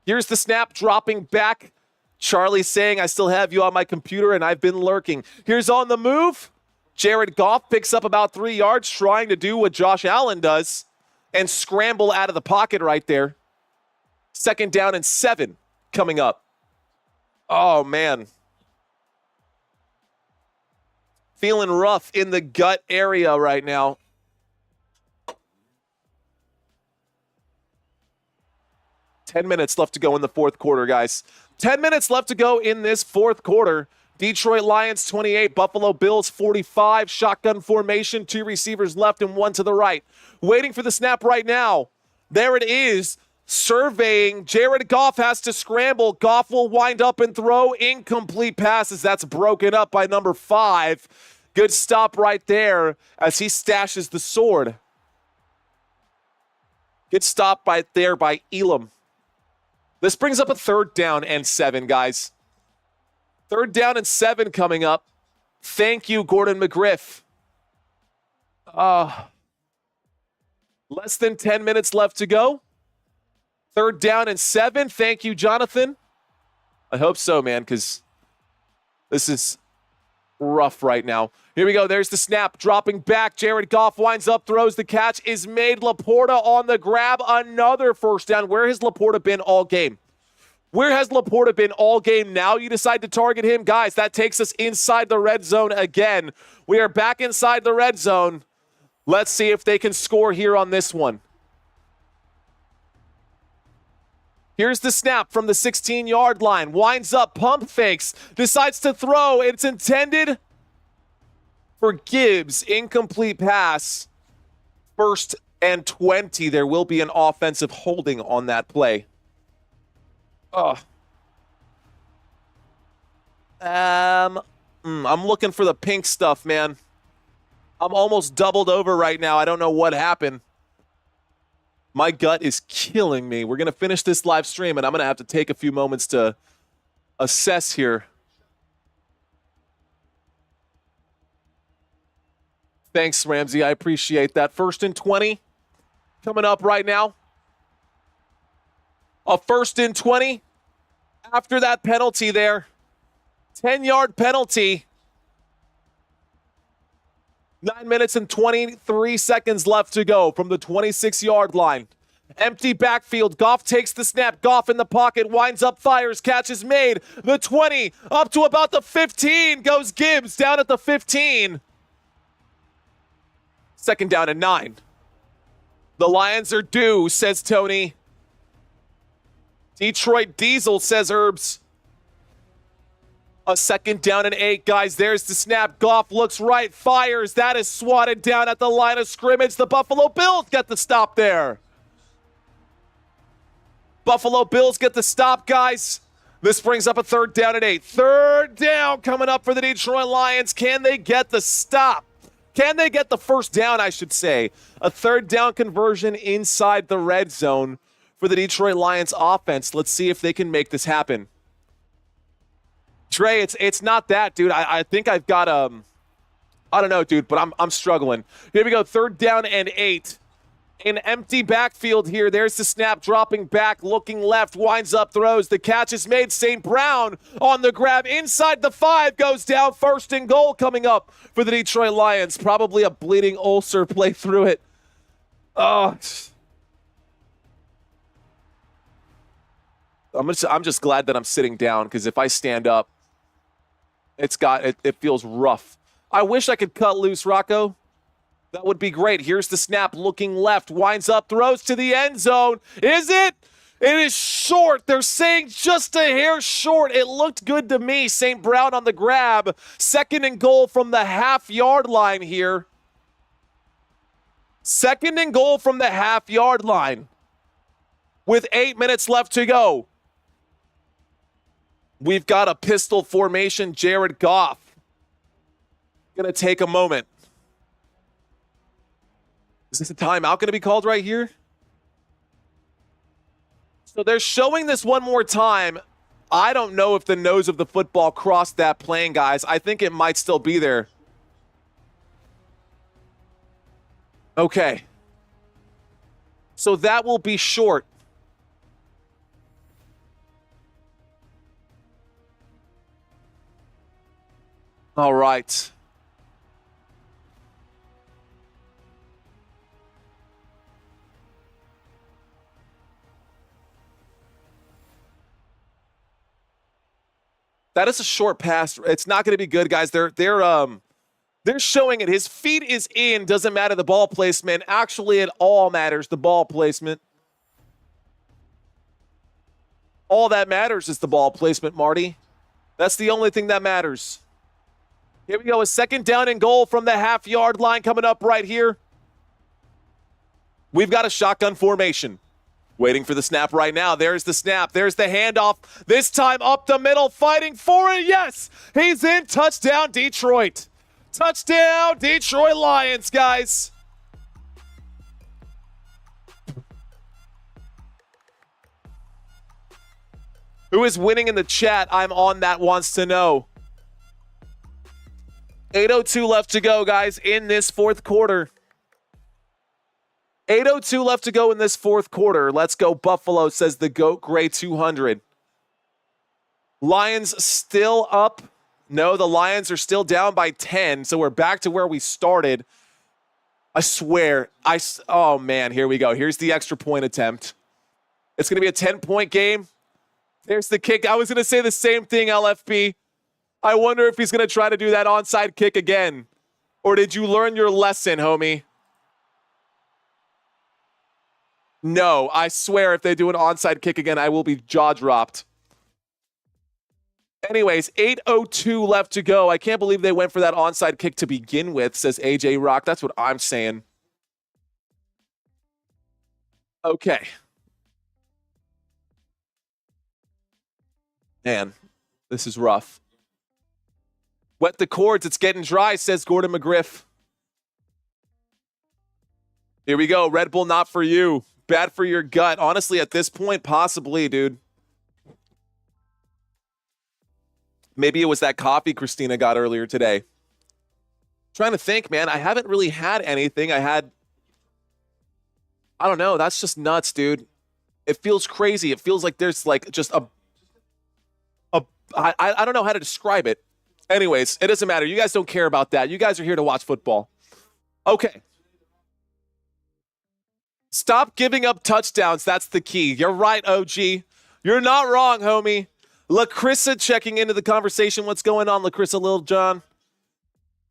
Here's the snap, dropping back. Charlie saying, I still have you on my computer and I've been lurking. Here's on the move. Jared Goff picks up about 3 yards, trying to do what Josh Allen does and scramble out of the pocket right there. Second down and 7 coming up. Oh, man. Feeling rough in the gut area right now. Ten minutes left to go in the fourth quarter, guys. 10 minutes left to go in this fourth quarter. Detroit Lions 28, Buffalo Bills 45. Shotgun formation, 2 receivers left and 1 to the right. Waiting for the snap right now. There it is. Surveying. Jared Goff has to scramble. Goff will wind up and throw. Incomplete passes. That's broken up by number 5. Good stop right there as he stashes the sword. Good stop right there by Elam. This brings up a 3rd down and 7, guys. 3rd down and 7 coming up. Thank you, Gordon McGriff. Less than 10 minutes left to go. 3rd down and 7. Thank you, Jonathan. I hope so, man, because this is rough right now. Here we go. There's the snap. Dropping back. Jared Goff winds up, throws. The catch is made. Laporta on the grab. Another first down. Where has Laporta been all game? Where has Laporta been all game? Now you decide to target him. Guys, that takes us inside the red zone again. We are back inside the red zone. Let's see if they can score here on this one. Here's the snap from the 16-yard line. Winds up, pump fakes, decides to throw. It's intended for Gibbs. Incomplete pass. 1st and 20. There will be an offensive holding on that play. I'm looking for the pink stuff, man. I'm almost doubled over right now. I don't know what happened. My gut is killing me. We're going to finish this live stream, and I'm going to have to take a few moments to assess here. Thanks, Ramsey. I appreciate that. 1st and 20 coming up right now. A 1st and 20 after that penalty there. 10-yard penalty. 9 minutes and 23 seconds left to go from the 26-yard line. Empty backfield. Goff takes the snap. Goff in the pocket. Winds up, fires. Catch is made. The 20 up to about the 15. Goes Gibbs down at the 15. 2nd down and 9. The Lions are due, says Tony. Detroit Diesel, says Herbs. A 2nd down and 8, guys. There's the snap. Goff looks right, fires. That is swatted down at the line of scrimmage. The Buffalo Bills get the stop there. Buffalo Bills get the stop, guys. This brings up a 3rd down and 8. 3rd down coming up for the Detroit Lions. Can they get the stop? Can they get the 1st down, I should say? A 3rd down conversion inside the red zone for the Detroit Lions offense. Let's see if they can make this happen. Trey, it's not that, dude. I think I've got I don't know, dude, but I'm struggling. Here we go, 3rd down and 8. An empty backfield here. There's the snap, dropping back, looking left, winds up, throws. The catch is made. St. Brown on the grab inside the 5, goes down. 1st and goal coming up for the Detroit Lions. Probably a bleeding ulcer play through it. Oh. I'm just glad that I'm sitting down, because if I stand up, it feels rough. I wish I could cut loose, Rocco. That would be great. Here's the snap, looking left, winds up, throws to the end zone. Is it? It is short. They're saying just a hair short. It looked good to me. St. Brown on the grab. 2nd and goal from the half-yard line here. 2nd and goal from the half-yard line with 8 minutes left to go. We've got a pistol formation. Jared Goff going to take a moment. Is this a timeout going to be called right here? So they're showing this one more time. I don't know if the nose of the football crossed that plane, guys. I think it might still be there. Okay. So that will be short. All right. That is a short pass. It's not going to be good, guys. They're showing it. His feet is in. Doesn't matter the ball placement. Actually, it all matters, the ball placement. All that matters is the ball placement, Marty. That's the only thing that matters. Here we go. A 2nd down and goal from the half-yard line coming up right here. We've got a shotgun formation. Waiting for the snap right now. There's the snap. There's the handoff. This time up the middle, fighting for it. Yes, he's in. Touchdown, Detroit. Touchdown, Detroit Lions, guys. Who is winning in the chat? I'm on that, wants to know. 8:02 left to go, guys, in this 4th quarter. 8:02 left to go in this 4th quarter. Let's go Buffalo, says the GOAT Gray 200. Lions still up. No, the Lions are still down by 10, so we're back to where we started. I swear. Oh, man, here we go. Here's the extra point attempt. It's going to be a 10-point game. There's the kick. I was going to say the same thing, LFP. I wonder if he's going to try to do that onside kick again. Or did you learn your lesson, homie? No, I swear if they do an onside kick again, I will be jaw dropped. Anyways, 8:02 left to go. I can't believe they went for that onside kick to begin with, says AJ Rock. That's what I'm saying. Okay. Man, this is rough. Wet the cords. It's getting dry, says Gordon McGriff. Here we go. Red Bull, not for you. Bad for your gut. Honestly, at this point, possibly, dude. Maybe it was that coffee Christina got earlier today. Trying to think, man. I haven't really had anything. I don't know. That's just nuts, dude. It feels crazy. It feels like there's like just I don't know how to describe it. Anyways, it doesn't matter. You guys don't care about that. You guys are here to watch football. Okay. Stop giving up touchdowns. That's the key. You're right, OG. You're not wrong, homie. LaCrissa checking into the conversation. What's going on, LaCrissa Lil John?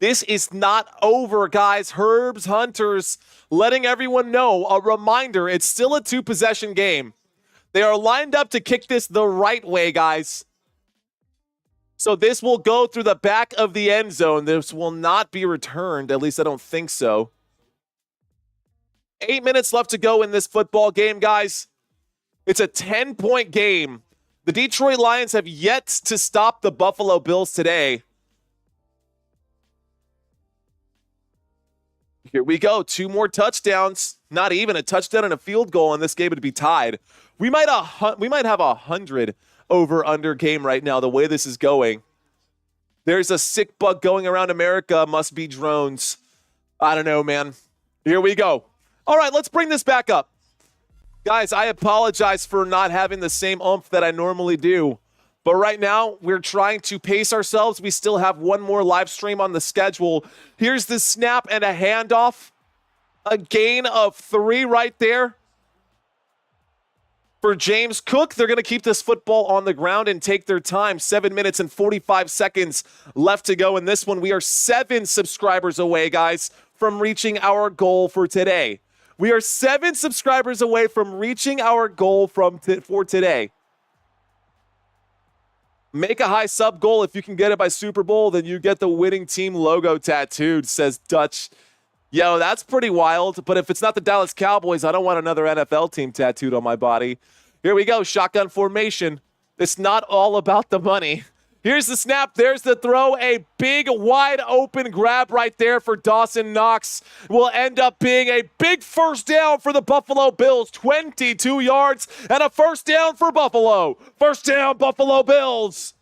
This is not over, guys. Herbs Hunters letting everyone know. A reminder, it's still a 2-possession game. They are lined up to kick this the right way, guys. So this will go through the back of the end zone. This will not be returned. At least I don't think so. 8 minutes left to go in this football game, guys. It's a 10-point game. The Detroit Lions have yet to stop the Buffalo Bills today. Here we go. 2 more touchdowns. Not even a touchdown and a field goal in this game would be tied. We might have 100 over-under game right now, the way this is going. There's a sick bug going around America. Must be drones. I don't know, man. Here we go. All right, let's bring this back up. Guys, I apologize for not having the same oomph that I normally do. But right now, we're trying to pace ourselves. We still have one more live stream on the schedule. Here's the snap and a handoff. A gain of 3 right there. For James Cook, they're going to keep this football on the ground and take their time. 7 minutes and 45 seconds left to go in this one. We are 7 subscribers away, guys, from reaching our goal for today. We are 7 subscribers away from reaching our goal for today. Make a high sub goal. If you can get it by Super Bowl, then you get the winning team logo tattooed, says Dutch. Yo, that's pretty wild. But if it's not the Dallas Cowboys, I don't want another NFL team tattooed on my body. Here we go. Shotgun formation. It's not all about the money. Here's the snap. There's the throw. A big, wide open grab right there for Dawson Knox. Will end up being a big first down for the Buffalo Bills. 22 yards and a first down for Buffalo. First down, Buffalo Bills.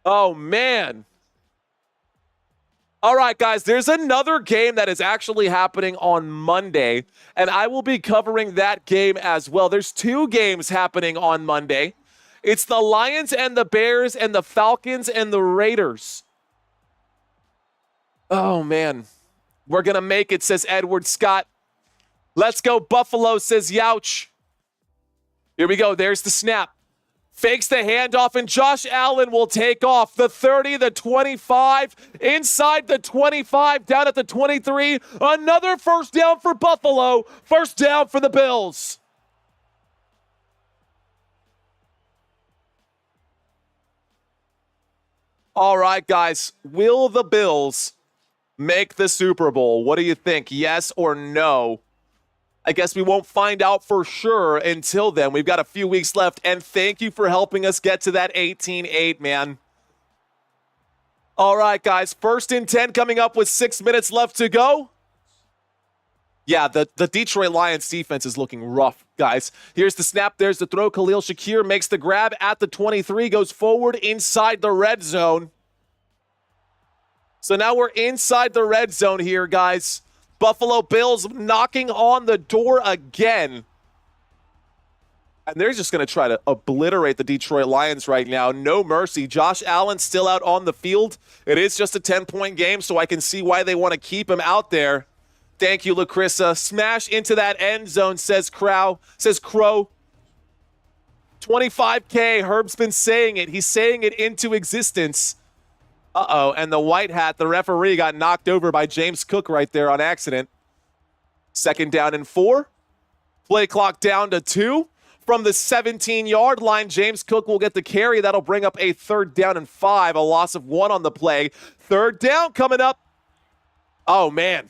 Oh, man. All right, guys, there's another game that is actually happening on Monday, and I will be covering that game as well. There's 2 games happening on Monday. It's the Lions and the Bears and the Falcons and the Raiders. Oh, man. We're going to make it, says Edward Scott. Let's go, Buffalo, says Youch. Here we go. There's the snap. Fakes the handoff, and Josh Allen will take off. The 30, the 25, inside the 25, down at the 23. Another first down for Buffalo. First down for the Bills. All right, guys. Will the Bills make the Super Bowl? What do you think? Yes or no? I guess we won't find out for sure until then. We've got a few weeks left, and thank you for helping us get to that 18-8, man. All right, guys. 1st and 10 coming up with 6 minutes left to go. Yeah, the Detroit Lions defense is looking rough, guys. Here's the snap. There's the throw. Khalil Shakir makes the grab at the 23, goes forward inside the red zone. So now we're inside the red zone here, guys. Buffalo Bills knocking on the door again. And they're just going to try to obliterate the Detroit Lions right now. No mercy. Josh Allen still out on the field. It is just a 10-point game, so I can see why they want to keep him out there. Thank you, LaCrissa. Smash into that end zone, says Crow. 25K. Herb's been saying it. He's saying it into existence. Uh-oh, and the white hat, the referee, got knocked over by James Cook right there on accident. 2nd down and 4. Play clock down to 2. From the 17-yard line, James Cook will get the carry. That'll bring up a 3rd down and 5, a loss of 1 on the play. 3rd down coming up. Oh, man.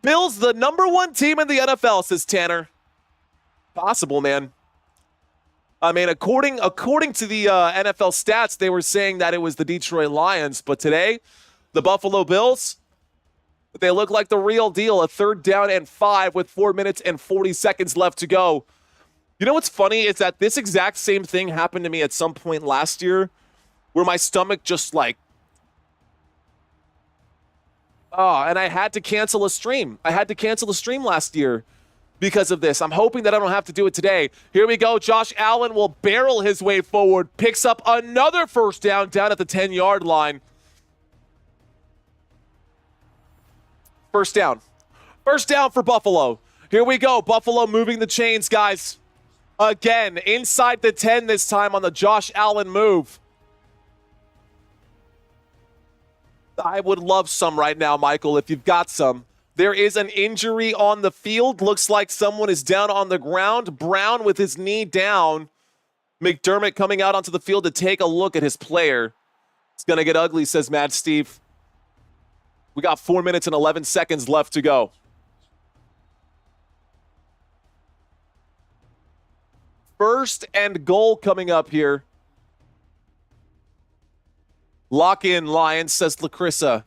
Bills, the number 1 team in the NFL, says Tanner. Possible, man. I mean, according to the NFL stats, they were saying that it was the Detroit Lions. But today, the Buffalo Bills, they look like the real deal. A 3rd down and 5 with 4 minutes and 40 seconds left to go. You know what's funny is that this exact same thing happened to me at some point last year where my stomach just like, and I had to cancel a stream. I had to cancel a stream last year because of this. I'm hoping that I don't have to do it today. Here we go. Josh Allen will barrel his way forward, picks up another 1st down at the 10-yard line. 1st down. 1st down for Buffalo. Here we go. Buffalo moving the chains, guys. Again, inside the 10 this time on the Josh Allen move. I would love some right now, Michael, if you've got some. There is an injury on the field. Looks like someone is down on the ground. Brown with his knee down. McDermott coming out onto the field to take a look at his player. It's going to get ugly, says Mad Steve. We got 4 minutes and 11 seconds left to go. First and goal coming up here. Lock in, Lions, says Lacrissa.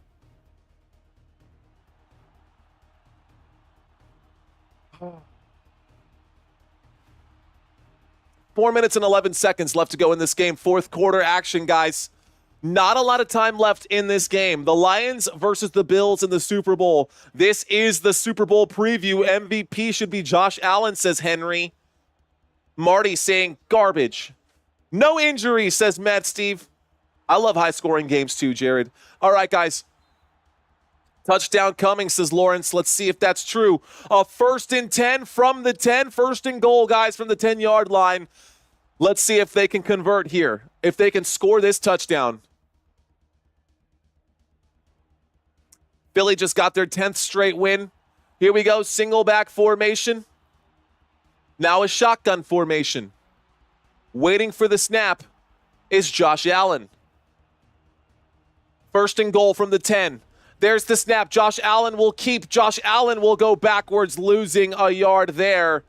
Four minutes and 11 seconds left to go in this game. 4th quarter action, guys. Not a lot of time left in this game. The Lions versus the Bills in the Super Bowl. This is the Super Bowl preview. MVP should be Josh Allen, says Henry. Marty saying garbage. No injury, says Matt Steve. I love high-scoring games too, Jared. All right, guys. Touchdown coming, says Lawrence. Let's see if that's true. A 1st and 10 from the 10. 1st and goal, guys, from the 10-yard line. Let's see if they can convert here. If they can score this touchdown. Philly just got their 10th straight win. Here we go. Single back formation. Now a shotgun formation. Waiting for the snap is Josh Allen. 1st and goal from the 10. There's the snap. Josh Allen will keep. Josh Allen will go backwards, losing a yard there.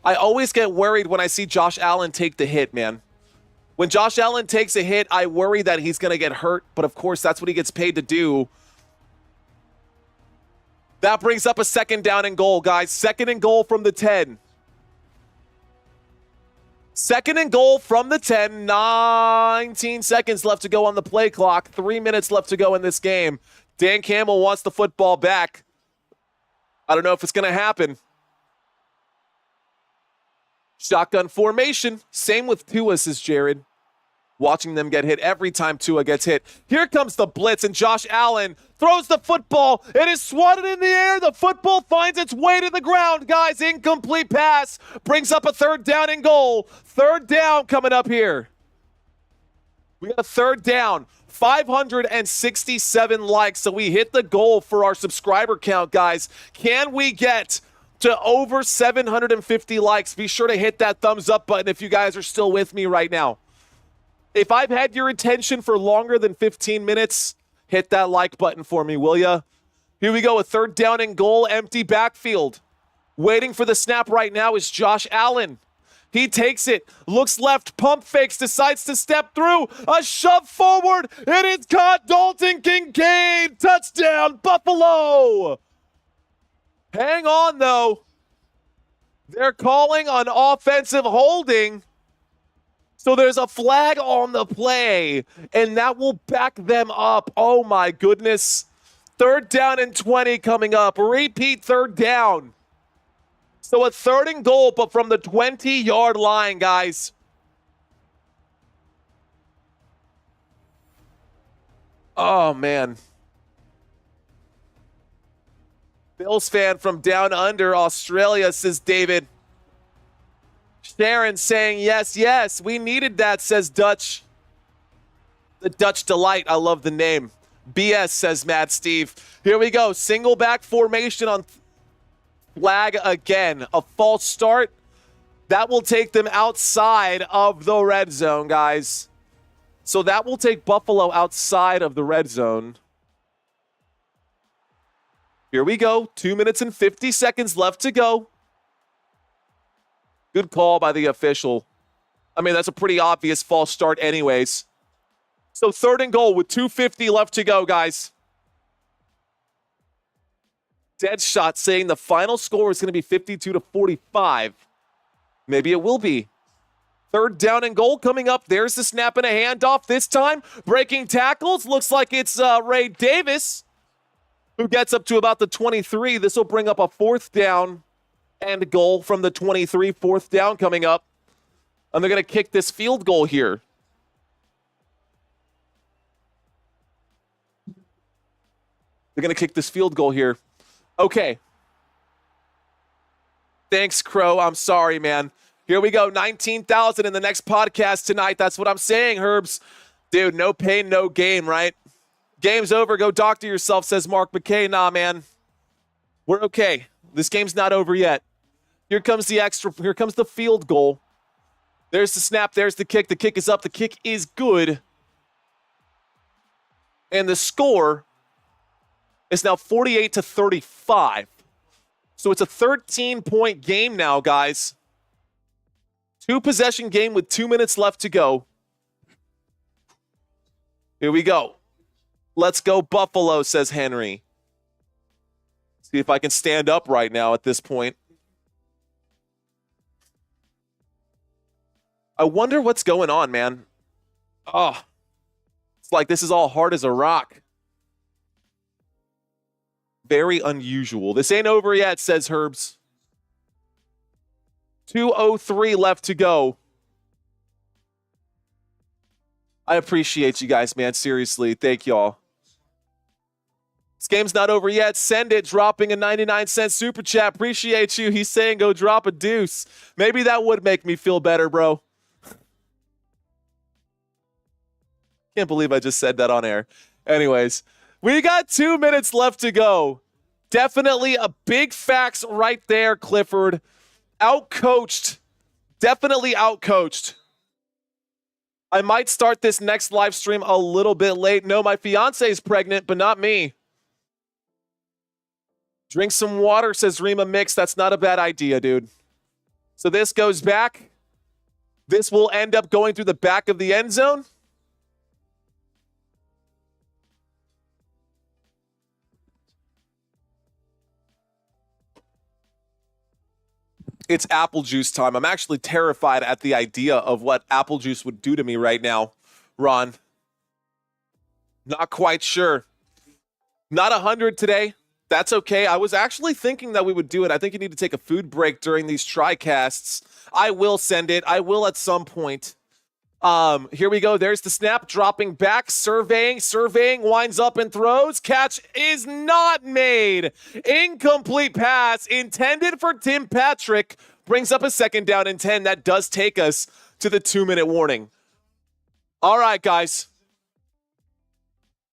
I always get worried when I see Josh Allen take the hit, man. When Josh Allen takes a hit, I worry that he's going to get hurt, but of course, that's what he gets paid to do. That brings up a 2nd down and goal, guys. 2nd and goal from the 10. 2nd and goal from the 10. 19 seconds left to go on the play clock. 3 minutes left to go in this game. Dan Campbell wants the football back. I don't know if it's going to happen. Shotgun formation. Same with Tua, says Jared. Watching them get hit every time Tua gets hit. Here comes the blitz, and Josh Allen throws the football. It is swatted in the air. The football finds its way to the ground, guys. Incomplete pass. Brings up a 3rd down and goal. 3rd down coming up here. We got a 3rd down. 567 likes, so we hit the goal for our subscriber count, guys. Can we get to over 750 likes? Be sure to hit that thumbs up button if you guys are still with me right now. If I've had your attention for longer than 15 minutes, hit that like button for me, will ya? Here we go, a 3rd down and goal, empty backfield. Waiting for the snap right now is Josh Allen. He takes it, looks left, pump fakes, decides to step through. A shove forward. It is caught. Dalton Kincaid. Touchdown, Buffalo. Hang on, though. They're calling on offensive holding. So there's a flag on the play, and that will back them up. Oh, my goodness. 3rd down and 20 coming up. Repeat 3rd down. So a 3rd and goal, but from the 20-yard line, guys. Oh, man. Bills fan from down under Australia, says David. Sharon saying, yes, yes, we needed that, says Dutch. The Dutch Delight, I love the name. BS, says Mad Steve. Here we go, single back formation on Flag again. A false start. That will take them outside of the red zone, guys. So that will take Buffalo outside of the red zone. Here we go. 2 minutes and 50 seconds left to go. Good call by the official. I mean, that's a pretty obvious false start anyways. So 3rd and goal with 2:50 left to go, guys. Deadshot saying the final score is going to be 52-45. Maybe it will be. 3rd down and goal coming up. There's the snap and a handoff this time. Breaking tackles. Looks like it's Ray Davis who gets up to about the 23. This will bring up a 4th down and goal from the 23. 4th down coming up. And they're going to kick this field goal here. They're going to kick this field goal here. Okay. Thanks, Crow. I'm sorry, man. Here we go. 19,000 in the next podcast tonight. That's what I'm saying, Herbs. Dude, no pain, no gain, right? Game's over. Go doctor yourself, says Mark McKay. Nah, man. We're okay. This game's not over yet. Here comes the extra. Here comes the field goal. There's the snap. There's the kick. The kick is up. The kick is good. And the score is now 48-35. So it's a 13-point game now, guys. 2-possession game with 2 minutes left to go. Here we go. Let's go Buffalo, says Henry. See if I can stand up right now at this point. I wonder what's going on, man. Oh, it's like this is all hard as a rock. Very unusual. This ain't over yet, says Herbs. 2:03 left to go. I appreciate you guys, man. Seriously, thank y'all. This game's not over yet. Send it, dropping a 99-cent super chat. Appreciate you. He's saying go drop a deuce. Maybe that would make me feel better, bro. Can't believe I just said that on air. Anyways, we got 2 minutes left to go. Definitely a big facts right there, Clifford. Outcoached. Definitely outcoached. I might start this next live stream a little bit late. No, my fiance is pregnant, but not me. Drink some water, says Rima Mix. That's not a bad idea, dude. So this goes back. This will end up going through the back of the end zone. It's apple juice time. I'm actually terrified at the idea of what apple juice would do to me right now, Ron. Not quite sure. Not 100 today. That's okay. I was actually thinking that we would do it. I think you need to take a food break during these TriCasts. I will send it. I will at some point. Here we go. There's the snap. Dropping back. Surveying. Winds up and throws. Catch is not made. Incomplete pass intended for Tim Patrick. Brings up a 2nd down and 10. That does take us to the 2-minute warning. All right, guys.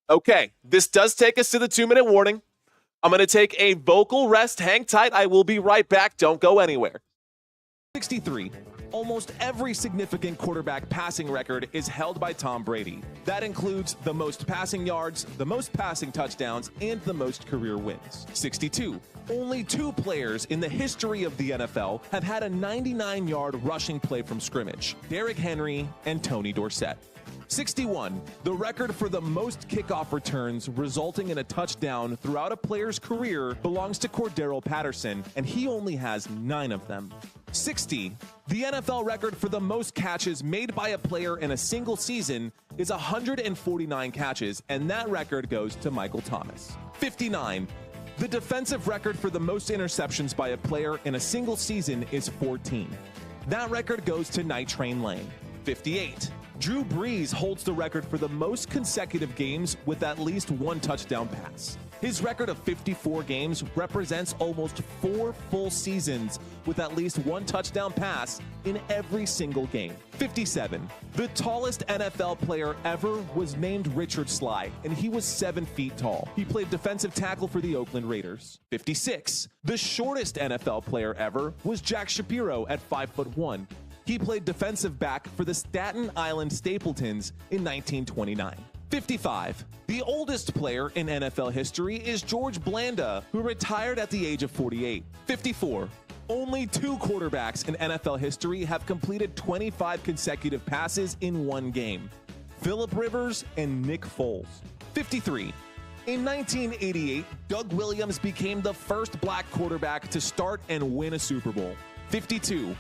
Okay. This does take us to the 2-minute warning. I'm going to take a vocal rest. Hang tight. I will be right back. Don't go anywhere. 63. Almost every significant quarterback passing record is held by Tom Brady. That includes the most passing yards, the most passing touchdowns, and the most career wins. 62. Only 2 players in the history of the NFL have had a 99-yard rushing play from scrimmage: Derrick Henry and Tony Dorsett. 61. The record for the most kickoff returns resulting in a touchdown throughout a player's career belongs to Cordero Patterson, and he only has 9 of them. 60. The NFL record for the most catches made by a player in a single season is 149 catches, and that record goes to Michael Thomas. 59. The defensive record for the most interceptions by a player in a single season is 14. That record goes to Night Train Lane. 58. Drew Brees holds the record for the most consecutive games with at least 1 touchdown pass. His record of 54 games represents almost 4 full seasons with at least 1 touchdown pass in every single game. 57. The tallest NFL player ever was named Richard Sly, and he was 7 feet tall. He played defensive tackle for the Oakland Raiders. 56. The shortest NFL player ever was Jack Shapiro at 5'1". He played defensive back for the Staten Island Stapletons in 1929. 55. The oldest player in NFL history is George Blanda, who retired at the age of 48. 54. Only 2 quarterbacks in NFL history have completed 25 consecutive passes in one game: Phillip Rivers and Nick Foles. 53. In 1988, Doug Williams became the first black quarterback to start and win a Super Bowl. 52.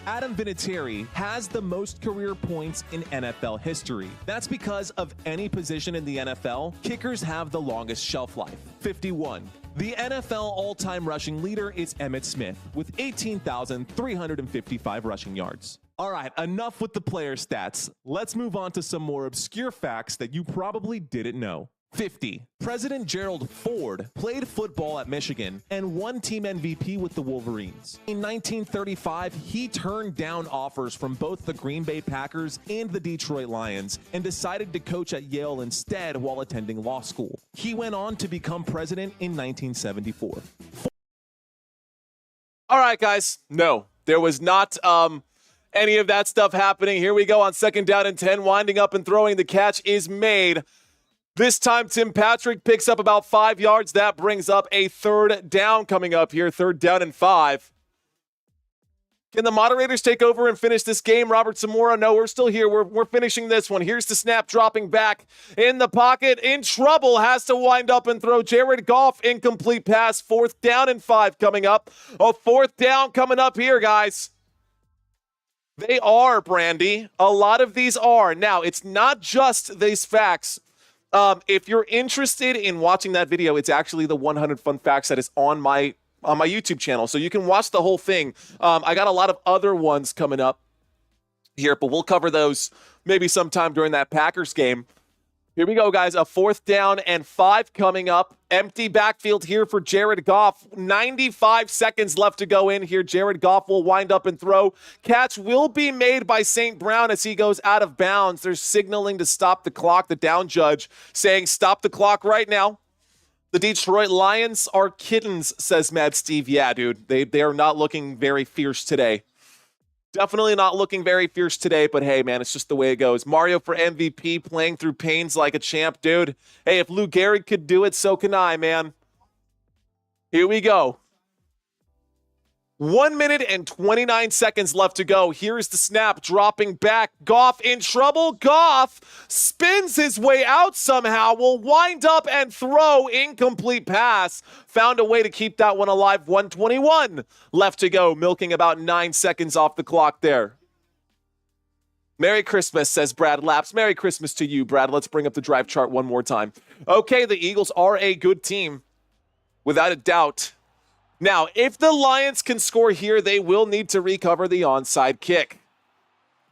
Adam Vinatieri has the most career points in NFL history. That's because of any position in the NFL, kickers have the longest shelf life. 51. The NFL all-time rushing leader is Emmitt Smith with 18,355 rushing yards. All right, enough with the player stats. Let's move on to some more obscure facts that you probably didn't know. 50. President Gerald Ford played football at Michigan and won team MVP with the Wolverines. In 1935, he turned down offers from both the Green Bay Packers and the Detroit Lions and decided to coach at Yale instead while attending law school. He went on to become president in 1974. All right, guys. No, there was not any of that stuff happening. Here we go on 2nd down and 10, winding up and throwing. The catch is made. This time, Tim Patrick picks up about 5 yards. That brings up a 3rd down coming up here, 3rd down and 5. Can the moderators take over and finish this game? Robert Zamora, no, we're still here. We're finishing this one. Here's the snap, dropping back in the pocket. In trouble, has to wind up and throw. Jared Goff, incomplete pass. 4th down and 5 coming up. A 4th down coming up here, guys. They are, Brandy. A lot of these are. Now, it's not just these facts. If you're interested in watching that video, it's actually the 100 fun facts that is on my YouTube channel. So you can watch the whole thing. I got a lot of other ones coming up here, but we'll cover those maybe sometime during that Packers game. Here we go, guys. A 4th down and 5 coming up. Empty backfield here for Jared Goff. 95 seconds left to go in here. Jared Goff will wind up and throw. Catch will be made by St. Brown as he goes out of bounds. They're signaling to stop the clock. The down judge saying stop the clock right now. The Detroit Lions are kittens, says Mad Steve. Yeah, dude. They are not looking very fierce today. Definitely not looking very fierce today, but hey, man, it's just the way it goes. Mario for MVP, playing through pains like a champ, dude. Hey, if Lou Gehrig could do it, so can I, man. Here we go. 1 minute and 29 seconds left to go. Here's the snap, dropping back. Goff in trouble. Goff spins his way out somehow. Will wind up and throw. Incomplete pass. Found a way to keep that one alive. 1:21 left to go. Milking about 9 seconds off the clock there. Merry Christmas, says Brad Laps. Merry Christmas to you, Brad. Let's bring up the drive chart one more time. Okay, the Eagles are a good team, without a doubt. Now, if the Lions can score here, they will need to recover the onside kick.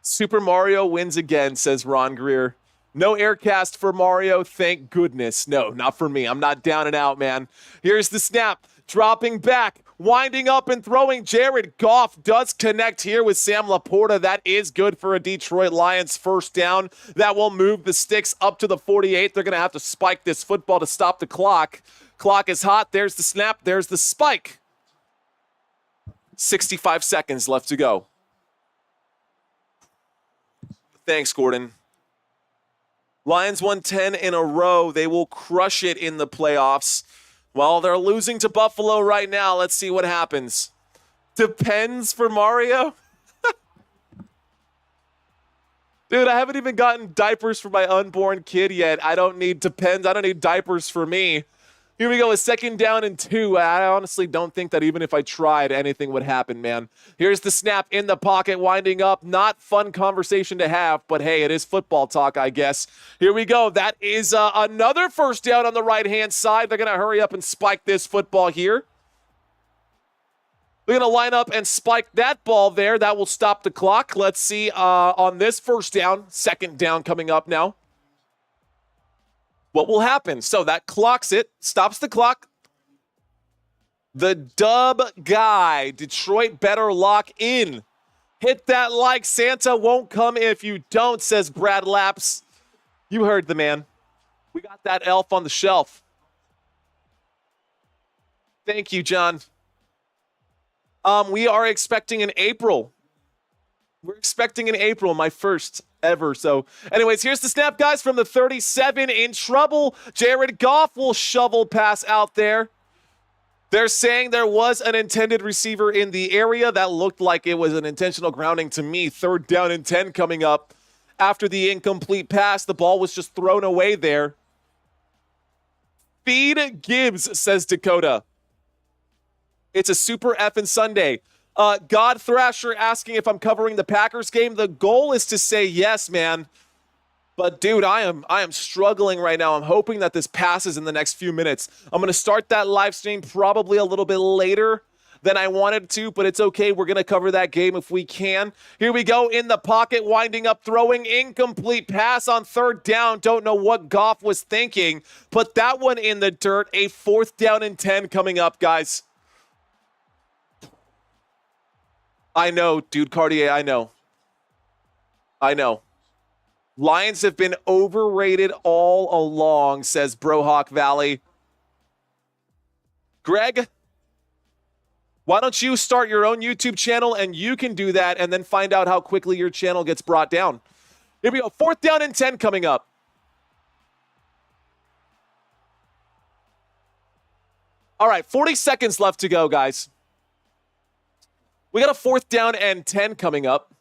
Super Mario wins again, says Ron Greer. No aircast for Mario, thank goodness. No, not for me. I'm not down and out, man. Here's the snap, dropping back, winding up and throwing. Jared Goff does connect here with Sam Laporta. That is good for a Detroit Lions 1st down. That will move the sticks up to the 48. They're going to have to spike this football to stop the clock. Clock is hot. There's the snap. There's the spike. 65 seconds left to go. Thanks, Gordon. Lions won 10 in a row. They will crush it in the playoffs. Well, they're losing to Buffalo right now. Let's see what happens. Depends for Mario. Dude, I haven't even gotten diapers for my unborn kid yet. I don't need Depends. I don't need diapers for me. Here we go, a 2nd down and 2. I honestly don't think that even if I tried, anything would happen, man. Here's the snap in the pocket, winding up. Not fun conversation to have, but hey, it is football talk, I guess. Here we go. That is another 1st down on the right-hand side. They're going to hurry up and spike this football here. They're going to line up and spike that ball there. That will stop the clock. Let's see on this 1st down. 2nd down coming up now. what will happen? So that clocks it, stops the clock. The dub guy, Detroit better lock in. Hit that like. Santa won't come if you don't, says Brad Laps. You heard the man. We got that elf on the shelf. Thank you, John. We are expecting in April. We're expecting in April, my first ever. So, anyways, here's the snap, guys, from the 37 in trouble. Jared Goff will shovel pass out there. They're saying there was an intended receiver in the area. That looked like it was an intentional grounding to me. 3rd down and 10 coming up after the incomplete pass. The ball was just thrown away there. Feed Gibbs, says Dakota. It's a super effing Sunday. God Thrasher asking if I'm covering the Packers game. The goal is to say yes, man. But dude, I am struggling right now. I'm hoping that this passes in the next few minutes. I'm going to start that live stream probably a little bit later than I wanted to, but it's okay. We're going to cover that game if we can. Here we go in the pocket, winding up, throwing incomplete pass on 3rd down. Don't know what Goff was thinking. Put that one in the dirt. A 4th down and 10 coming up, guys. I know, dude, Cartier, I know. Lions have been overrated all along, says Brohawk Valley. Greg, why don't you start your own YouTube channel and you can do that and then find out how quickly your channel gets brought down. Here we go. 4th down and 10 coming up. All right, 40 seconds left to go, guys. We got a 4th down and 10 coming up.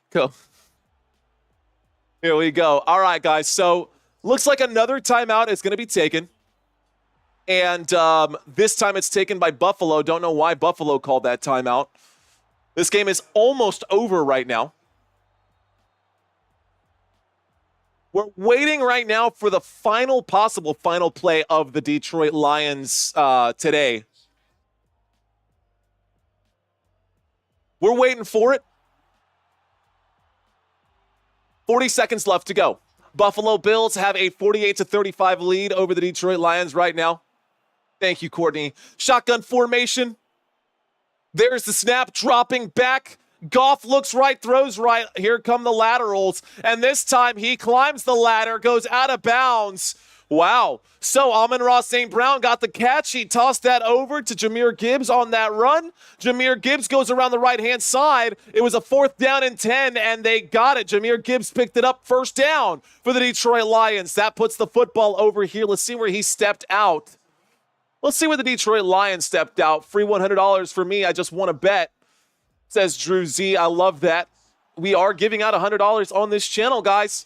Go. Here we go. All right, guys. So looks like another timeout is going to be taken. And this time it's taken by Buffalo. Don't know why Buffalo called that timeout. This game is almost over right now. We're waiting right now for the possible final play of the Detroit Lions today. We're waiting for it. 40 seconds left to go. Buffalo Bills have a 48-35 lead over the Detroit Lions right now. Thank you, Courtney. Shotgun formation. There's the snap, dropping back. Goff looks right, throws right. Here come the laterals. And this time he climbs the ladder, goes out of bounds. Wow. So Amon-Ra St. Brown got the catch. He tossed that over to Jahmyr Gibbs on that run. Jahmyr Gibbs goes around the right-hand side. It was a 4th down and 10, and they got it. Jahmyr Gibbs picked it up, 1st down for the Detroit Lions. That puts the football over here. Let's see where he stepped out. Let's see where the Detroit Lions stepped out. Free $100 for me. I just won a bet, says Drew Z. I love that. We are giving out $100 on this channel, guys.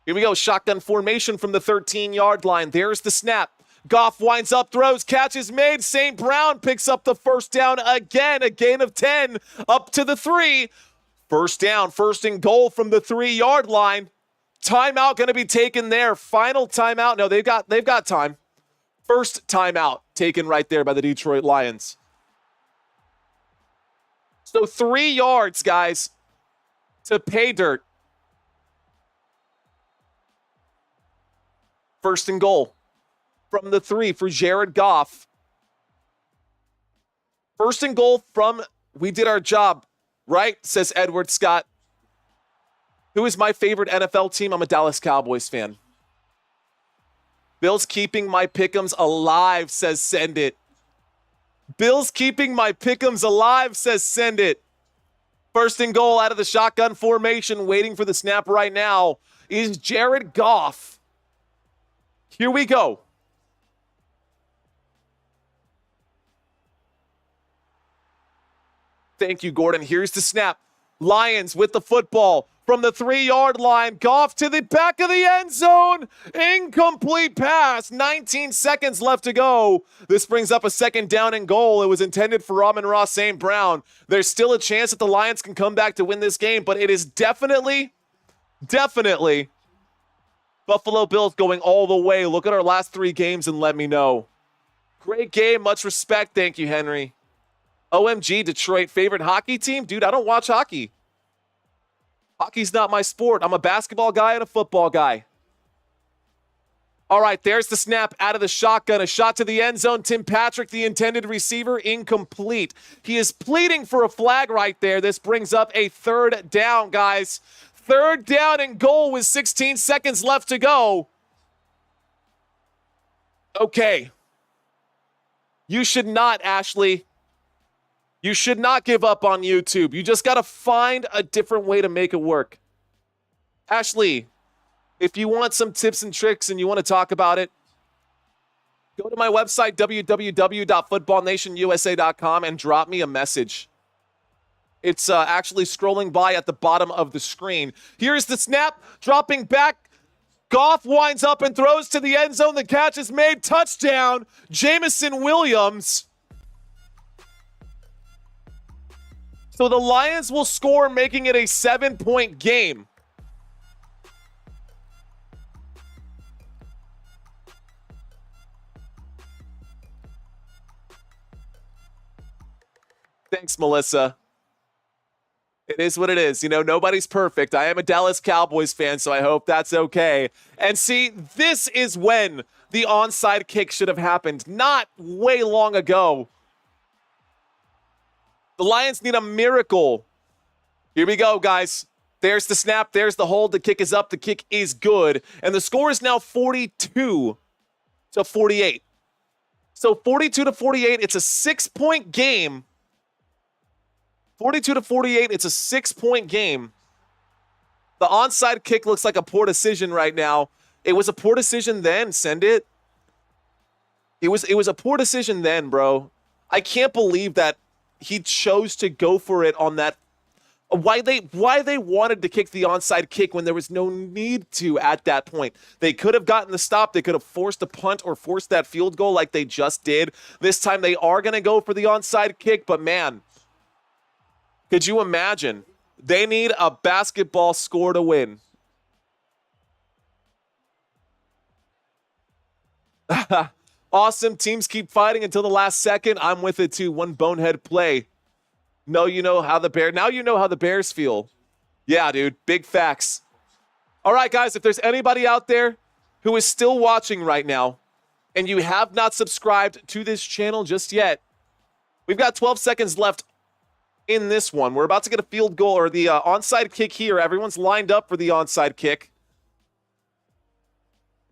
Here we go. Shotgun formation from the 13-yard line. There's the snap. Goff winds up, throws, catches made. St. Brown picks up the 1st down again. A gain of 10 up to the 3. 1st down, 1st and goal from the 3-yard line. Timeout going to be taken there. Final timeout. No, they've got time. 1st timeout taken right there by the Detroit Lions. So 3 yards, guys, to pay dirt. 1st and goal from the 3 for Jared Goff. 1st and goal from we did our job, right? Says Edward Scott. Who is my favorite NFL team? I'm a Dallas Cowboys fan. Bills keeping my pick'ems alive, says Send It. Bills keeping my pick'ems alive, says Send It. 1st and goal out of the shotgun formation, waiting for the snap right now, is Jared Goff. Here we go. Thank you, Gordon. Here's the snap. Lions with the football from the 3-yard line. Goff to the back of the end zone. Incomplete pass. 19 seconds left to go. This brings up a 2nd down and goal. It was intended for Amon-Ra St. Brown. There's still a chance that the Lions can come back to win this game, but it is definitely Buffalo Bills going all the way. Look at our last 3 games and let me know. Great game. Much respect. Thank you, Henry. OMG, Detroit. Favorite hockey team? Dude, I don't watch hockey. Hockey's not my sport. I'm a basketball guy and a football guy. All right, there's the snap out of the shotgun. A shot to the end zone. Tim Patrick, the intended receiver, incomplete. He is pleading for a flag right there. This brings up a third down, guys. Third down and goal with 16 seconds left to go. Okay. You should not, Ashley. You should not give up on YouTube. You just got to find a different way to make it work. Ashley, if you want some tips and tricks and you want to talk about it, go to my website, www.footballnationusa.com, and drop me a message. It's actually scrolling by at the bottom of the screen. Here's the snap, dropping back. Goff winds up and throws to the end zone. The catch is made. Touchdown, Jameson Williams. So the Lions will score, making it a 7-point game. Thanks, Melissa. It is what it is. You know, nobody's perfect. I am a Dallas Cowboys fan, so I hope that's okay. And see, this is when the onside kick should have happened, not way long ago. The Lions need a miracle. Here we go, guys. There's the snap. There's the hold. The kick is up. The kick is good. And the score is now 42 to 48. So 42 to 48, it's a 6-point game. 42 to 48, it's a 6-point game. The onside kick looks like a poor decision right now. It was a poor decision then, send it. It was a poor decision then, bro. I can't believe that he chose to go for it on that. Why they wanted to kick the onside kick when there was no need to at that point. They could have gotten the stop. They could have forced a punt or forced that field goal like they just did. This time they are going to go for the onside kick, but man, could you imagine? They need a basketball score to win. Awesome. Teams keep fighting until the last second. I'm with it too. One bonehead play. Now you know how the Bears feel. Yeah, dude. Big facts. All right, guys. If there's anybody out there who is still watching right now and you have not subscribed to this channel just yet, we've got 12 seconds left in this one. We're about to get a field goal or the onside kick here. Everyone's lined up for the onside kick.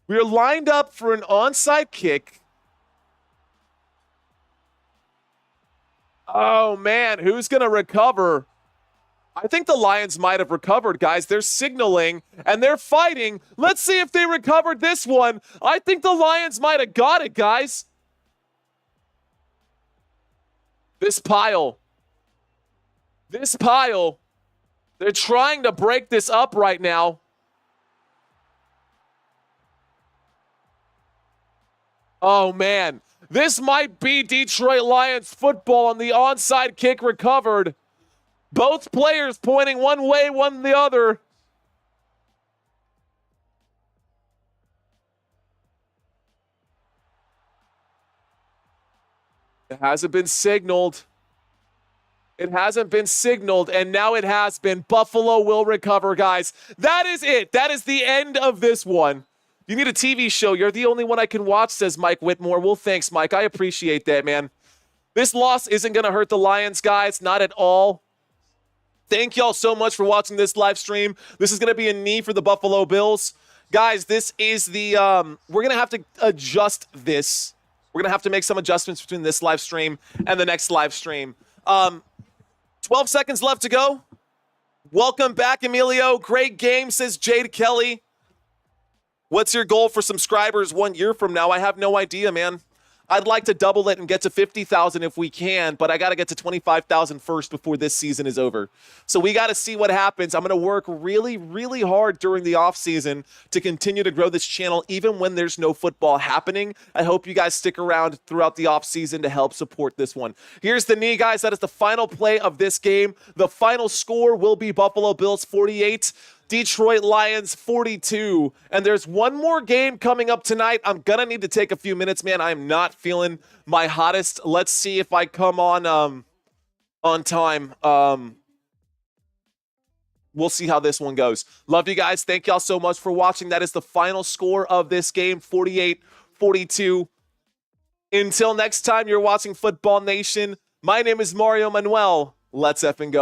We're lined up for an onside kick. Oh, man. Who's going to recover? I think the Lions might have recovered, guys. They're signaling and they're fighting. Let's see if they recovered this one. I think the Lions might have got it, guys. This pile. They're trying to break this up right now. Oh, man. This might be Detroit Lions football on the onside kick recovered. Both players pointing one way, one the other. It hasn't been signaled. It hasn't been signaled, and now it has been. Buffalo will recover, guys. That is it. That is the end of this one. You need a TV show. You're the only one I can watch, says Mike Whitmore. Well, thanks, Mike. I appreciate that, man. This loss isn't going to hurt the Lions, guys. Not at all. Thank y'all so much for watching this live stream. This is going to be a knee for the Buffalo Bills. Guys, this is the we're going to have to adjust this. We're going to have to make some adjustments between this live stream and the next live stream. 12 seconds left to go. Welcome back, Emilio. Great game, says Jade Kelly. What's your goal for subscribers 1 year from now? I have no idea, man. I'd like to double it and get to 50,000 if we can, but I got to get to 25,000 first before this season is over. So we got to see what happens. I'm going to work really, really hard during the offseason to continue to grow this channel, even when there's no football happening. I hope you guys stick around throughout the offseason to help support this one. Here's the knee, guys. That is the final play of this game. The final score will be Buffalo Bills 48. Detroit Lions 42. And there's one more game coming up tonight. I'm going to need to take a few minutes, man. I'm not feeling my hottest. Let's see if I come on time. we'll see how this one goes. Love you guys. Thank y'all so much for watching. That is the final score of this game, 48-42. Until next time, you're watching Football Nation. My name is Mario Manuel. Let's effing go.